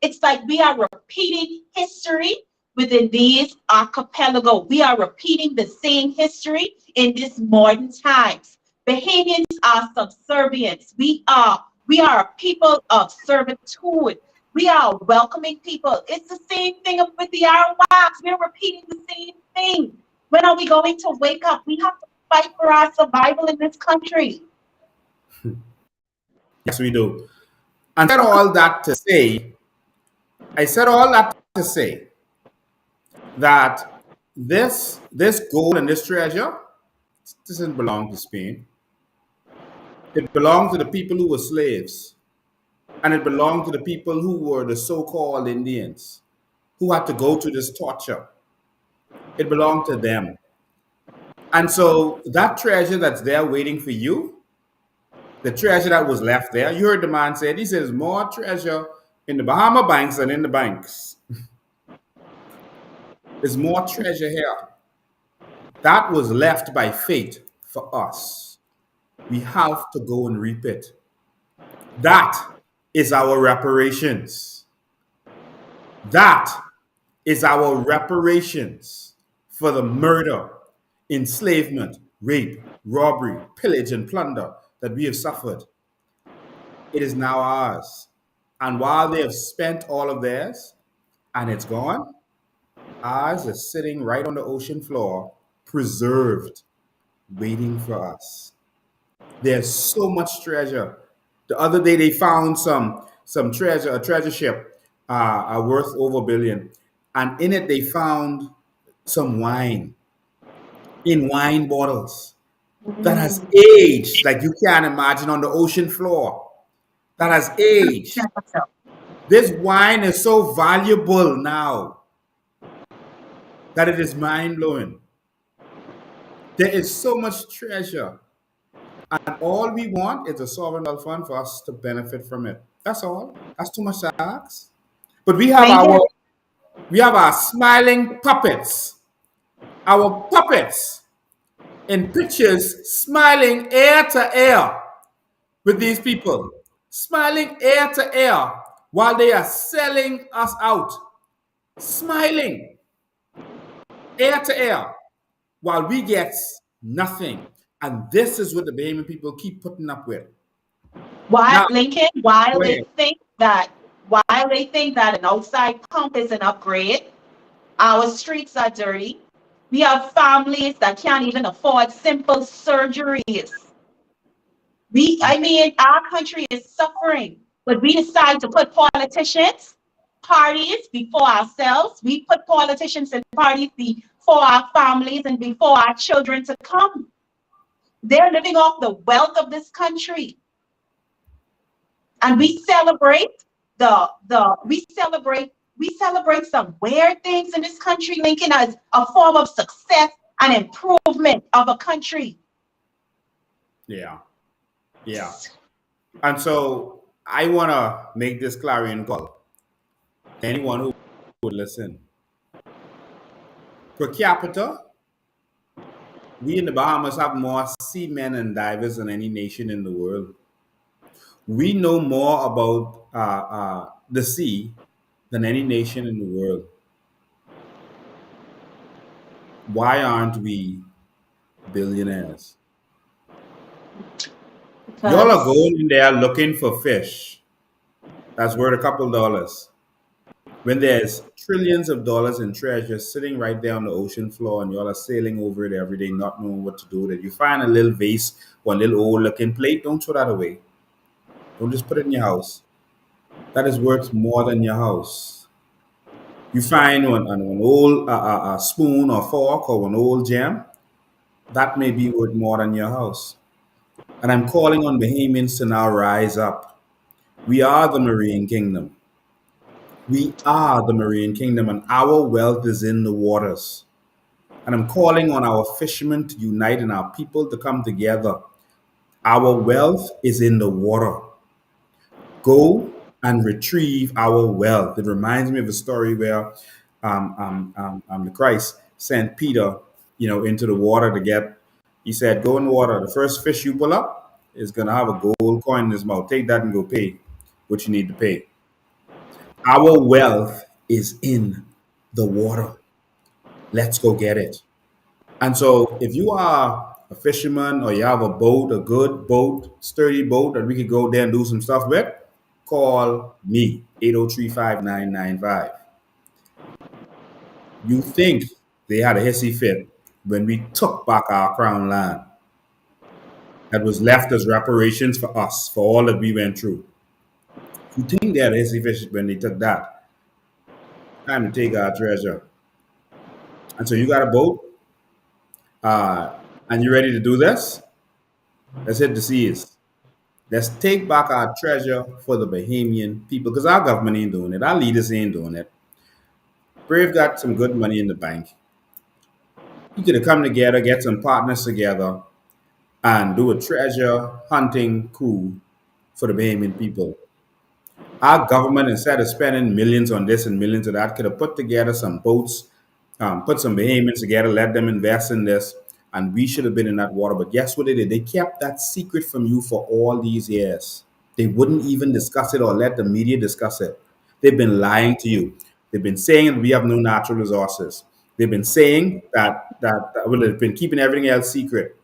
Speaker 6: It's like we are repeating history within these archipelago. We are repeating the same history in these modern times. Bahamians are subservients. We are a people of servitude. We are welcoming people. It's the same thing with the Arawaks. We're repeating the same thing. When are we going to wake up? We have to fight for our survival in this country.
Speaker 7: Yes, we do. And I said all that to say, that this gold and this treasure doesn't belong to Spain. It belonged to the people who were slaves. And it belonged to the people who were the so-called Indians, who had to go through this torture. It belonged to them. And so that treasure that's there waiting for you, the treasure that was left there, you heard the man say, he says, more treasure in the Bahama banks than in the banks. There's more treasure here. That was left by fate for us. We have to go and reap it. That is our reparations. That is our reparations for the murder, enslavement, rape, robbery, pillage, and plunder that we have suffered. It is now ours. And while they have spent all of theirs and it's gone, ours is sitting right on the ocean floor, preserved, waiting for us. There's so much treasure. The other day they found some treasure, a treasure ship, worth over $1 billion, and in it they found some wine in wine bottles that has aged like you can't imagine on the ocean floor. That has aged. This wine is so valuable now that it is mind blowing. There is so much treasure. And all we want is a sovereign wealth fund for us to benefit from it. That's all. That's too much to ask. But we have our smiling puppets. Our puppets in pictures smiling ear to ear with these people. Smiling ear to ear while they are selling us out. Smiling ear to ear while we get nothing. And this is what the Bahamian people keep putting up with.
Speaker 6: Why,
Speaker 7: Now,
Speaker 6: Lincoln, while they think that an outside pump is an upgrade, our streets are dirty. We have families that can't even afford simple surgeries. Our country is suffering, but we decide to put politicians, parties before ourselves. We put politicians and parties before our families and before our children to come. They're living off the wealth of this country. And we celebrate we celebrate some weird things in this country, Lincoln, as a form of success and improvement of a country.
Speaker 7: Yeah. And so I want to make this clarion call to anyone who would listen. Per capita, we in the Bahamas have more seamen and divers than any nation in the world. We know more about the sea than any nation in the world. Why aren't we billionaires? Y'all are going in there looking for fish that's worth a couple dollars. when there's trillions of dollars in treasure sitting right there on the ocean floor and y'all are sailing over it every day, not knowing what to do with it. You find a little vase or a little old looking plate, don't throw that away. Don't just put it in your house. That is worth more than your house. You find an old spoon or fork or an old gem, that may be worth more than your house. And I'm calling on Bahamians to now rise up. We are the marine kingdom. We are the marine kingdom, and our wealth is in the waters. And I'm calling on our fishermen to unite and our people to come together. Our wealth is in the water. Go and retrieve our wealth. It reminds me of a story where the Christ sent Peter, into the water to get. He said, "Go in the water. The first fish you pull up is gonna have a gold coin in his mouth. Take that and go pay what you need to pay." Our wealth is in the water. Let's go get it. And so, if you are a fisherman or you have a boat, a good boat, sturdy boat that we could go there and do some stuff with, call me 803-5995. You think they had a hissy fit when we took back our crown land that was left as reparations for us for all that we went through. You think they had a hissy fit when they took that? Time to take our treasure. And so you got a boat, and you ready to do this? Let's hit the seas. Let's take back our treasure for the Bahamian people because our government ain't doing it. Our leaders ain't doing it. Brave got some good money in the bank. You could have come together, get some partners together, and do a treasure hunting coup for the Bahamian people. Our government, instead of spending millions on this and millions of that, could have put together some boats, put some Bahamians together, let them invest in this, and we should have been in that water. But guess what they did? They kept that secret from you for all these years. They wouldn't even discuss it or let the media discuss it. They've been lying to you. They've been saying that we have no natural resources. They've been saying well, they've been keeping everything else secret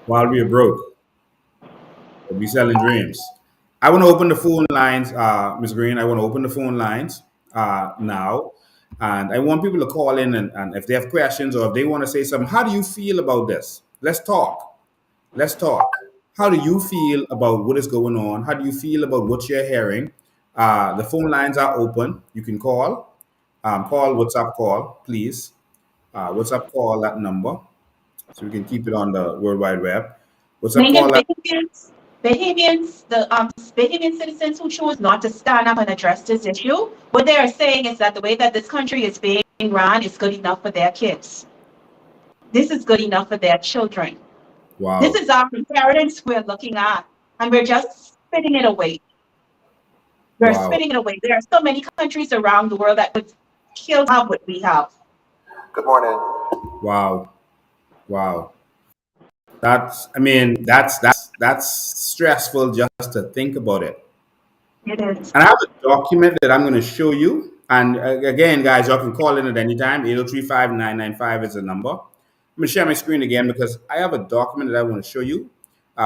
Speaker 7: while we are broke. We'll be selling dreams. I want to open the phone lines, Ms. Green. I want to open the phone lines now. And I want people to call in and if they have questions or if they want to say something, how do you feel about this? Let's talk. Let's talk. How do you feel about what is going on? How do you feel about what you're hearing? The phone lines are open. You can call. Call, WhatsApp call, please. WhatsApp call that number so we can keep it on the World Wide Web. WhatsApp call that.
Speaker 6: Bahamian citizens who choose not to stand up and address this issue, what they are saying is that the way that this country is being run is good enough for their kids. This is good enough for their children.
Speaker 7: Wow.
Speaker 6: This is our inheritance we're looking at, and we're just spitting it away. We're
Speaker 7: Wow.
Speaker 6: spitting it away. There are so many countries around the world that would kill have what we have.
Speaker 9: Good morning.
Speaker 7: Wow. Wow. That's stressful just to think about it.
Speaker 6: It is.
Speaker 7: And I have a document that I'm going to show you. And again, guys, y'all can call in at any time. 803-5995 is the number. I'm going to share my screen again because I have a document that I want to show you.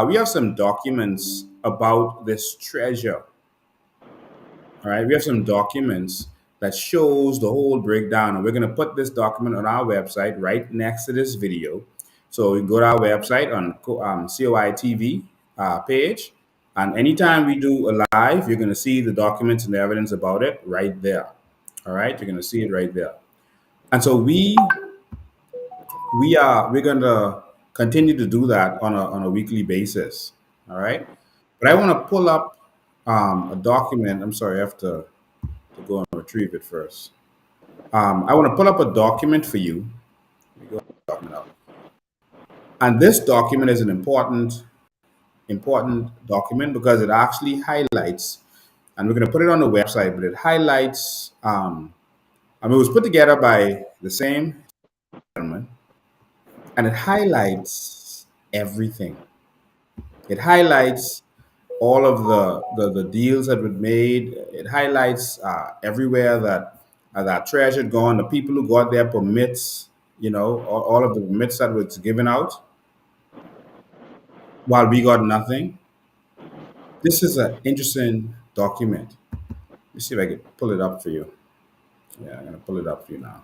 Speaker 7: We have some documents about this treasure. All right, we have some documents that shows the whole breakdown, and we're going to put this document on our website right next to this video. So you go to our website on COI TV page, and anytime we do a live, you're going to see the documents and the evidence about it right there. All right, you're going to see it right there. And so we're going to continue to do that on a weekly basis. All right, but I want to pull up a document. I'm sorry, I have to go and retrieve it first. I want to pull up a document for you. Let me go document out. And this document is an important document because it actually highlights, and we're going to put it on the website, but it highlights, it was put together by the same gentleman, and it highlights everything. It highlights all of the deals that were made. It highlights everywhere that treasure had gone, the people who got their permits, all of the permits that was given out, while we got nothing. This is an interesting document. Let me see if I can pull it up for you. Yeah, I'm gonna pull it up for you now.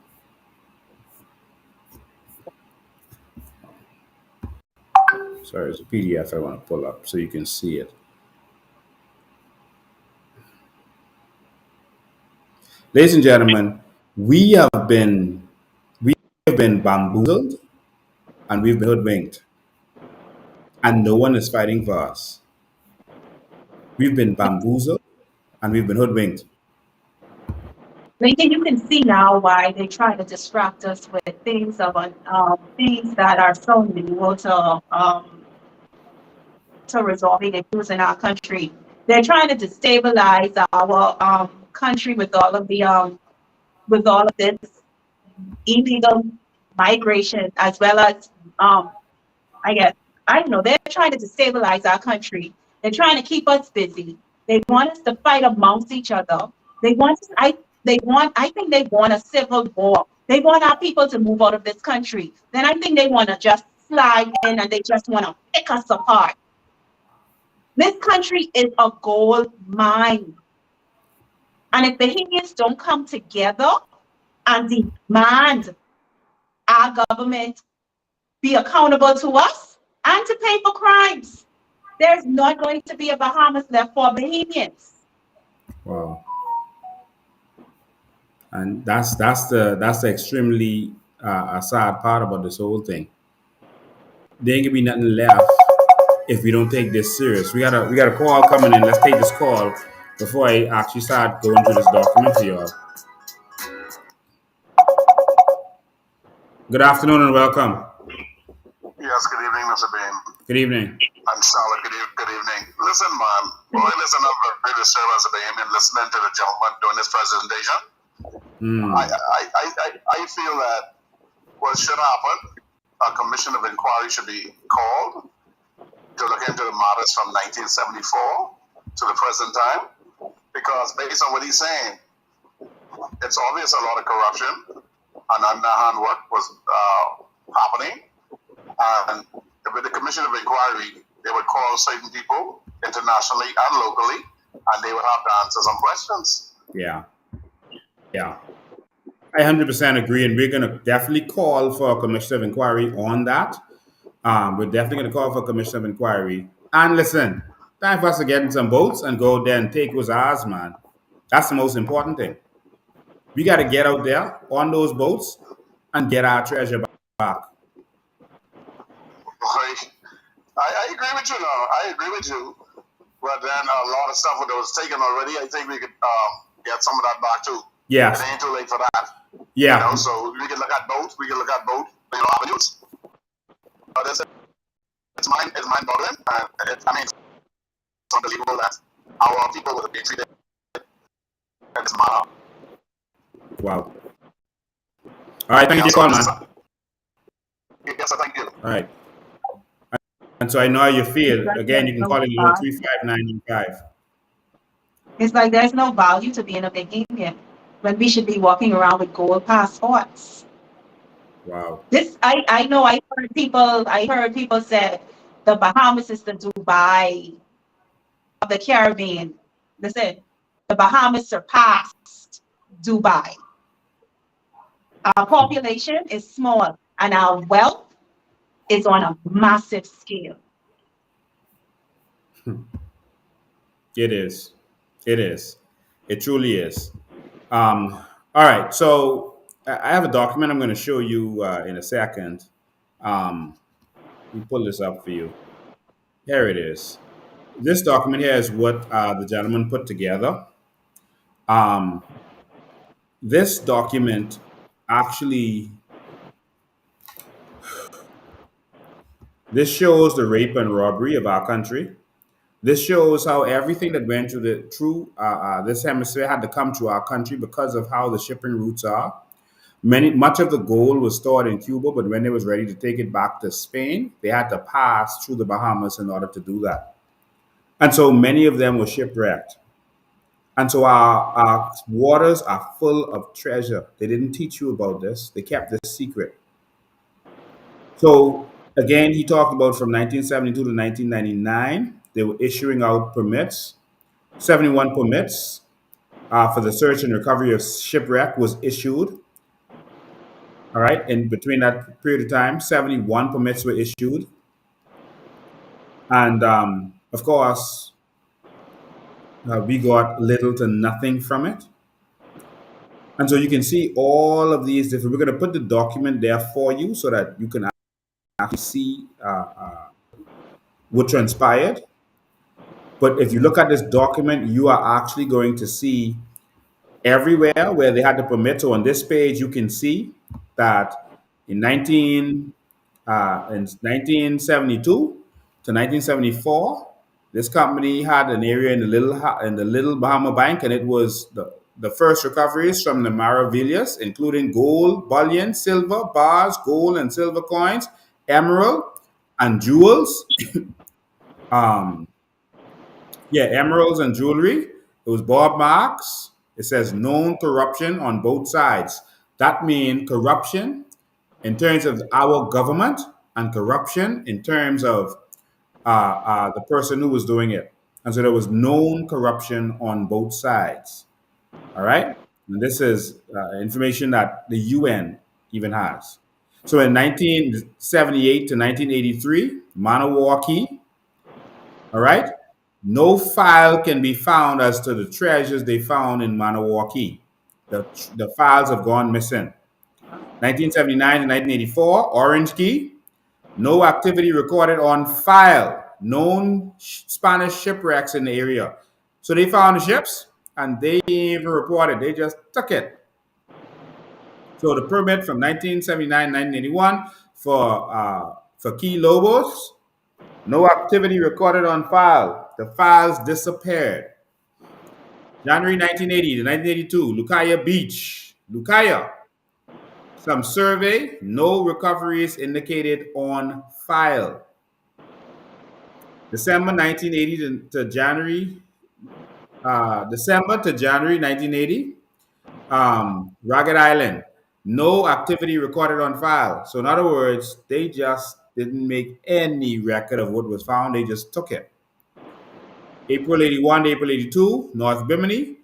Speaker 7: Sorry, it's a PDF I want to pull up so you can see it. Ladies and gentlemen, we have been bamboozled and we've been hoodwinked, and no one is fighting for us. We've been bamboozled and we've been hoodwinked.
Speaker 6: Lincoln, you can see now why they try to distract us with things that are so new to resolving issues in our country. They're trying to destabilize our country with all of this illegal migration, as well as I guess I don't know. They're trying to destabilize our country. They're trying to keep us busy. They want us to fight amongst each other. They want I think they want a civil war. They want our people to move out of this country. Then I think they want to just slide in and they just want to pick us apart. This country is a gold mine. And if Bahamians don't come together and demand our government be accountable to us and to pay for crimes, there's not going to be a Bahamas left for Bahamians.
Speaker 7: Wow. And that's the extremely sad part about this whole thing. There ain't gonna be nothing left if we don't take this serious. We got a call coming in. Let's take this call before I actually start going through this document for y'all. Good afternoon and welcome.
Speaker 17: Yes, good evening, Mr. Bain.
Speaker 7: Good evening.
Speaker 17: And Charlotte, good evening. Listen, man, boy, listen, I'm very disturbed as a Bahamian listening to the gentleman doing this presentation. I feel that what should happen, a commission of inquiry should be called to look into the matters from 1974 to the present time, because based on what he's saying, it's obvious a lot of corruption and underhand work was happening. And with the commission of inquiry, they would call certain people internationally and locally, and they would have to answer some questions.
Speaker 7: Yeah. I 100% agree, and we're going to definitely call for a commission of inquiry on that. We're definitely going to call for a commission of inquiry. And listen, time for us to get in some boats and go there and take what's ours, man. That's the most important thing. We got to get out there on those boats and get our treasure back.
Speaker 17: I agree with you now. I agree with you. But then a lot of stuff that was taken already, I think we could get some of that back too.
Speaker 7: Yes.
Speaker 17: It ain't too late for that.
Speaker 7: Yeah.
Speaker 17: You know, so we can look at both. Avenues. But it's mind-boggling. It's unbelievable that our people would have been treated in this manner.
Speaker 7: Wow. All right, thank you for calling, man.
Speaker 17: Yes, sir, thank you.
Speaker 7: All right. And so I know how you feel. Again, you can call it 35995.
Speaker 6: It's like there's no value to being a Bahamian when we should be walking around with gold passports.
Speaker 7: Wow.
Speaker 6: I know I heard people say the Bahamas is the Dubai of the Caribbean. Listen, the Bahamas surpassed Dubai. Our population is small and our wealth is on a massive scale.
Speaker 7: It is. It truly is. All right. So I have a document I'm going to show you in a second. Let me pull this up for you. Here it is. This document here is what the gentleman put together. This document actually, this shows the rape and robbery of our country. This shows how everything that went through this hemisphere had to come to our country because of how the shipping routes are. Much of the gold was stored in Cuba, but when they was ready to take it back to Spain, they had to pass through the Bahamas in order to do that. And so many of them were shipwrecked. And so our waters are full of treasure. They didn't teach you about this. They kept this secret. So again, he talked about from 1972 to 1999, they were issuing out permits, 71 permits. for the search and recovery of shipwreck was issued. All right, and between that period of time, 71 permits were issued, and of course, we got little to nothing from it. And so you can see all of these different. We're going to put the document there for you so that you can actually see what transpired. But if you look at this document, you are actually going to see everywhere where they had the permit. So on this page, you can see that in 1972 to 1974, this company had an area in the little Bahama Bank, and it was the first recoveries from the Maravillas, including gold, bullion, silver, bars, gold and silver coins, emerald, and jewels. um, yeah, emeralds and jewelry. It was Bob Marks. It says known corruption on both sides. That means corruption in terms of our government and corruption in terms of the person who was doing it. And so there was known corruption on both sides. All right? And this is information that the UN even has. So in 1978 to 1983, Manawaki, all right, no file can be found as to the treasures they found in Manawaki. The files have gone missing. 1979 to 1984, Orange Key, no activity recorded on file. Known Spanish shipwrecks in the area. So they found the ships and they didn't even report it. They just took it. So the permit from 1979 1981 for Key Lobos, no activity recorded on file. The files disappeared. January 1980 to 1982, Lucaya Beach. Lucaya. Some survey, no recoveries indicated on file. December 1980 to January, December to January 1980, Ragged Island, no activity recorded on file. So in other words, they just didn't make any record of what was found. They just took it. April 81 to April 82, North Bimini,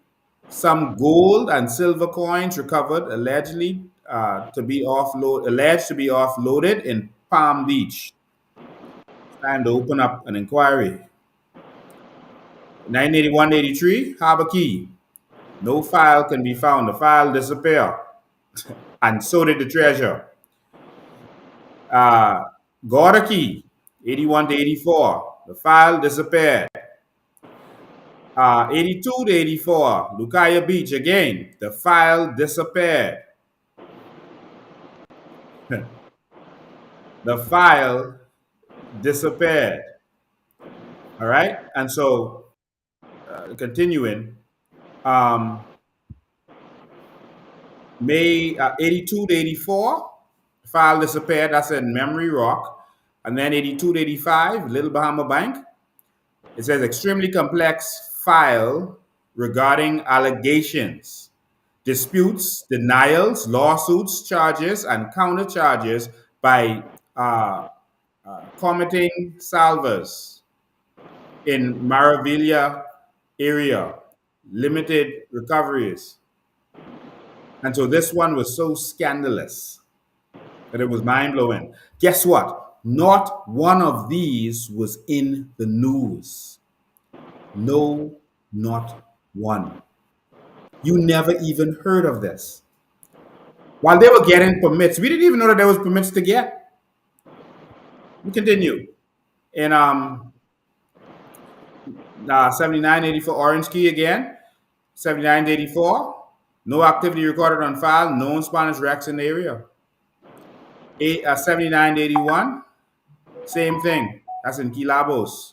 Speaker 7: some gold and silver coins recovered, allegedly to be offloaded in Palm Beach. It's time to open up an inquiry. 1981-83, Harbor Key. No file can be found. The file disappeared. And so did the treasure. Gorda Key, 81 to 84. The file disappeared. 82 to 84, Lucaya Beach again. The file disappeared. The file disappeared. All right? And so, continuing, May 82 to 84, file disappeared. That's in Memory Rock. And then 82 to 85, Little Bahama Bank. It says extremely complex file regarding allegations, disputes, denials, lawsuits, charges, and counter charges by committing salvers in Maravilla area, limited recoveries. And so this one was so scandalous that it was mind-blowing. Guess what? Not one of these was in the news. No, not one. You never even heard of this. While they were getting permits, we didn't even know that there was permits to get. We continue. In 79-84 Orange Key again, 79-84, no activity recorded on file, known Spanish wrecks in the area. 79-81, same thing. That's in Key Labos.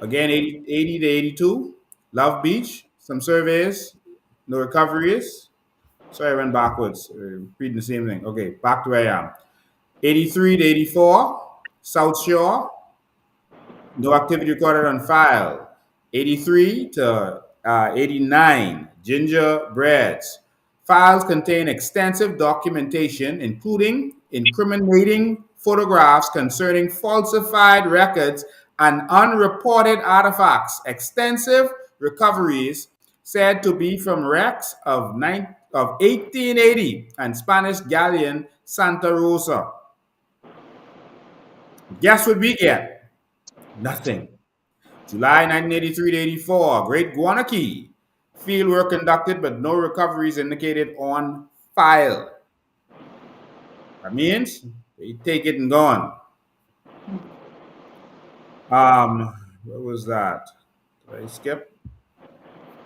Speaker 7: Again, 80 to 82, Love Beach, some surveys, no recoveries. Sorry, I went backwards, reading the same thing. Okay, back to where I am. 83 to 84, South Shore, no activity recorded on file. 83 to 89, Gingerbreads. Files contain extensive documentation, including incriminating photographs concerning falsified records and unreported artifacts, extensive recoveries, said to be from wrecks of 1880 and Spanish galleon Santa Rosa. Guess what we get? Nothing. July 1983 to 84, Great Guanakee. Field work conducted, but no recoveries indicated on file. That means they take it and gone. What was that? Did I skip?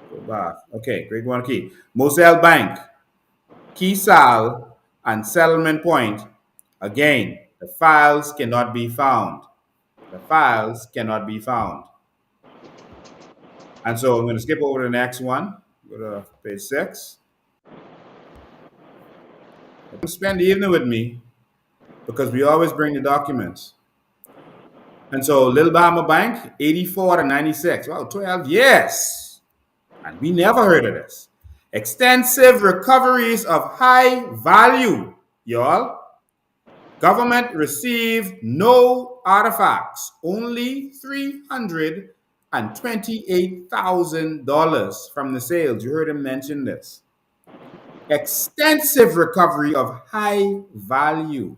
Speaker 7: Go back. Okay, Great Guanakee. Moselle Bank, Key Sal, and Settlement Point. Again, the files cannot be found. The files cannot be found. And so I'm going to skip over to the next one. Go to page 6. Spend the evening with me because we always bring the documents. And so Little Bahama Bank, 84 to 96. Wow, 12 years. And we never heard of this. Extensive recoveries of high value, y'all. Government received no artifacts, only $328,000 from the sales. You heard him mention this. Extensive recovery of high value.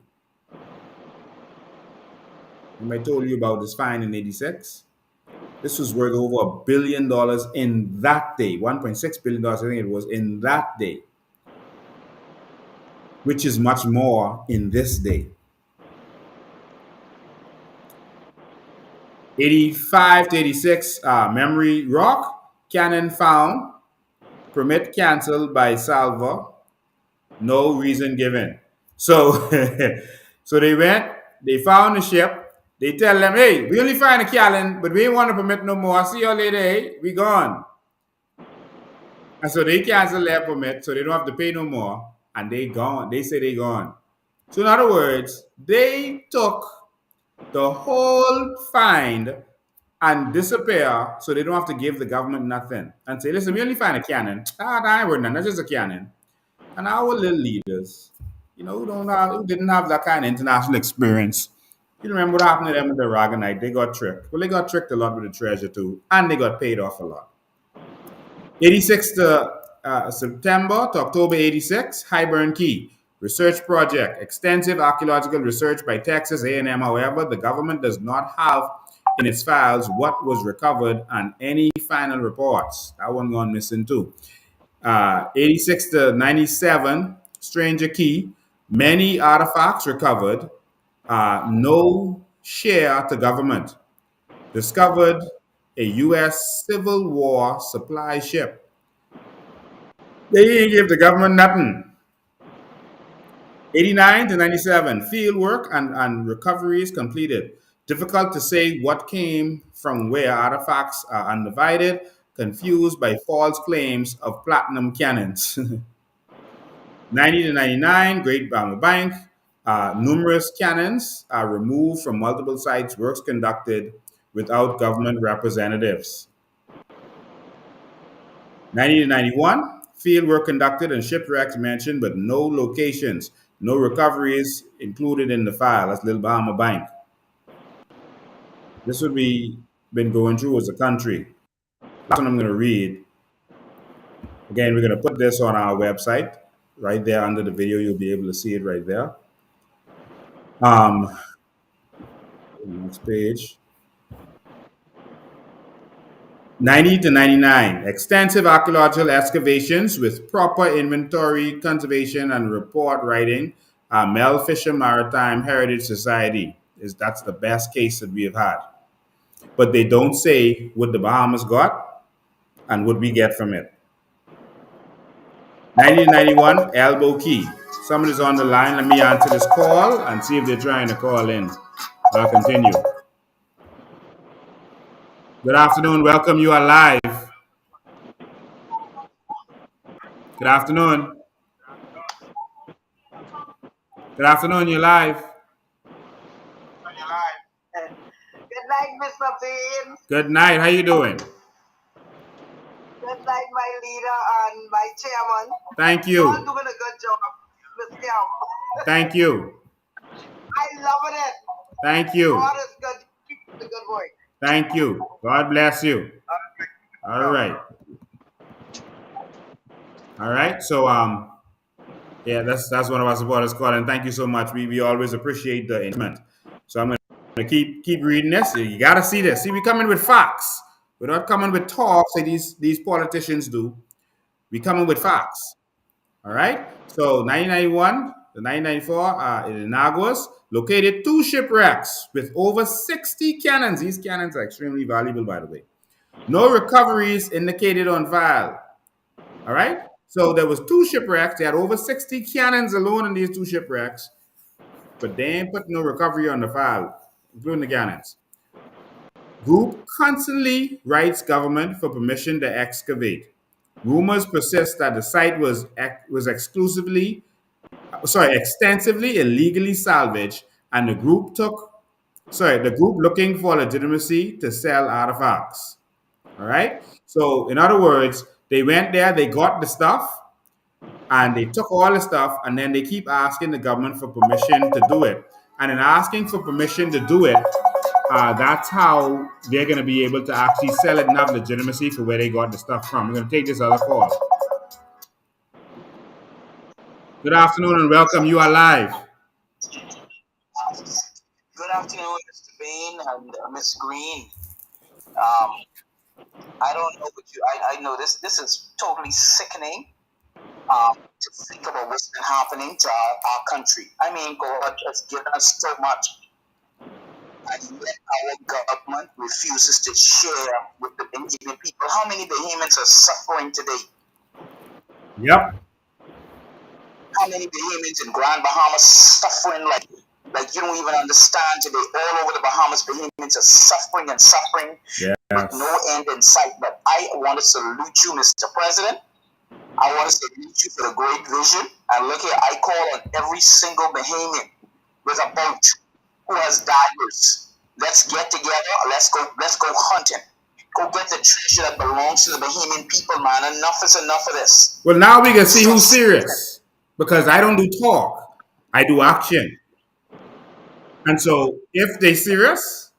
Speaker 7: I told you about this fine in 86. This was worth over $1 billion in that day. $1.6 billion, I think it was in that day. Which is much more in this day. 85 to 86, Memory Rock, cannon found, permit canceled by Salva, no reason given. So, so they went, they found the ship, they tell them, hey, we only find a cannon, but we ain't want to permit no more. See you later, hey, we gone. And so they cancel their permit, so they don't have to pay no more, and they gone. They say they gone. So in other words, they took the whole find and disappear so they don't have to give the government nothing. And say, listen, we only find a cannon. That ain't worth nothing, that's just a cannon. And our little leaders, you know, who didn't have that kind of international experience. You remember what happened to them with the Aragonite? They got tricked. Well, they got tricked a lot with the treasure too, and they got paid off a lot. 86 to September to October 86, Highburn Key. Research project, extensive archaeological research by Texas A&M. However, the government does not have in its files what was recovered and any final reports. That one gone missing too. 86 to 97, Stranger Key. Many artifacts recovered. No share to government. Discovered a U.S. Civil War supply ship. They didn't give the government nothing. 89 to 97, field work and recoveries completed. Difficult to say what came from where. Artifacts are undivided, confused by false claims of platinum cannons. 90 to 99, Great Bahama Bank. Numerous cannons are removed from multiple sites, works conducted without government representatives. 90 to 91, field work conducted and shipwrecks mentioned, but no locations, no recoveries included in the file. That's Little Bahama Bank. This would be been going through as a country. That's what I'm going to read. Again, we're going to put this on our website. Right there under the video, you'll be able to see it right there. Next page. 90 to 99, extensive archaeological excavations with proper inventory, conservation, and report writing. Mel Fisher Maritime Heritage Society, that's the best case that we have had. But they don't say what the Bahamas got and what we get from it. 1991, Elbow Key. Somebody's on the line. Let me answer this call and see if they're trying to call in. I'll continue. Good afternoon. Welcome. You are live. Good afternoon. Good afternoon. You're live.
Speaker 18: Good night, Mr. Bean.
Speaker 7: Good night. How you doing?
Speaker 18: Good night, my leader and my chairman.
Speaker 7: Thank you.
Speaker 18: You're doing a good job, Mr. Camp.
Speaker 7: Thank you.
Speaker 18: I loving it.
Speaker 7: Thank you.
Speaker 18: God is good. Keep the good work.
Speaker 7: Thank you. God bless you. All right. All right. So yeah, that's one of our supporters called, and thank you so much. We always appreciate the engagement. So I'm gonna keep reading this. You gotta see this. See, we coming with facts. We're not coming with talks like these politicians do. We coming with facts. All right. So 1991 to 1994, in Naguas, located 2 shipwrecks with over 60 cannons. These cannons are extremely valuable, by the way. No recoveries indicated on file. All right. So there was 2 shipwrecks. They had over 60 cannons alone in these 2 shipwrecks, but they ain't put no recovery on the file, including the cannons. Group constantly writes government for permission to excavate. Rumors persist that the site was extensively illegally salvaged, and the group looking for legitimacy to sell artifacts. All right. So in other words, they went there, they got the stuff, and they took all the stuff, and then they keep asking the government for permission to do it. And in asking for permission to do it, that's how they're going to be able to actually sell it and have legitimacy for where they got the stuff from. We're going to take this other call. Good afternoon and welcome. You are live.
Speaker 19: Good afternoon, Mr. Bain and Miss Green. I don't know, but I know this is totally sickening to think about what's been happening to our country. I mean, God has given us so much, and yet our government refuses to share with the Bahamian people. How many Bahamians are suffering today?
Speaker 7: Yep.
Speaker 19: How many Bahamians in Grand Bahamas suffering like you don't even understand today? All over the Bahamas, Bahamians are suffering and suffering with no end in sight. But I want to salute you, Mr. President. I want to salute you for the great vision. And look here, I call on every single Bahamian with a boat who has divers. Let's get together. Let's go hunting. Go get the treasure that belongs to the Bahamian people, man. Enough is enough of this.
Speaker 7: Well, now we can see who's serious, because I don't do talk, I do action. And so if they're serious,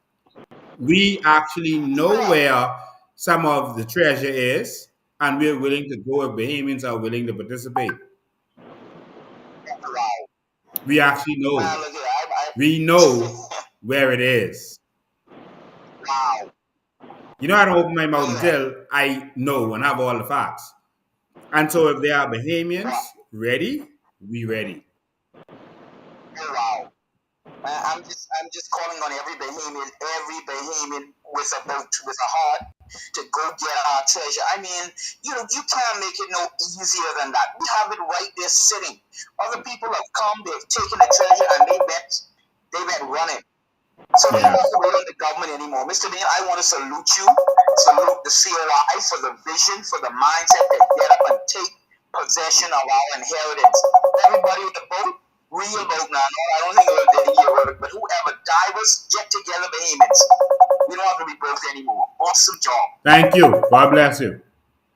Speaker 7: we actually know where some of the treasure is, and we're willing to go if Bahamians are willing to participate. We actually know. We know where it is. You know, I don't open my mouth until I know and have all the facts. And so if there are Bahamians ready, we ready.
Speaker 19: I'm just calling on every Bahamian with a boat, with a heart, to go get our treasure. I mean, you can't make it no easier than that. We have it right there sitting. Other people have come, they've taken the treasure, and they went running. So they don't have to wait on the government anymore. Mr. Bean, I want to salute you, salute the COI for the vision, for the mindset to get up and take possession of our inheritance. Everybody with the boat, real boat now. I don't think they're here, but whoever divers, get together, Bahamians. We don't have to be broke anymore. Awesome job.
Speaker 7: Thank you. God bless you.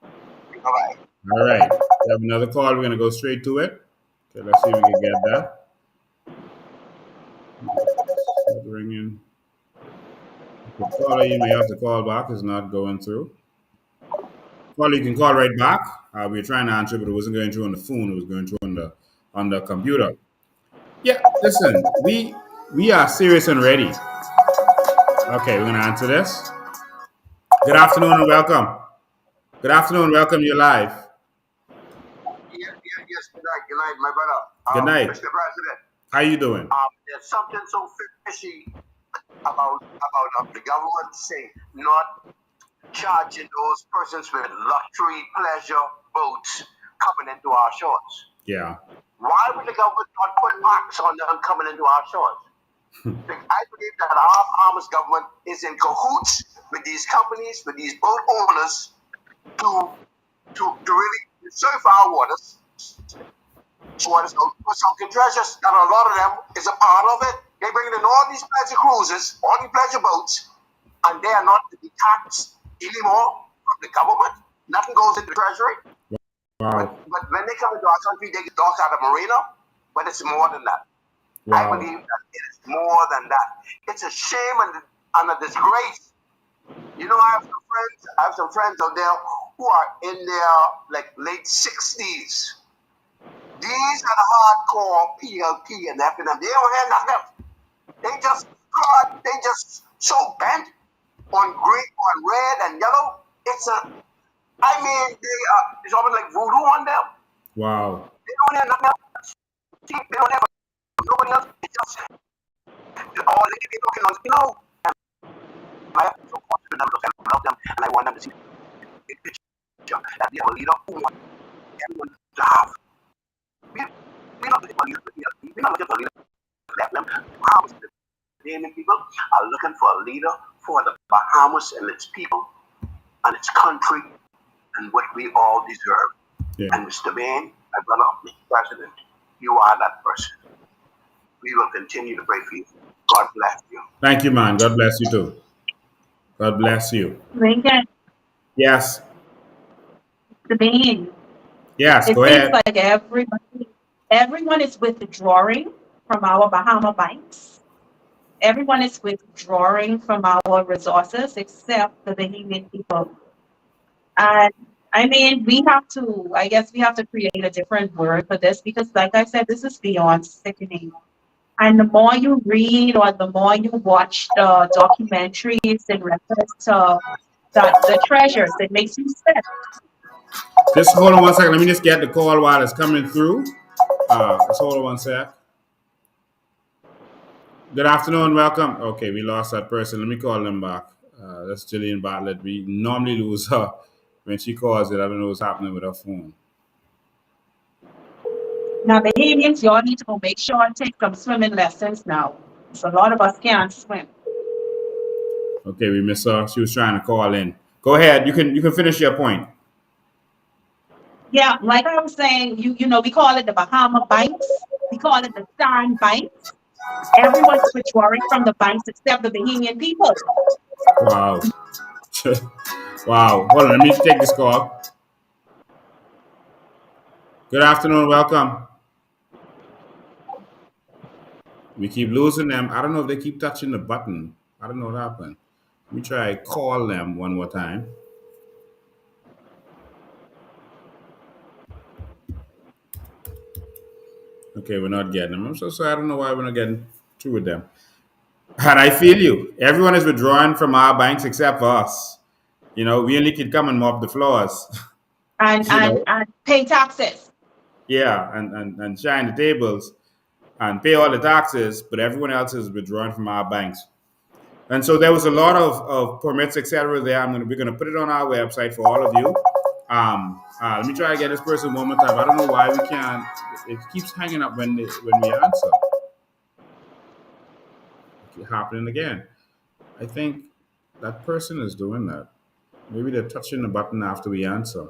Speaker 19: All right.
Speaker 7: All right. We have another call. We're going to go straight to it. Okay, let's see if we can get that. Ringing. The caller, you may have to call back. It's not going through. Caller, you can call right back. We were trying to answer, but it wasn't going through on the phone. It was going through on the computer. Yeah, listen, we are serious and ready. Okay, we're going to answer this. Good afternoon and welcome. Good afternoon, welcome. You're live.
Speaker 20: Yes, good night, my brother.
Speaker 7: Good night.
Speaker 20: Mr. President.
Speaker 7: How you doing?
Speaker 20: There's something so fishy about the government saying not charging those persons with luxury pleasure boats coming into our shores.
Speaker 7: Yeah.
Speaker 20: Why would the government not put tax on them coming into our shores? I believe that our Bahamas government is in cahoots with these companies, with these boat owners, to really surf our waters. Sunken treasures, and a lot of them is a part of it. They bring in all these pleasure cruises, all these pleasure boats, and they are not to be taxed anymore from the government. Nothing goes into the treasury.
Speaker 7: Wow.
Speaker 20: But when they come into our country, they get docked at a marina, but it's more than that.
Speaker 7: Wow.
Speaker 20: I believe that it is more than that. It's a shame and a disgrace. You know, I have some friends out there who are in their like late 60s. These are the hardcore PLP and F and M. They don't have nothing else. They just hard. They just so bent on green, on red and yellow. I mean, it's almost like voodoo on them.
Speaker 7: Wow.
Speaker 20: They don't have nothing else. They don't have nobody else. It's just all they be looking on, I have so fortunate them to help them, and I want them to see the picture that they have a leader who wants everyone to have. We're not looking for leaders. We're not looking for leaders to let them. Bahamas, the Bahamian people are looking for a leader for the Bahamas and its people and its country and what we all deserve.
Speaker 7: Yeah.
Speaker 20: And Mr. Bain, my brother, Mr. President, you are that person. We will continue to pray for you. God bless you.
Speaker 7: Thank you, man. God bless you too. God bless you.
Speaker 6: Lincoln,
Speaker 7: Yes.
Speaker 6: the Bain.
Speaker 7: Yes,
Speaker 6: It
Speaker 7: go
Speaker 6: seems
Speaker 7: ahead.
Speaker 6: like everyone is withdrawing from our Bahama banks. Everyone is withdrawing from our resources except the Bahamian people. And I mean, I guess we have to create a different word for this because, like I said, this is beyond sickening. And the more you read or the more you watch the documentaries in reference to the treasures, it makes you sick.
Speaker 7: Just hold on one second. Let me just get the call while it's coming through. Just hold on one sec. Good afternoon. Welcome. Okay, we lost that person. Let me call them back. That's Jillian Bartlett. We normally lose her when she calls it. I don't know what's happening with her phone.
Speaker 6: Now, Bahamians, y'all need to go make sure and take some swimming lessons now. So a lot of us can't swim.
Speaker 7: Okay, we miss her. She was trying to call in. Go ahead. You can finish your point.
Speaker 6: Yeah, like I was saying, you know, we call it the Bahama banks. We call it the Sand banks. Everyone's withdrawing from the banks except the Bahamian people.
Speaker 7: Wow. Wow. Hold on. Let me take this call. Good afternoon. Welcome. We keep losing them. I don't know if they keep touching the button. I don't know what happened. Let me try call them one more time. Okay, we're not getting them. I'm so sorry. I don't know why we're not getting through with them. And I feel you. Everyone is withdrawing from our banks except for us. You know, we only can come and mop the floors.
Speaker 6: And
Speaker 7: You know?
Speaker 6: and pay taxes.
Speaker 7: Yeah, and shine the tables and pay all the taxes, but everyone else is withdrawing from our banks. And so there was a lot of permits, etc. there. We're gonna put it on our website for all of you. Let me try to get this person one more time. I don't know why we can't. It keeps hanging up when we answer. It's happening again. I think that person is doing that. Maybe they're touching the button after we answer.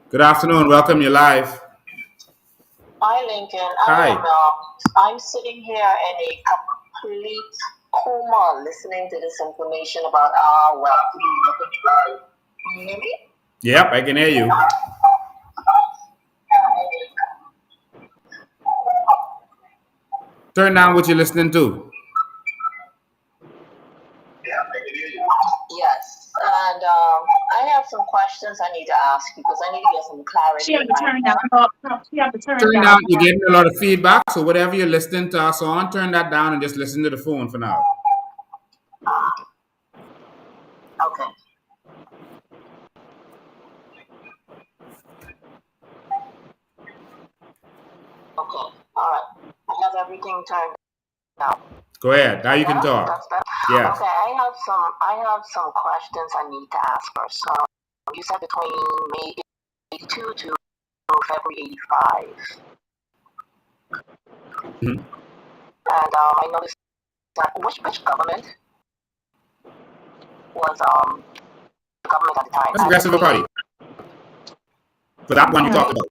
Speaker 7: Good afternoon. Welcome. You're live.
Speaker 21: Hi, Lincoln.
Speaker 7: Hi.
Speaker 21: I'm sitting here in a complete coma listening to this information about our wealthy mother tribe. Can you hear me?
Speaker 7: Yep, I can hear you. Turn down what you're listening to.
Speaker 21: Yes. And I have some questions I need to ask because I need to get some clarity.
Speaker 6: She have to turn down. She have to turn
Speaker 7: Turn
Speaker 6: down.
Speaker 7: down. You're getting a lot of feedback, so whatever you're listening to us on, turn that down and just listen to the phone for now.
Speaker 21: Okay. Okay. All right. I have everything turned down.
Speaker 7: Go ahead. Now you can talk.
Speaker 21: That's better.
Speaker 7: Yeah.
Speaker 21: Okay. I have some questions I need to ask first. So you said between May 82 to February 85.
Speaker 7: Mm-hmm.
Speaker 21: And I noticed that which government was the government at the time?
Speaker 7: That's Progressive Party. For that one you talked about.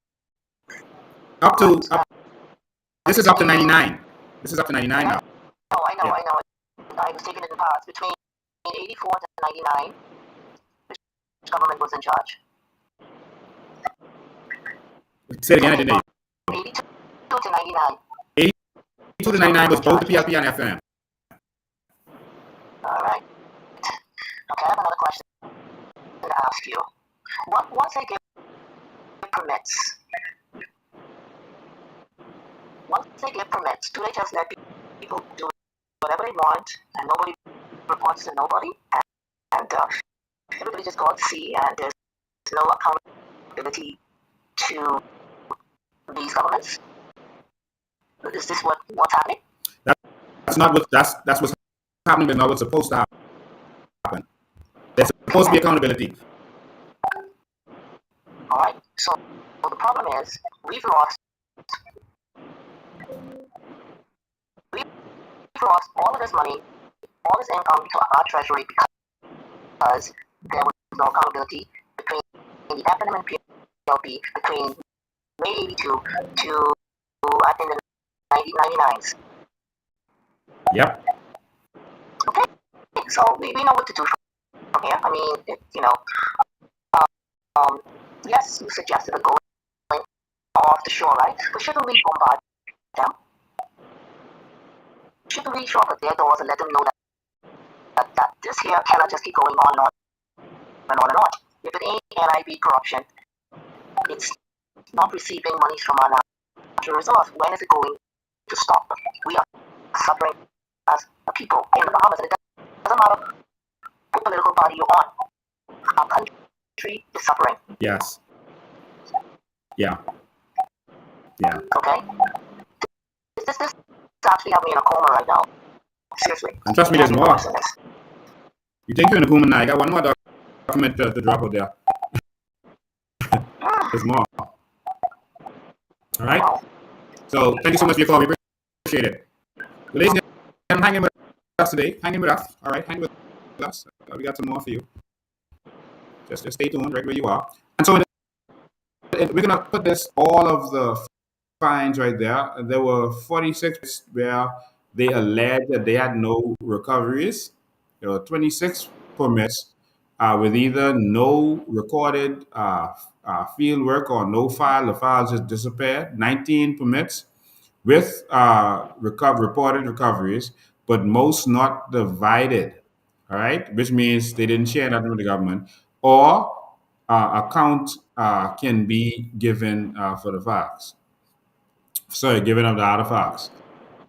Speaker 7: This is up to 99. This is up to 99 now.
Speaker 21: Oh, I know,
Speaker 7: Yeah.
Speaker 21: I know. I was taking it in the past. Between 84 to 99, which government was in charge?
Speaker 7: Say it again, I didn't hear you.
Speaker 21: 82 to 99.
Speaker 7: 82 to 99 was both the PLP and FM.
Speaker 21: All right. Okay, I have another question. ask you, once they give permits, do they just let people do whatever they want and nobody reports to nobody? And everybody just go out to sea and there's no accountability to these governments? Is this what's happening?
Speaker 7: That's not what that's what's happening, but not what's supposed to happen. There's supposed to be accountability.
Speaker 21: All right. So the problem is we've lost all of this money, all this income to our treasury because there was no accountability between the FNM and PLP between May 82 to I think the 1999s.
Speaker 7: Yep.
Speaker 21: Okay. So we know what to do from here. I mean, yes, you suggested a going off the shore, right? But shouldn't we bombard them? Shouldn't we show up at their doors and let them know that this here cannot just keep going on and on and on and on? If it ain't NIB corruption, it's not receiving monies from our natural resource. When is it going to stop? We are suffering as a people in the Bahamas, and it doesn't matter what political party you're on. Our country is suffering.
Speaker 7: Yes. Yeah. Yeah.
Speaker 21: Okay? This actually have me in a coma right now. Seriously.
Speaker 7: And trust me, there's more. You think you're in a coma now? I got one more document to drop out there. There's more. All right? So thank you so much for your call. We appreciate it. Ladies and gentlemen, hang in with us today. Hang in with us. All right? Hang with us. We got some more for you. Just stay tuned right where you are. And so we're going to put all of the fines right there. There were 46 where they alleged that they had no recoveries. There were 26 permits with either no recorded field work or no file. The files just disappeared. 19 permits with reported recoveries, but most not divided. All right, which means they didn't share nothing with the government, or account can be given for the facts. Sorry, giving up the artifacts.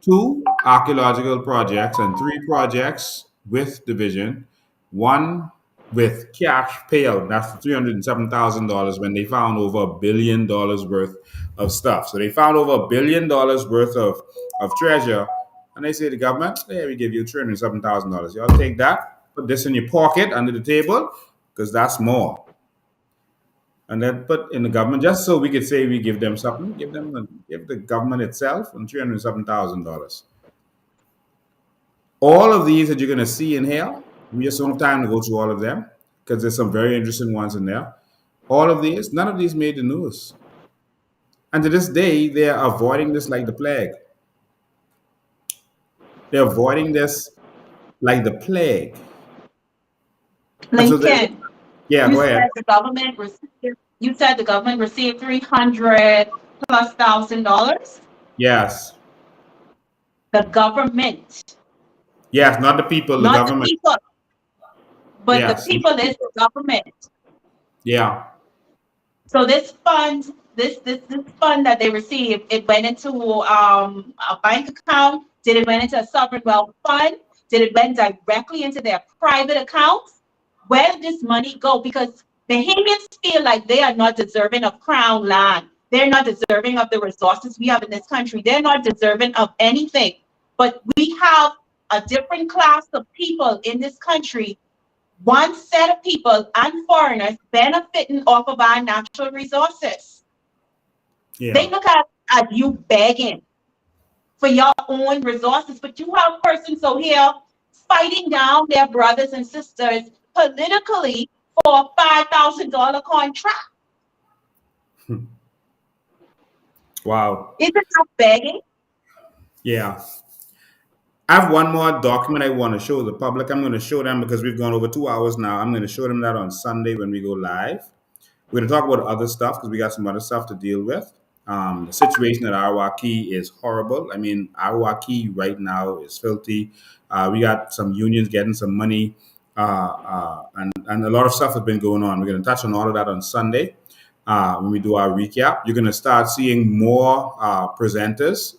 Speaker 7: 2 archaeological projects and 3 projects with division. 1 with cash payout. That's $307,000 when they found over $1 billion worth of stuff. So they found over $1 billion worth of treasure. And they say to the government, hey, we give you $307,000. Y'all take that, put this in your pocket under the table, because that's more. And then put in the government, just so we could say we give them something, give the government itself $307,000. All of these that you're going to see in here, we just don't have time to go through all of them because there's some very interesting ones in there. All of these, none of these made the news. And to this day, they are avoiding this like the plague. They're avoiding this like the plague. And so
Speaker 6: Lincoln,
Speaker 7: yeah,
Speaker 6: you
Speaker 7: go ahead.
Speaker 6: said the government received $300+ thousand.
Speaker 7: Yes.
Speaker 6: The government.
Speaker 7: Yes, not the people, the
Speaker 6: Not
Speaker 7: government.
Speaker 6: the people. But
Speaker 7: Yes.
Speaker 6: the people is the government.
Speaker 7: Yeah.
Speaker 6: So this fund that they received, it went into a bank account. Did it went into a sovereign wealth fund? Did it went directly into their private accounts? Where did this money go? Because Bahamians feel like they are not deserving of crown land. They're not deserving of the resources we have in this country. They're not deserving of anything. But we have a different class of people in this country, one set of people and foreigners benefiting off of our natural resources.
Speaker 7: Yeah.
Speaker 6: They look at you begging for your own resources, but you have persons over here fighting down their brothers and sisters politically for a $5,000 contract.
Speaker 7: Wow.
Speaker 6: Is it not begging?
Speaker 7: Yeah. I have one more document I want to show the public. I'm going to show them because we've gone over 2 hours now. I'm going to show them that on Sunday when we go live. We're going to talk about other stuff because we got some other stuff to deal with. The situation at Arawaki is horrible. I mean, Arawaki right now is filthy. We got some unions getting some money and a lot of stuff has been going on. We're going to touch on all of that on Sunday when we do our recap. You're going to start seeing more presenters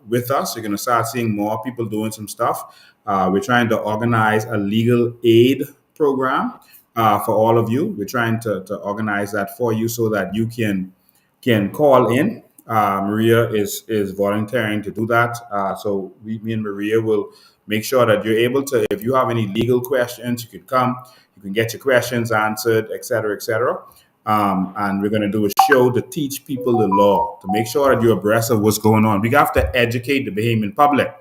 Speaker 7: with us. You're going to start seeing more people doing some stuff. We're trying to organize a legal aid program for all of you. We're trying to organize that for you so that you can call in. Maria is volunteering to do that. So me and Maria will make sure that you're able to, if you have any legal questions, you can come, you can get your questions answered, et cetera, et cetera. And we're going to do a show to teach people the law, to make sure that you're abreast of what's going on. We have to educate the Bahamian public,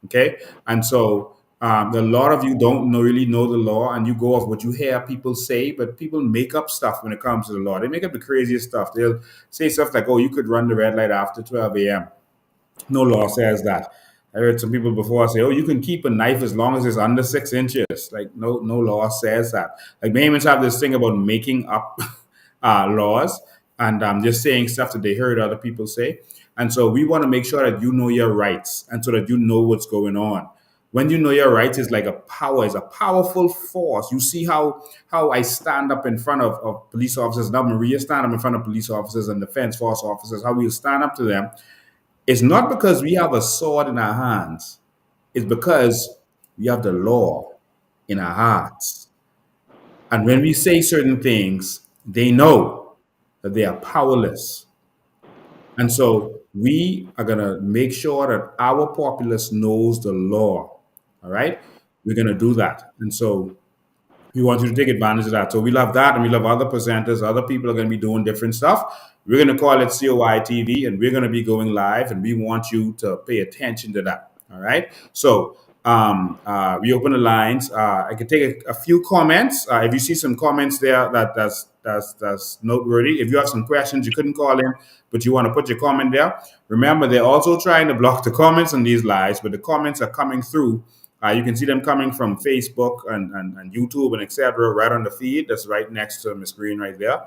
Speaker 7: okay? And so a lot of you don't really know the law, and you go off what you hear people say, but people make up stuff when it comes to the law. They make up the craziest stuff. They'll say stuff like, oh, you could run the red light after 12 a.m. No law says that. I heard some people before say, "Oh, you can keep a knife as long as it's under 6 inches." Like, no law says that. Like, Bahamians have this thing about making up laws and just saying stuff that they heard other people say. And so we want to make sure that you know your rights, and so that you know what's going on. When you know your rights, is like a power, is a powerful force. You see how I stand up in front of police officers. Now Maria stand up in front of police officers and defense force officers. How we stand up to them, it's not because we have a sword in our hands. It's because we have the law in our hearts. And when we say certain things, they know that they are powerless. And so we are going to make sure that our populace knows the law. All right? We're going to do that. And so we want you to take advantage of that. So we love that, and we love other presenters. Other people are going to be doing different stuff. We're going to call it COI TV, and we're going to be going live, and we want you to pay attention to that. All right. So we open the lines. I can take a few comments. If you see some comments there, that's noteworthy. If you have some questions, you couldn't call in, but you want to put your comment there. Remember, they're also trying to block the comments on these lives, but the comments are coming through. You can see them coming from Facebook and YouTube and etc. right on the feed. That's right next to my screen right there.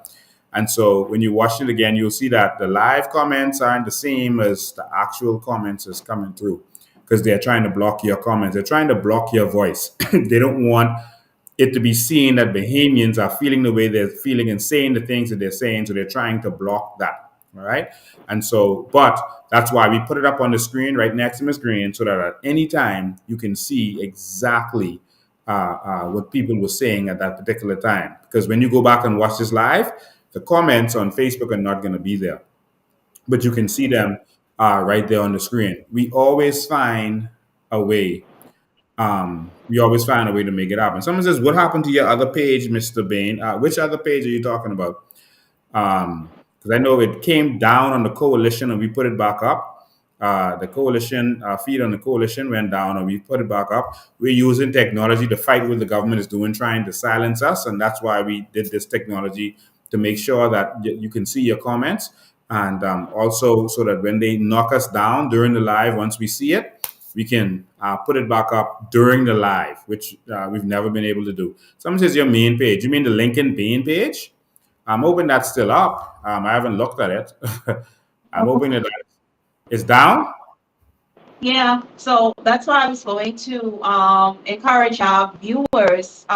Speaker 7: And so when you watch it again, you'll see that the live comments aren't the same as the actual comments is coming through, because they're trying to block your comments. They're trying to block your voice. They don't want it to be seen that Bahamians are feeling the way they're feeling and saying the things that they're saying. So they're trying to block that. All right. And so, but that's why we put it up on the screen right next to the screen, so that at any time you can see exactly what people were saying at that particular time. Because when you go back and watch this live, the comments on Facebook are not going to be there, but you can see them right there on the screen. We always find a way. We always find a way to make it happen. Someone says, "What happened to your other page, Mr. Bain?" Which other page are you talking about? Because I know it came down on the coalition and we put it back up. The coalition feed on the coalition went down and we put it back up. We're using technology to fight what the government is doing, trying to silence us, and that's why we did this technology, to make sure that you can see your comments, and also so that when they knock us down during the live, once we see it, we can put it back up during the live, which we've never been able to do. Someone says your main page. You mean the Lincoln Bain page? I'm hoping that's still up. I haven't looked at it. I'm hoping that it's down.
Speaker 6: Yeah, so that's why I was going to encourage our viewers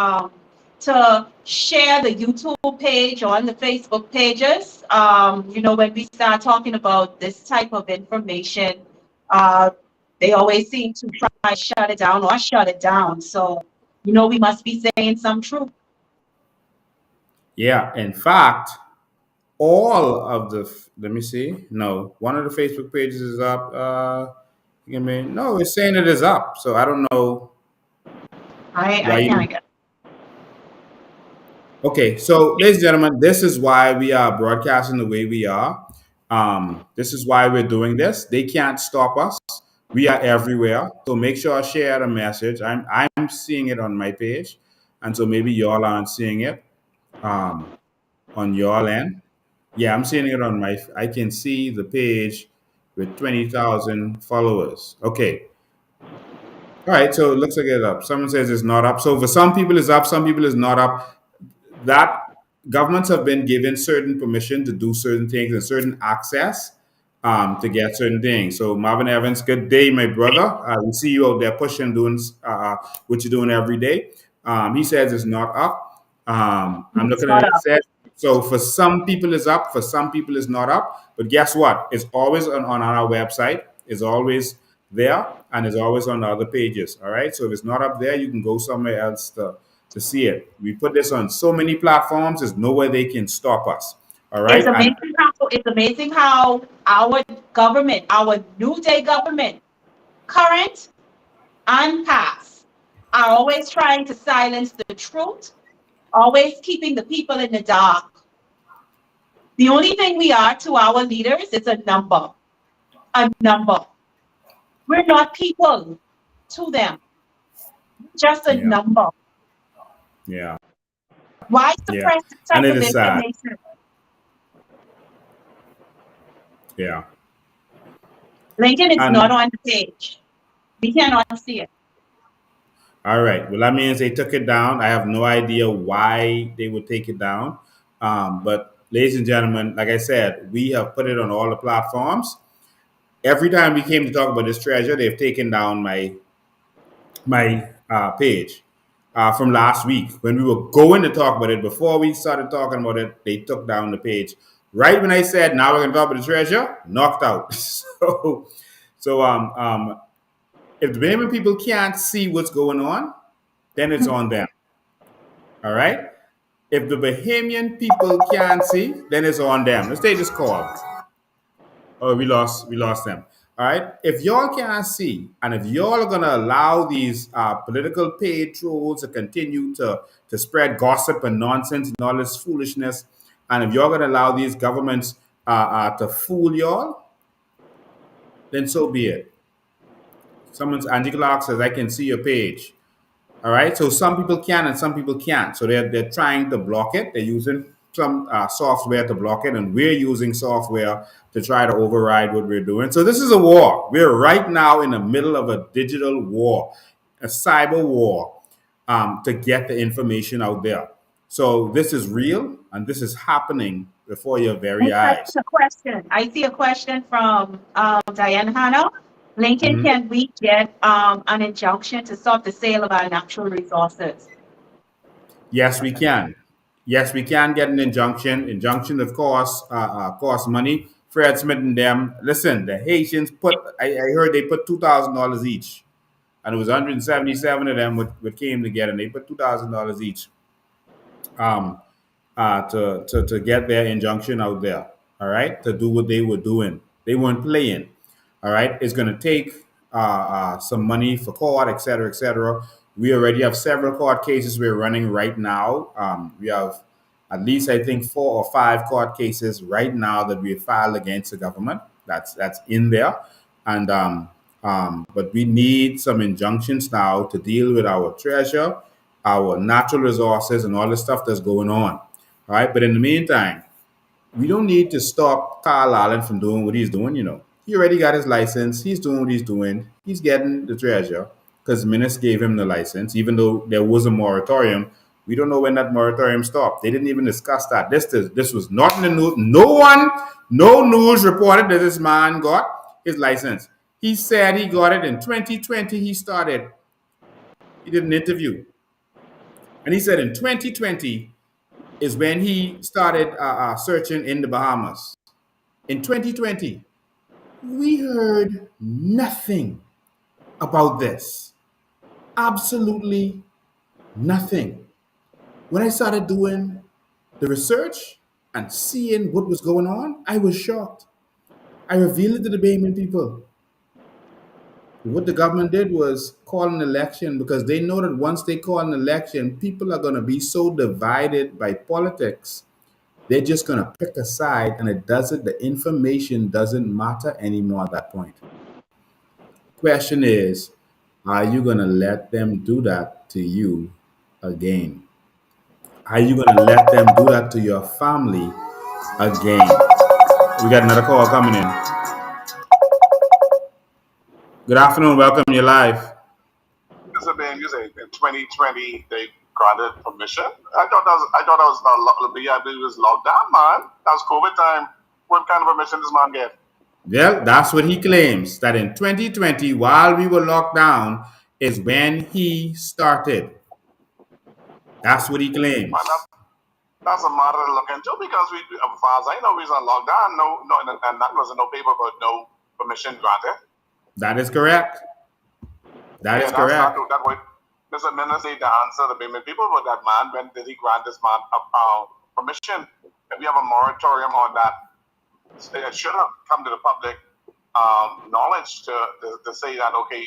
Speaker 6: to share the YouTube page or on the Facebook pages. When we start talking about this type of information, they always seem to try to shut it down or shut it down. So, we must be saying some truth.
Speaker 7: Yeah, in fact, all of let me see. No, one of the Facebook pages is up. No, it's saying it is up. So I don't know why
Speaker 6: I can't get.
Speaker 7: Okay, so ladies and gentlemen, this is why we are broadcasting the way we are. This is why we're doing this. They can't stop us. We are everywhere. So make sure I share the message. I'm seeing it on my page, and so maybe y'all aren't seeing it on your end. Yeah, I'm seeing it on my. I can see the page with 20,000 followers. Okay. All right. So it looks like it's up. Someone says it's not up. So for some people it's up. Some people it's not up. That governments have been given certain permission to do certain things and certain access to get certain things. So Marvin Evans, good day, my brother. We see you out there pushing, doing what you're doing every day. He says it's not up. I'm
Speaker 6: It's
Speaker 7: looking at
Speaker 6: not
Speaker 7: it. It
Speaker 6: up.
Speaker 7: says so for some people it's up, for some people it's not up. But guess what? It's always on our website. It's always there, and it's always on the other pages. All right. So if it's not up there, you can go somewhere else to see it. We put this on so many platforms. There's nowhere they can stop us. All right. And
Speaker 6: It's amazing how our government, our new day government, current and past, are always trying to silence the truth, always keeping the people in the dark. The only thing we are to our leaders is a number. A number. We're not people to them. Just a
Speaker 7: yeah,
Speaker 6: number.
Speaker 7: yeah,
Speaker 6: Why
Speaker 7: yeah.
Speaker 6: suppress this
Speaker 7: And
Speaker 6: type
Speaker 7: it
Speaker 6: of
Speaker 7: is sad.
Speaker 6: information?
Speaker 7: Yeah.
Speaker 6: Lincoln is not
Speaker 7: And
Speaker 6: on the page. We cannot see it.
Speaker 7: all right. Well, that means they took it down. I have no idea why they would take it down. But, ladies and gentlemen, like I said, we have put it on all the platforms. Every time we came to talk about this treasure, they've taken down my page from last week. When we were going to talk about it, before we started talking about it, they took down the page. Right when I said, now we're going to talk about the treasure, knocked out. So if the Bahamian people can't see what's going on, then it's on them. All right. If the Bahamian people can't see, then it's on them. Let's take this call. Oh, we lost them. All right. If y'all can't see, and if y'all are gonna allow these political paid trolls to continue to spread gossip and nonsense and all this foolishness, and if y'all gonna allow these governments to fool y'all, then so be it. Someone's Angie Clark says, "I can see your page." All right. So some people can and some people can't. So they're trying to block it. They're using some software to block it, and we're using software to try to override what we're doing. So this is a war. We're right now in the middle of a digital war, a cyber war, to get the information out there. So this is real, and this is happening before your very eyes.
Speaker 6: A question. I see a question from Diane Hanna. Lincoln,
Speaker 7: Mhm.
Speaker 6: can we get an injunction to stop the sale of our natural resources?
Speaker 7: Yes, we can. Yes, we can get an injunction. Injunction, of course, costs money. Fred Smith and them. Listen, the Haitians put. I heard they put $2,000 each, and it was 177 of them what came together, and they put $2,000 each. Um, to get their injunction out there. All right, to do what they were doing. They weren't playing. All right, it's going to take some money for court, et cetera, et cetera. We already have several court cases we're running right now. We have at least I think 4 or 5 court cases right now that we filed against the government. That's in there, and but we need some injunctions now to deal with our treasure, our natural resources, and all the stuff that's going on. All right. But in the meantime, we don't need to stop Carl Allen from doing what he's doing. He already got his license. He's doing what he's doing. He's getting the treasure because Minutes gave him the license, even though there was a moratorium. We don't know when that moratorium stopped. They didn't even discuss that. This was not in the news. No news reported that this man got his license. He said he got it in 2020. He started. He did an interview, and he said in 2020 is when he started searching in the Bahamas. In 2020, we heard nothing about this. Absolutely nothing. When I started doing the research and seeing what was going on, I was shocked. I revealed it to the Bahamian people. What the government did was call an election because they know that once they call an election, people are going to be so divided by politics. They're just going to pick a side, and the information doesn't matter anymore at that point. Question is, are you going to let them do that to you again? Are you going to let them do that to your family again? We got another call coming in. Good afternoon. Welcome. You're live.
Speaker 17: This is being used in 2020. They granted permission. I thought that was not it was locked down, man. That was COVID time. What kind of permission does man get?
Speaker 7: Well, that's what he claims, that in 2020, while we were locked down, is when he started. That's what he claims.
Speaker 17: That's a matter to look into because we, as far as I know, we was on lockdown. And that was no paper, but no permission granted.
Speaker 7: That is correct. That is correct.
Speaker 17: That way, Mr. Minister need to answer the payment people, but that man, when did he grant this man permission? If we have a moratorium on that, it should have come to the public knowledge to say that, okay,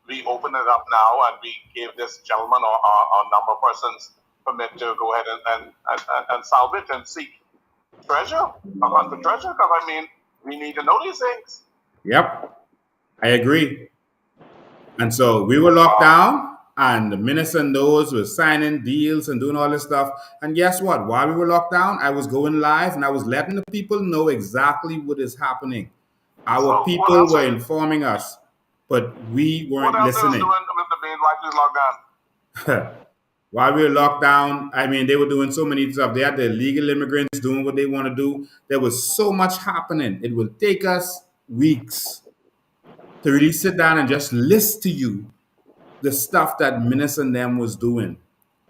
Speaker 17: we open it up now and we gave this gentleman or number of persons permit to go ahead and salvage and seek treasure, upon the treasure, because I mean, we need to know these things.
Speaker 7: Yep, I agree. And so we were locked down, and the minister knows was signing deals and doing all this stuff. And guess what? While we were locked down, I was going live and I was letting the people know exactly what is happening. Our people were informing us, but we weren't listening.
Speaker 17: What else is doing with the main rightly locked down?
Speaker 7: While we were locked down, I mean, they were doing so many stuff. They had the illegal immigrants doing what they want to do. There was so much happening. It will take us weeks to really sit down and just list to you the stuff that Minister and them was doing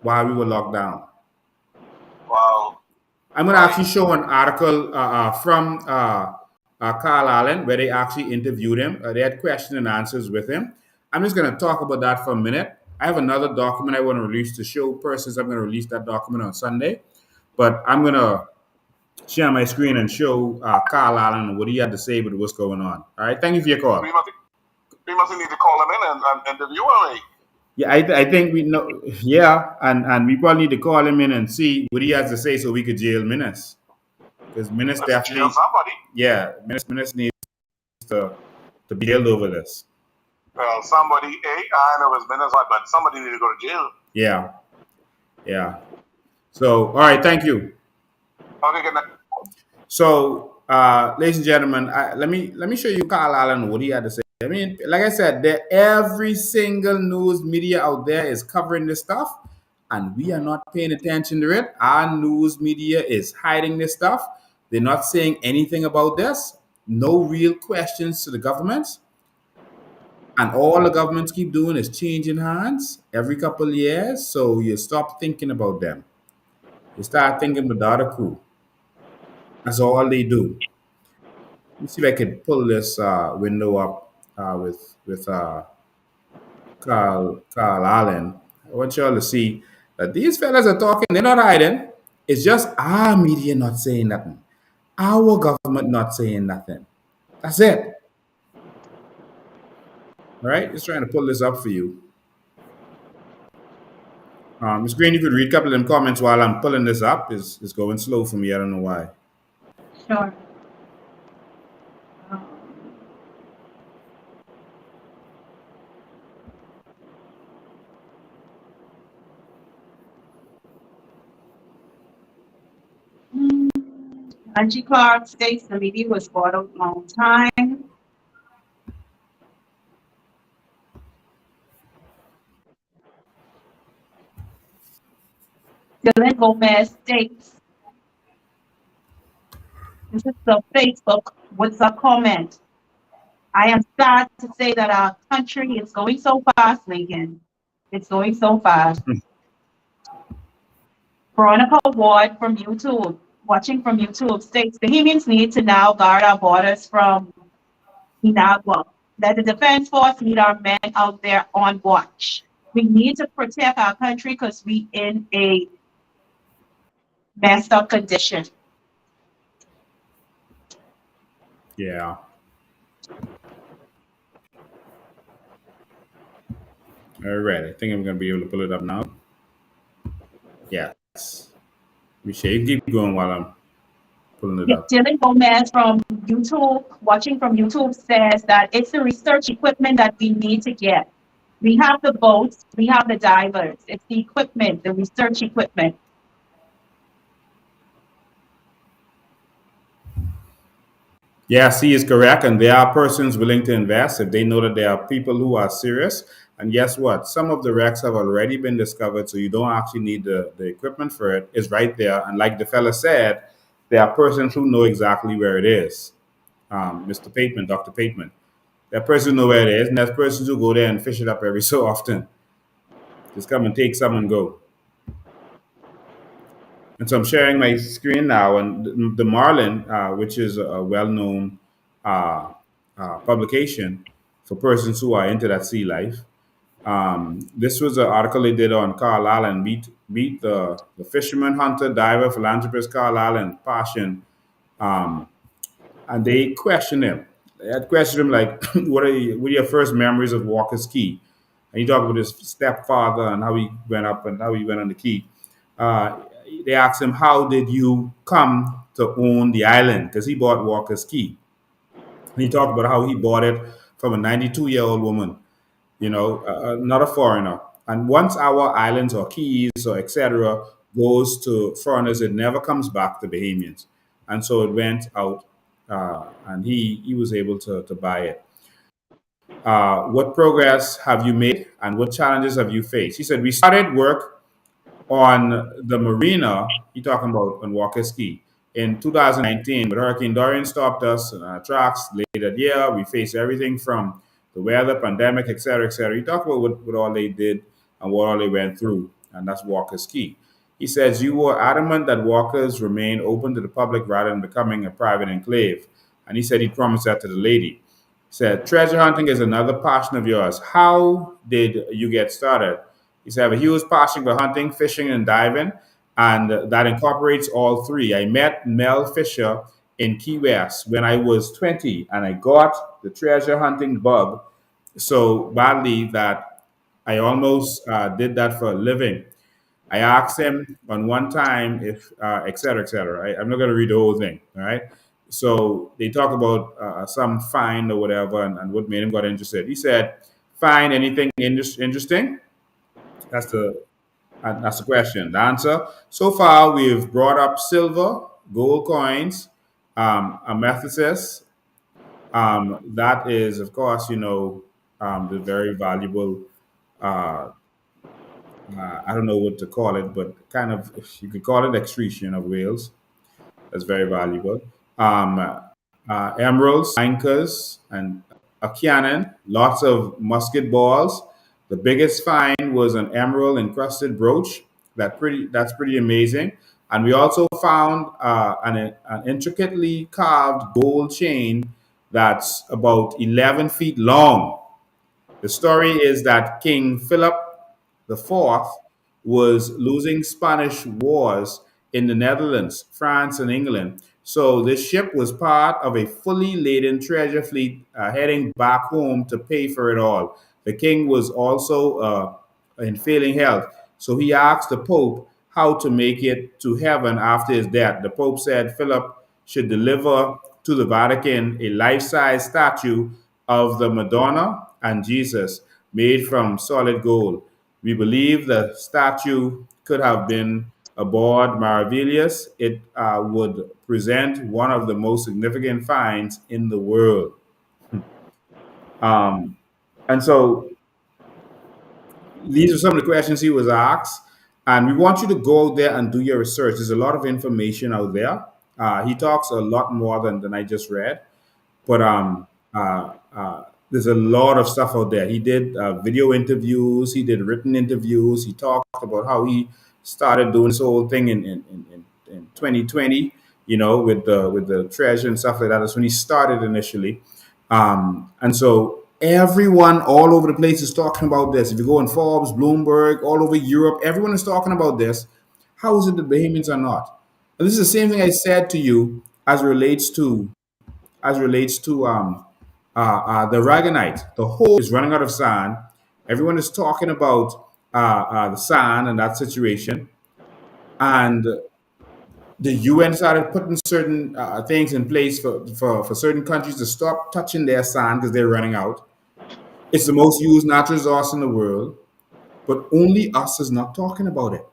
Speaker 7: while we were locked down.
Speaker 17: Wow.
Speaker 7: I'm going to actually show an article from Carl Allen where they actually interviewed him. They had question and answers with him. I'm just going to talk about that for a minute. I have another document I want to release to show persons. I'm going to release that document on Sunday. But I'm going to share my screen and show Carl Allen what he had to say about what's going on. All right. Thank you for your call.
Speaker 17: We must need to call him in and interview him.
Speaker 7: Yeah, I think we know. Yeah, and we probably need to call him in and see what he has to say so we could jail Minas. Because Minas definitely.
Speaker 17: Jail somebody.
Speaker 7: Yeah, Minas needs to be jailed over this.
Speaker 17: Well, somebody, I know it's Minas, but somebody need to go to jail.
Speaker 7: Yeah. Yeah. So, all right, thank you.
Speaker 17: Okay, good night.
Speaker 7: So, ladies and gentlemen, let me show you Carl Allen what he had to say. I mean, like I said, every single news media out there is covering this stuff, and we are not paying attention to it. Our news media is hiding this stuff. They're not saying anything about this. No real questions to the governments. And all the governments keep doing is changing hands every couple of years. So you stop thinking about them. You start thinking about the other crew. That's all they do. Let me see if I can pull this window up with Carl Allen. I want y'all to see that these fellas are talking. They're not hiding. It's just our media not saying nothing. Our government not saying nothing. That's it. All right, just trying to pull this up for you. Ms. Green, you could read a couple of them comments while I'm pulling this up. It's going slow for me. I don't know why.
Speaker 6: Sure. Angie Clark states the media was bought a long time. Dylan Gomez states, this is the Facebook with a comment. I am sad to say that our country is going so fast, Lincoln. It's going so fast. Veronica Ward from YouTube, watching from YouTube, states Bahamians need to now guard our borders from Inagua. Let the Defense Force need our men out there on watch. We need to protect our country because we in a messed up condition.
Speaker 7: Yeah. All right. I think I'm going to be able to pull it up now. Yes. We should keep going while I'm pulling it up.
Speaker 6: Dylan Gomez from YouTube, watching from YouTube, says that it's the research equipment that we need to get. We have the boats, we have the divers. It's the equipment, the research equipment.
Speaker 7: Yes, he is correct. And there are persons willing to invest if they know that there are people who are serious. And guess what? Some of the wrecks have already been discovered, so you don't actually need the equipment for it. It's right there. And like the fella said, there are persons who know exactly where it is. Mr. Pateman, Dr. Pateman. There are persons who know where it is, and there's persons who go there and fish it up every so often. Just come and take some and go. And so I'm sharing my screen now, and the Marlin, which is a well-known uh, publication for persons who are into that sea life. This was an article they did on Carl Allen, meet the fisherman, hunter, diver, philanthropist Carl Allen, passion, um, and they questioned him. They had questioned him like, what are your first memories of Walker's Key? And he talked about his stepfather and how he went up and how he went on the key. Uh, they asked him, how did you come to own the island? Because he bought Walker's Key. And he talked about how he bought it from a 92-year-old woman, not a foreigner. And once our islands or keys or etc. goes to foreigners, it never comes back to Bahamians. And so it went out, and he was able to buy it. What progress have you made, and what challenges have you faced? He said, we started work on the marina, you're talking about on Walker's Key, in 2019, but Hurricane Dorian stopped us in our tracks late that year. We faced everything from the weather, pandemic, et cetera, et cetera. He talked about what all they did and what all they went through, and that's Walker's Key. He says, you were adamant that Walker's remain open to the public rather than becoming a private enclave. And he said he promised that to the lady. He said, treasure hunting is another passion of yours. How did you get started? He said, I have a huge passion for hunting, fishing, and diving, and that incorporates all three. I met Mel Fisher in Key West when I was 20, and I got the treasure hunting bug so badly that I almost did that for a living. I asked him on one time if, et cetera, et cetera. Right? I'm not going to read the whole thing, all right? So they talk about some find or whatever and what made him got interested. He said, find anything interesting? That's the question. The answer, so far we've brought up silver, gold coins, amethyst. That is, of course, the very valuable uh, I don't know what to call it, but kind of you could call it excretion of whales. That's very valuable. Emeralds, anchors, and a cannon. Lots of musket balls. The biggest find was an emerald encrusted brooch. That's pretty amazing. And we also found an intricately carved gold chain that's about 11 feet long. The story is that King Philip IV was losing Spanish wars in the Netherlands, France, and England. So this ship was part of a fully laden treasure fleet heading back home to pay for it all. The king was also in failing health, so he asked the Pope how to make it to heaven after his death. The Pope said Philip should deliver to the Vatican a life-size statue of the Madonna and Jesus made from solid gold. We believe the statue could have been aboard Maravillas. It would present one of the most significant finds in the world. Um, and so these are some of the questions he was asked. And we want you to go out there and do your research. There's a lot of information out there. He talks a lot more than I just read. But there's a lot of stuff out there. He did video interviews, he did written interviews. He talked about how he started doing this whole thing in 2020, with the treasure and stuff like that. That's when he started initially. And so everyone all over the place is talking about this. If you go on Forbes, Bloomberg, all over Europe, everyone is talking about this. How is it that Bahamians are not? And this is the same thing I said to you as relates to the Ragonite. The whole is running out of sand. Everyone is talking about the sand and that situation. And the UN started putting certain things in place for certain countries to stop touching their sand because they're running out. It's the most used natural resource in the world, but only us is not talking about it.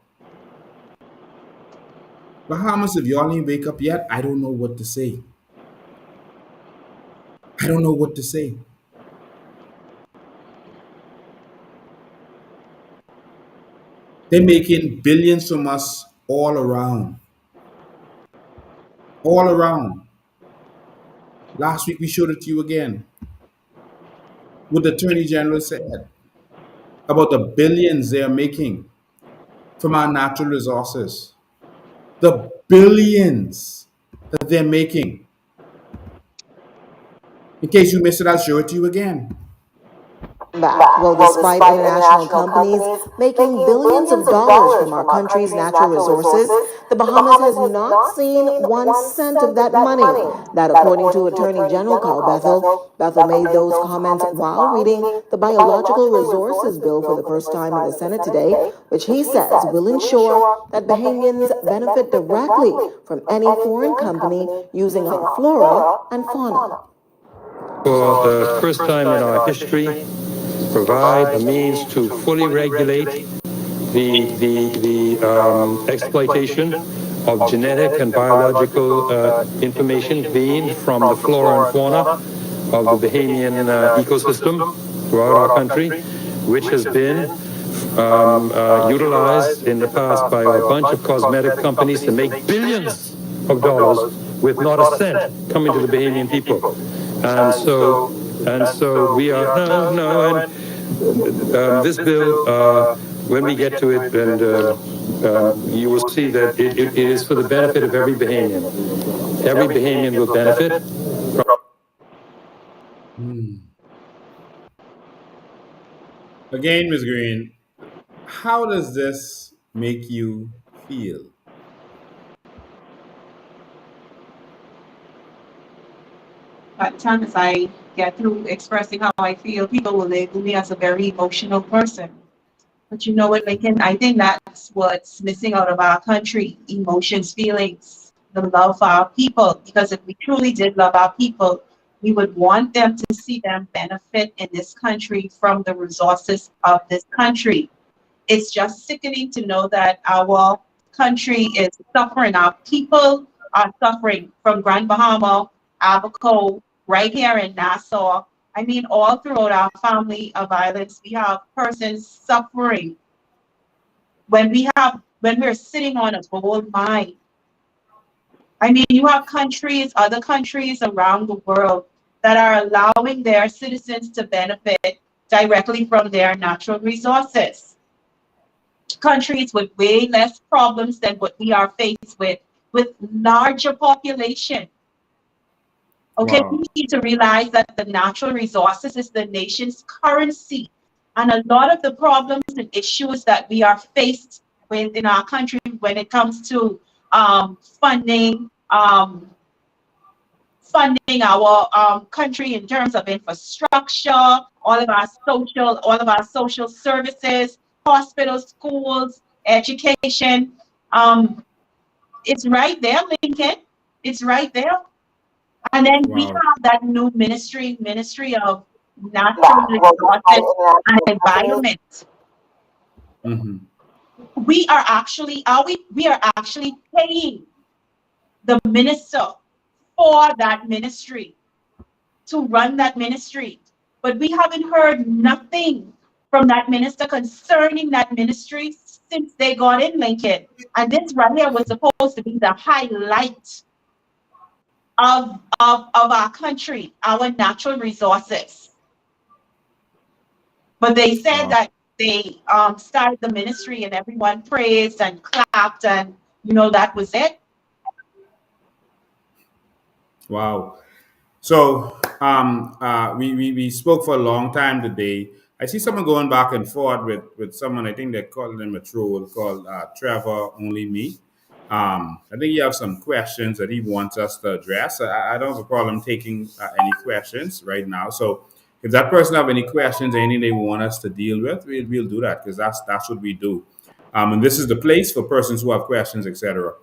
Speaker 7: Bahamas, if y'all ain't wake up yet, I don't know what to say. I don't know what to say. They're making billions from us all around. All around. Last week we showed it to you again. What the Attorney General said about the billions they are making from our natural resources. The billions that they're making. In case you missed it, I'll show it to you again.
Speaker 2: Back. Well, despite international companies making billions of dollars from our country's natural resources, the Bahamas has not seen 1 cent of that money. That, according to Attorney General Carl Bethel. Bethel made those comments while reading the Biological Resources Bill for the first time in the Senate today, which he says will ensure that Bahamians benefit directly from any foreign company using our flora and fauna.
Speaker 22: For the first time in our history, provide a means to fully regulate the exploitation of genetic and biological information gleaned from the flora and fauna of the Bahamian ecosystem throughout our country, which has been utilized in the past by a bunch of cosmetic companies to make billions of dollars with not a cent coming to the Bahamian people. And so we are, and this bill, when we get to it, and you will see that it is for the benefit of every Bahamian. Every Bahamian will benefit.
Speaker 7: Again, Ms. Green, how does this make you feel?
Speaker 6: By the time as I get through expressing how I feel, people will label me as a very emotional person. But you know what, Lincoln? I think that's what's missing out of our country: emotions, feelings, the love for our people. Because if we truly did love our people, we would want them to see them benefit in this country from the resources of this country. It's just sickening to know that our country is suffering. Our people are suffering from Grand Bahama, Abaco, right here in Nassau. I mean, all throughout our family of violence, we have persons suffering when we're sitting on a gold mine. I mean, you have countries, other countries around the world that are allowing their citizens to benefit directly from their natural resources. Countries with way less problems than what we are faced with larger population. Okay,
Speaker 7: Wow.
Speaker 6: we need to realize that the natural resources is the nation's currency. And a lot of the problems and issues that we are faced with in our country when it comes to funding, funding our country in terms of infrastructure, all of our social services, hospitals, schools, education. It's right there, Lincoln. It's right there. And then we
Speaker 7: Wow.
Speaker 6: have that new Ministry of Natural Resources and Environment.
Speaker 7: Mm-hmm.
Speaker 6: We are actually paying the minister for that ministry to run that ministry. But we haven't heard nothing from that minister concerning that ministry since they got in, Lincoln. And this right here was supposed to be the highlight of our country, our natural resources. But they said
Speaker 7: Wow.
Speaker 6: that they started the ministry and everyone praised and clapped and that was it.
Speaker 7: Wow. So we spoke for a long time today. I see someone going back and forth with someone. I think they're calling him a troll called Trevor Only Me. I think you have some questions that he wants us to address. I don't have a problem taking any questions right now. So if that person have any questions, anything they want us to deal with, we'll do that because that's what we do. And this is the place for persons who have questions, etc.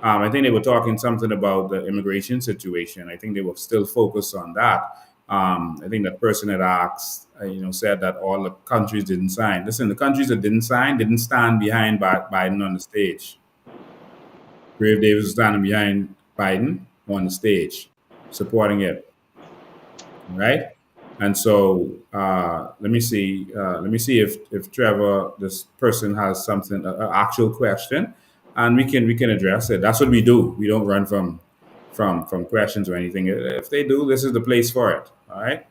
Speaker 7: I think they were talking something about the immigration situation. I think they were still focused on that. I think that person had asked, said that all the countries didn't sign. Listen, the countries that didn't sign didn't stand behind Biden on the stage. Grave Davis was standing behind Biden on the stage, supporting it, right? And so let me see. Let me see if Trevor, this person, has something, an actual question, and we can address it. That's what we do. We don't run from questions or anything. If they do, this is the place for it. All right.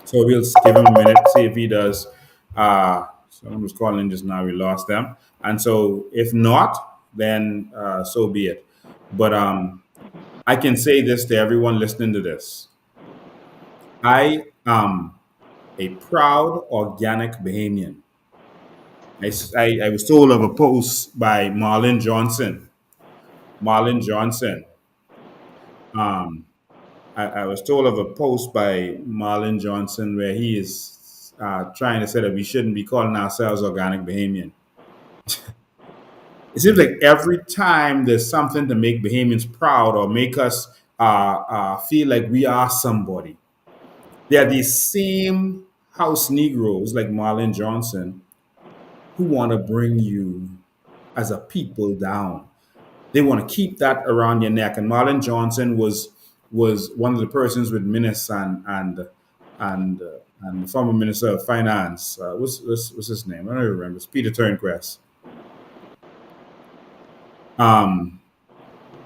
Speaker 7: So we'll just give him a minute, see if he does. Someone was calling just now. We lost them, and so if not, then so be it. But I can say this to everyone listening to this. I am a proud organic Bahamian. I was told of a post by Marlon Johnson. Marlon Johnson. Um, I was told of a post by Marlon Johnson where he is trying to say that we shouldn't be calling ourselves organic Bahamian. It seems like every time there's something to make Bahamians proud or make us feel like we are somebody, there are these same house Negroes like Marlon Johnson who want to bring you as a people down. They want to keep that around your neck. And Marlon Johnson was one of the persons with Minis and and the former Minister of Finance. What's his name? I don't remember. It's Peter Turnquest. Um,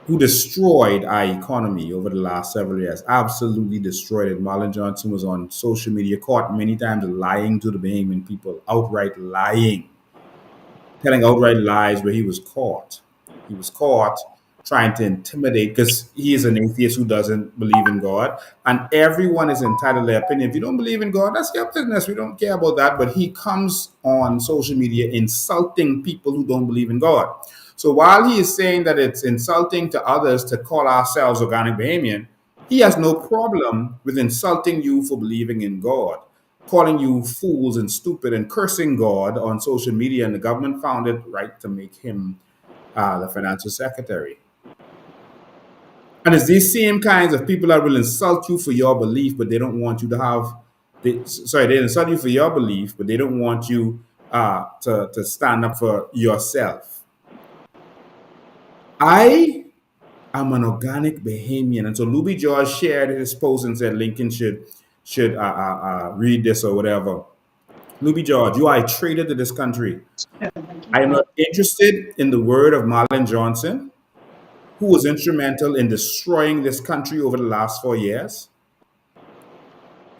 Speaker 7: who destroyed our economy over the last several years. Absolutely destroyed it. Marlon Johnson was on social media, caught many times lying to the Bahamian people, outright lying, telling outright lies where he was caught. He was caught trying to intimidate because he is an atheist who doesn't believe in God. And everyone is entitled to their opinion. If you don't believe in God, that's your business. We don't care about that. But he comes on social media insulting people who don't believe in God. So while he is saying that it's insulting to others to call ourselves organic Bahamian, he has no problem with insulting you for believing in God, calling you fools and stupid and cursing God on social media. And the government found it right to make him the financial secretary. And it's these same kinds of people that will insult you for your belief, but they don't want you to have. They insult you for your belief, but they don't want you to stand up for yourself. I am an organic Bahamian, and so Louis George shared his post and said Lincoln should read this or whatever. Louis George, you are a traitor to this country. I am not interested in the word of Marlon Johnson, who was instrumental in destroying this country over the last 4 years,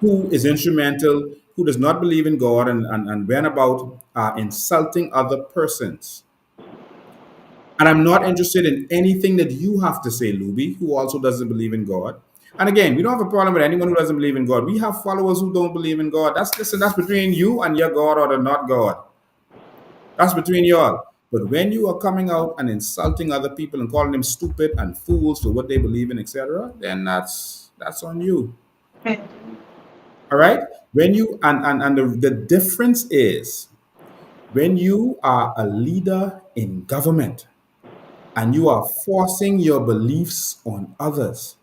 Speaker 7: who is instrumental, who does not believe in God and went about insulting other persons. And I'm not interested in anything that you have to say, Luby, who also doesn't believe in God. And again, we don't have a problem with anyone who doesn't believe in God. We have followers who don't believe in God. That's between you and your God or the not God. That's between y'all. But when you are coming out and insulting other people and calling them stupid and fools for what they believe in, etc., then that's on you. All right? When you and the difference is when you are a leader in government and you are forcing your beliefs on others,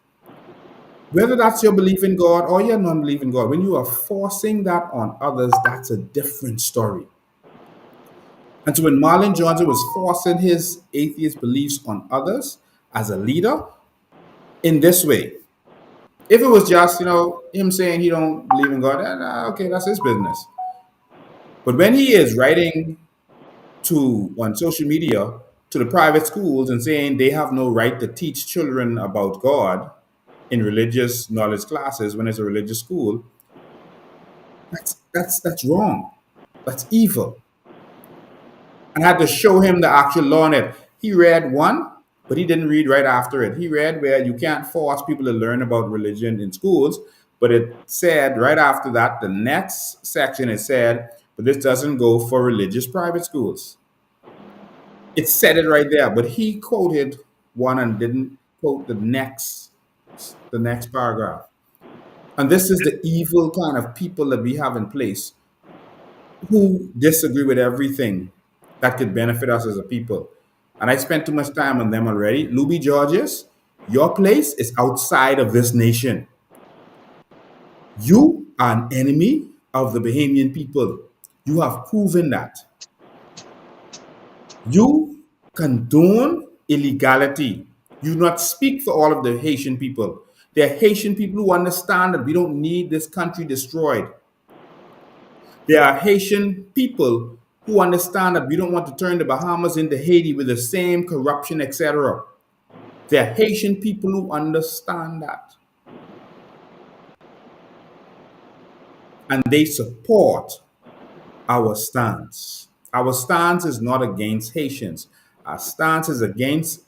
Speaker 7: whether that's your belief in God or your non-belief in God, when you are forcing that on others, that's a different story. And so when Marlon Johnson was forcing his atheist beliefs on others as a leader in this way, if it was just, him saying he don't believe in God, then, okay, that's his business. But when he is writing on social media to the private schools and saying they have no right to teach children about God in religious knowledge classes when it's a religious school, that's wrong. That's evil. And I had to show him the actual law on it. He read one, but he didn't read right after it. He read where you can't force people to learn about religion in schools, but it said right after that, the next section, it said, but this doesn't go for religious private schools. It said it right there, but he quoted one and didn't quote the next paragraph. And this is the evil kind of people that we have in place who disagree with everything that could benefit us as a people. And I spent too much time on them already. Louis Georges, your place is outside of this nation. You are an enemy of the Bahamian people. You have proven that. You condone illegality. You do not speak for all of the Haitian people. There are Haitian people who understand that we don't need this country destroyed. There are Haitian people who understand that we don't want to turn the Bahamas into Haiti with the same corruption, etc. There are Haitian people who understand that. And they support our stance. Our stance is not against Haitians. Our stance is against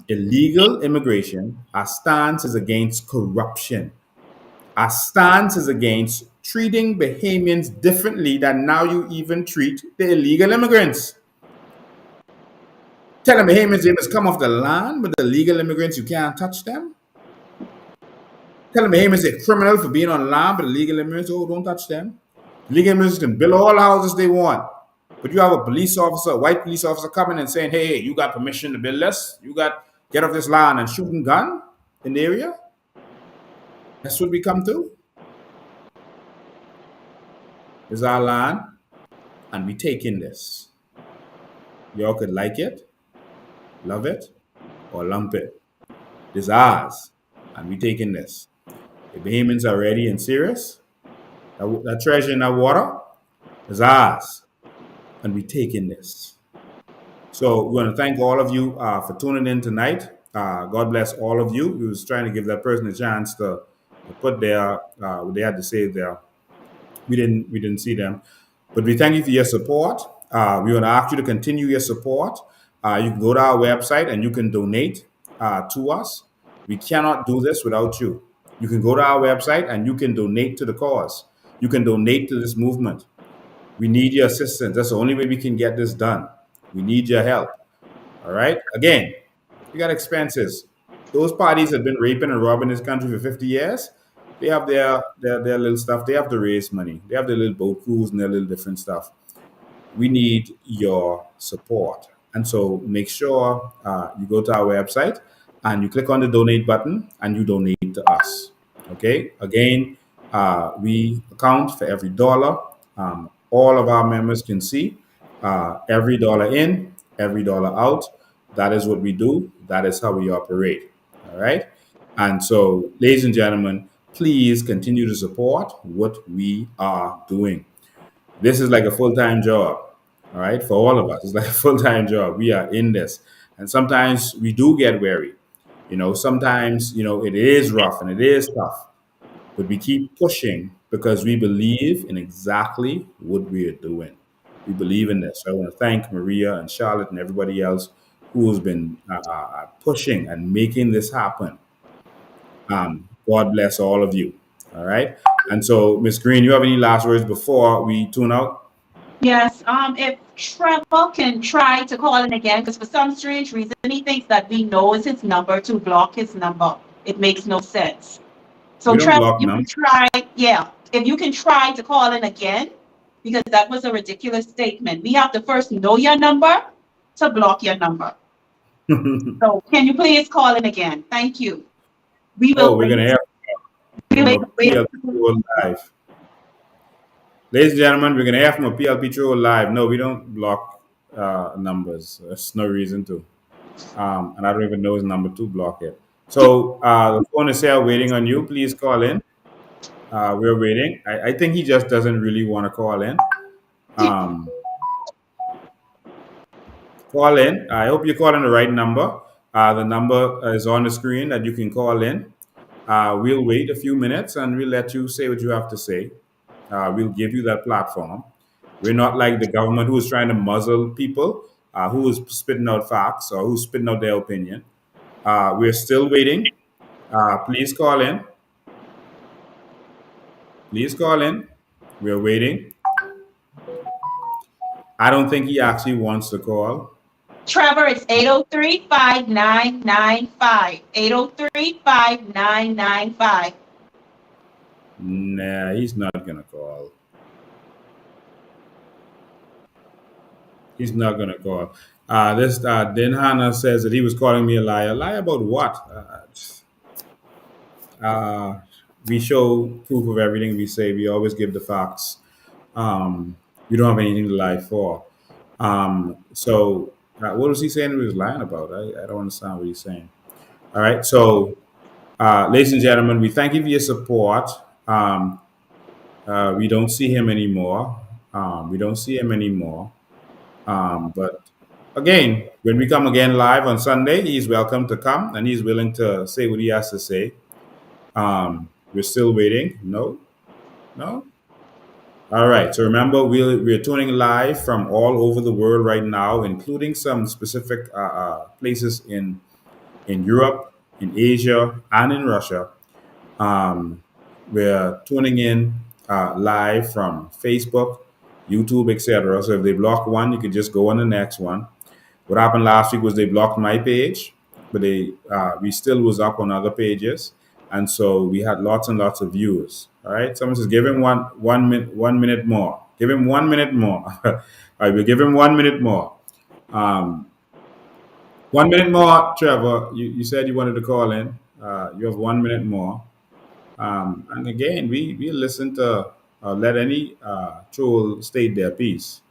Speaker 7: illegal immigration. Our stance is against corruption. Our stance is against treating Bahamians differently than now you even treat the illegal immigrants. Telling Bahamians they must come off the land, but the legal immigrants, you can't touch them. Telling Bahamians they're criminal for being on land, but the legal immigrants, oh, don't touch them. The legal immigrants can build all the houses they want. But you have a police officer, a white police officer coming and saying, hey, you got permission to build this? You got get off this land and shooting gun in the area? That's what we come to. It's our land, and we take in this. Y'all could like it, love it, or lump it. It's ours, and we taking this. The Bahamians are ready and serious. That treasure in that water is ours, and we taking this. So we want to thank all of you for tuning in tonight. God bless all of you. We was trying to give that person a chance to put their what they had to say there. We didn't see them, but we thank you for your support. We want to ask you to continue your support. You can go to our website and you can donate to us. We cannot do this without you. You can go to our website and you can donate to the cause. You can donate to this movement. We need your assistance. That's the only way we can get this done. We need your help. All right. Again, we got expenses. Those parties have been raping and robbing this country for 50 years. They have their little stuff. They have to raise money. They have their little boat crews and their little different stuff. We need your support. And so make sure you go to our website and you click on the donate button and you donate to us. Okay. Again, we account for every dollar. All of our members can see every dollar in, every dollar out. That is what we do. That is how we operate. All right. And so, ladies and gentlemen, please continue to support what we are doing. This is like a full-time job. All right. For all of us, it's like a full-time job. We are in this. And sometimes we do get weary. Sometimes, it is rough and it is tough. But we keep pushing because we believe in exactly what we are doing. We believe in this. So I want to thank Maria and Charlotte and everybody else who has been pushing and making this happen. God bless all of you. All right. And so, Miss Green, you have any last words before we tune out?
Speaker 6: Yes, if Trevor can try to call in again, because for some strange reason he thinks that we know is his number to block his number. It makes no sense. So
Speaker 7: We don't
Speaker 6: Trevor,
Speaker 7: block
Speaker 6: you
Speaker 7: them.
Speaker 6: can try, if you can try to call in again, because that was a ridiculous statement. We have to first know your number to block your number. So can you please call in again? Thank you. We will
Speaker 7: We're going to
Speaker 6: wait.
Speaker 7: have from a PLP Troll Live. Ladies and gentlemen, we're going to have from a PLP Troll Live. No, we don't block numbers. There's no reason to. And I don't even know his number to block it. So the phone is here waiting on you. Please call in. We're waiting. I think he just doesn't really want to call in. Call in. I hope you're calling the right number. The number is on the screen that you can call in. We'll wait a few minutes and we'll let you say what you have to say. We'll give you that platform. We're not like the government who is trying to muzzle people, who is spitting out facts or who's spitting out their opinion. We're still waiting. Please call in. Please call in. We're waiting. I don't think he actually wants to call.
Speaker 6: Trevor, it's 803-5995. 803-5995.
Speaker 7: Nah, he's not going to call. He's not going to call. This Den Hanna says that he was calling me a liar. Lie about what? We show proof of everything we say. We always give the facts. We don't have anything to lie for. So what was he saying he was lying about? I don't understand what he's saying. All right. So, ladies and gentlemen, we thank you for your support. We don't see him anymore. But again, when we come again live on Sunday, he's welcome to come and he's willing to say what he has to say. We're still waiting. No. All right. So remember, we're tuning live from all over the world right now, including some specific places in Europe, in Asia, and in Russia. Um, we're tuning in live from Facebook, YouTube, etc. So if they block one, you could just go on the next one. What happened last week was they blocked my page, but they we still was up on other pages, and so we had lots and lots of views. All right, someone says give him 1 minute more. Give him 1 minute more. All right, we'll give him 1 minute more. Um, 1 minute more, Trevor. You said you wanted to call in. You have 1 minute more. And again, we listen to let any troll state their piece.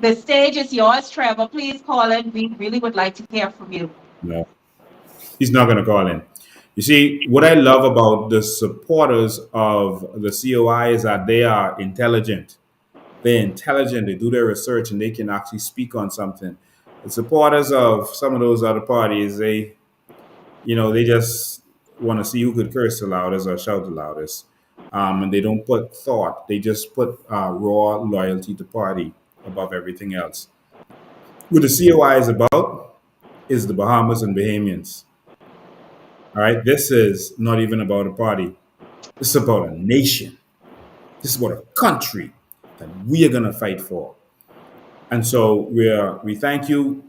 Speaker 6: The stage is yours, Trevor. Please call in. We really would like to hear from you.
Speaker 7: No, he's not going to call in. You see, what I love about the supporters of the COI is that they are intelligent. They're intelligent. They do their research and they can actually speak on something. The supporters of some of those other parties, they just want to see who could curse the loudest or shout the loudest. And they don't put thought. They just put raw loyalty to party above everything else. What the COI is about is the Bahamas and Bahamians. All right, this is not even about a party. This is about a nation. This is about a country that we are gonna fight for. And so we thank you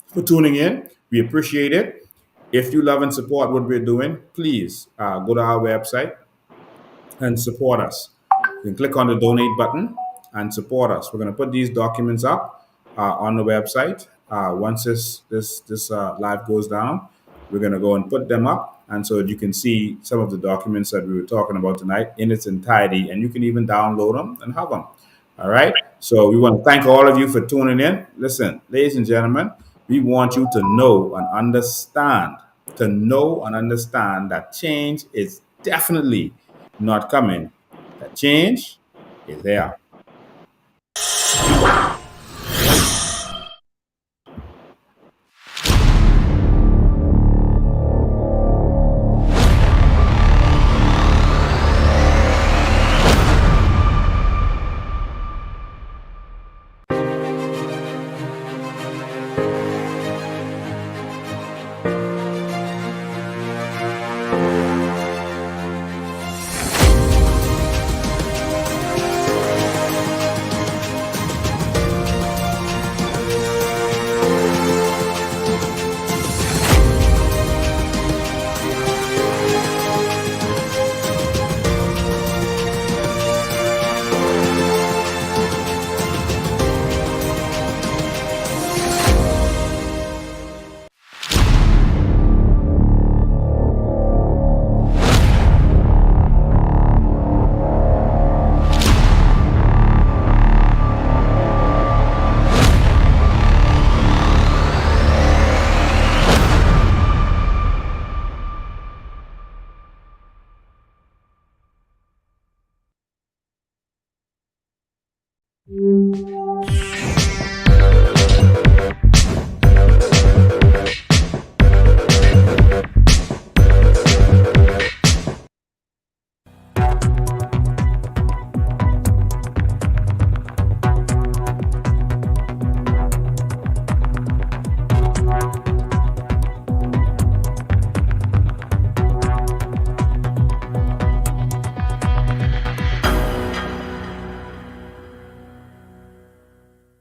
Speaker 7: for tuning in. We appreciate it. If you love and support what we're doing, please go to our website and support us. You can click on the donate button and support us. We're going to put these documents up on the website. Once this live goes down, we're going to go and put them up, and so you can see some of the documents that we were talking about tonight in its entirety, and you can even download them and have them. All right. So we want to thank all of you for tuning in. Listen, ladies and gentlemen, we want you to know and understand, that change is definitely not coming. That change is there.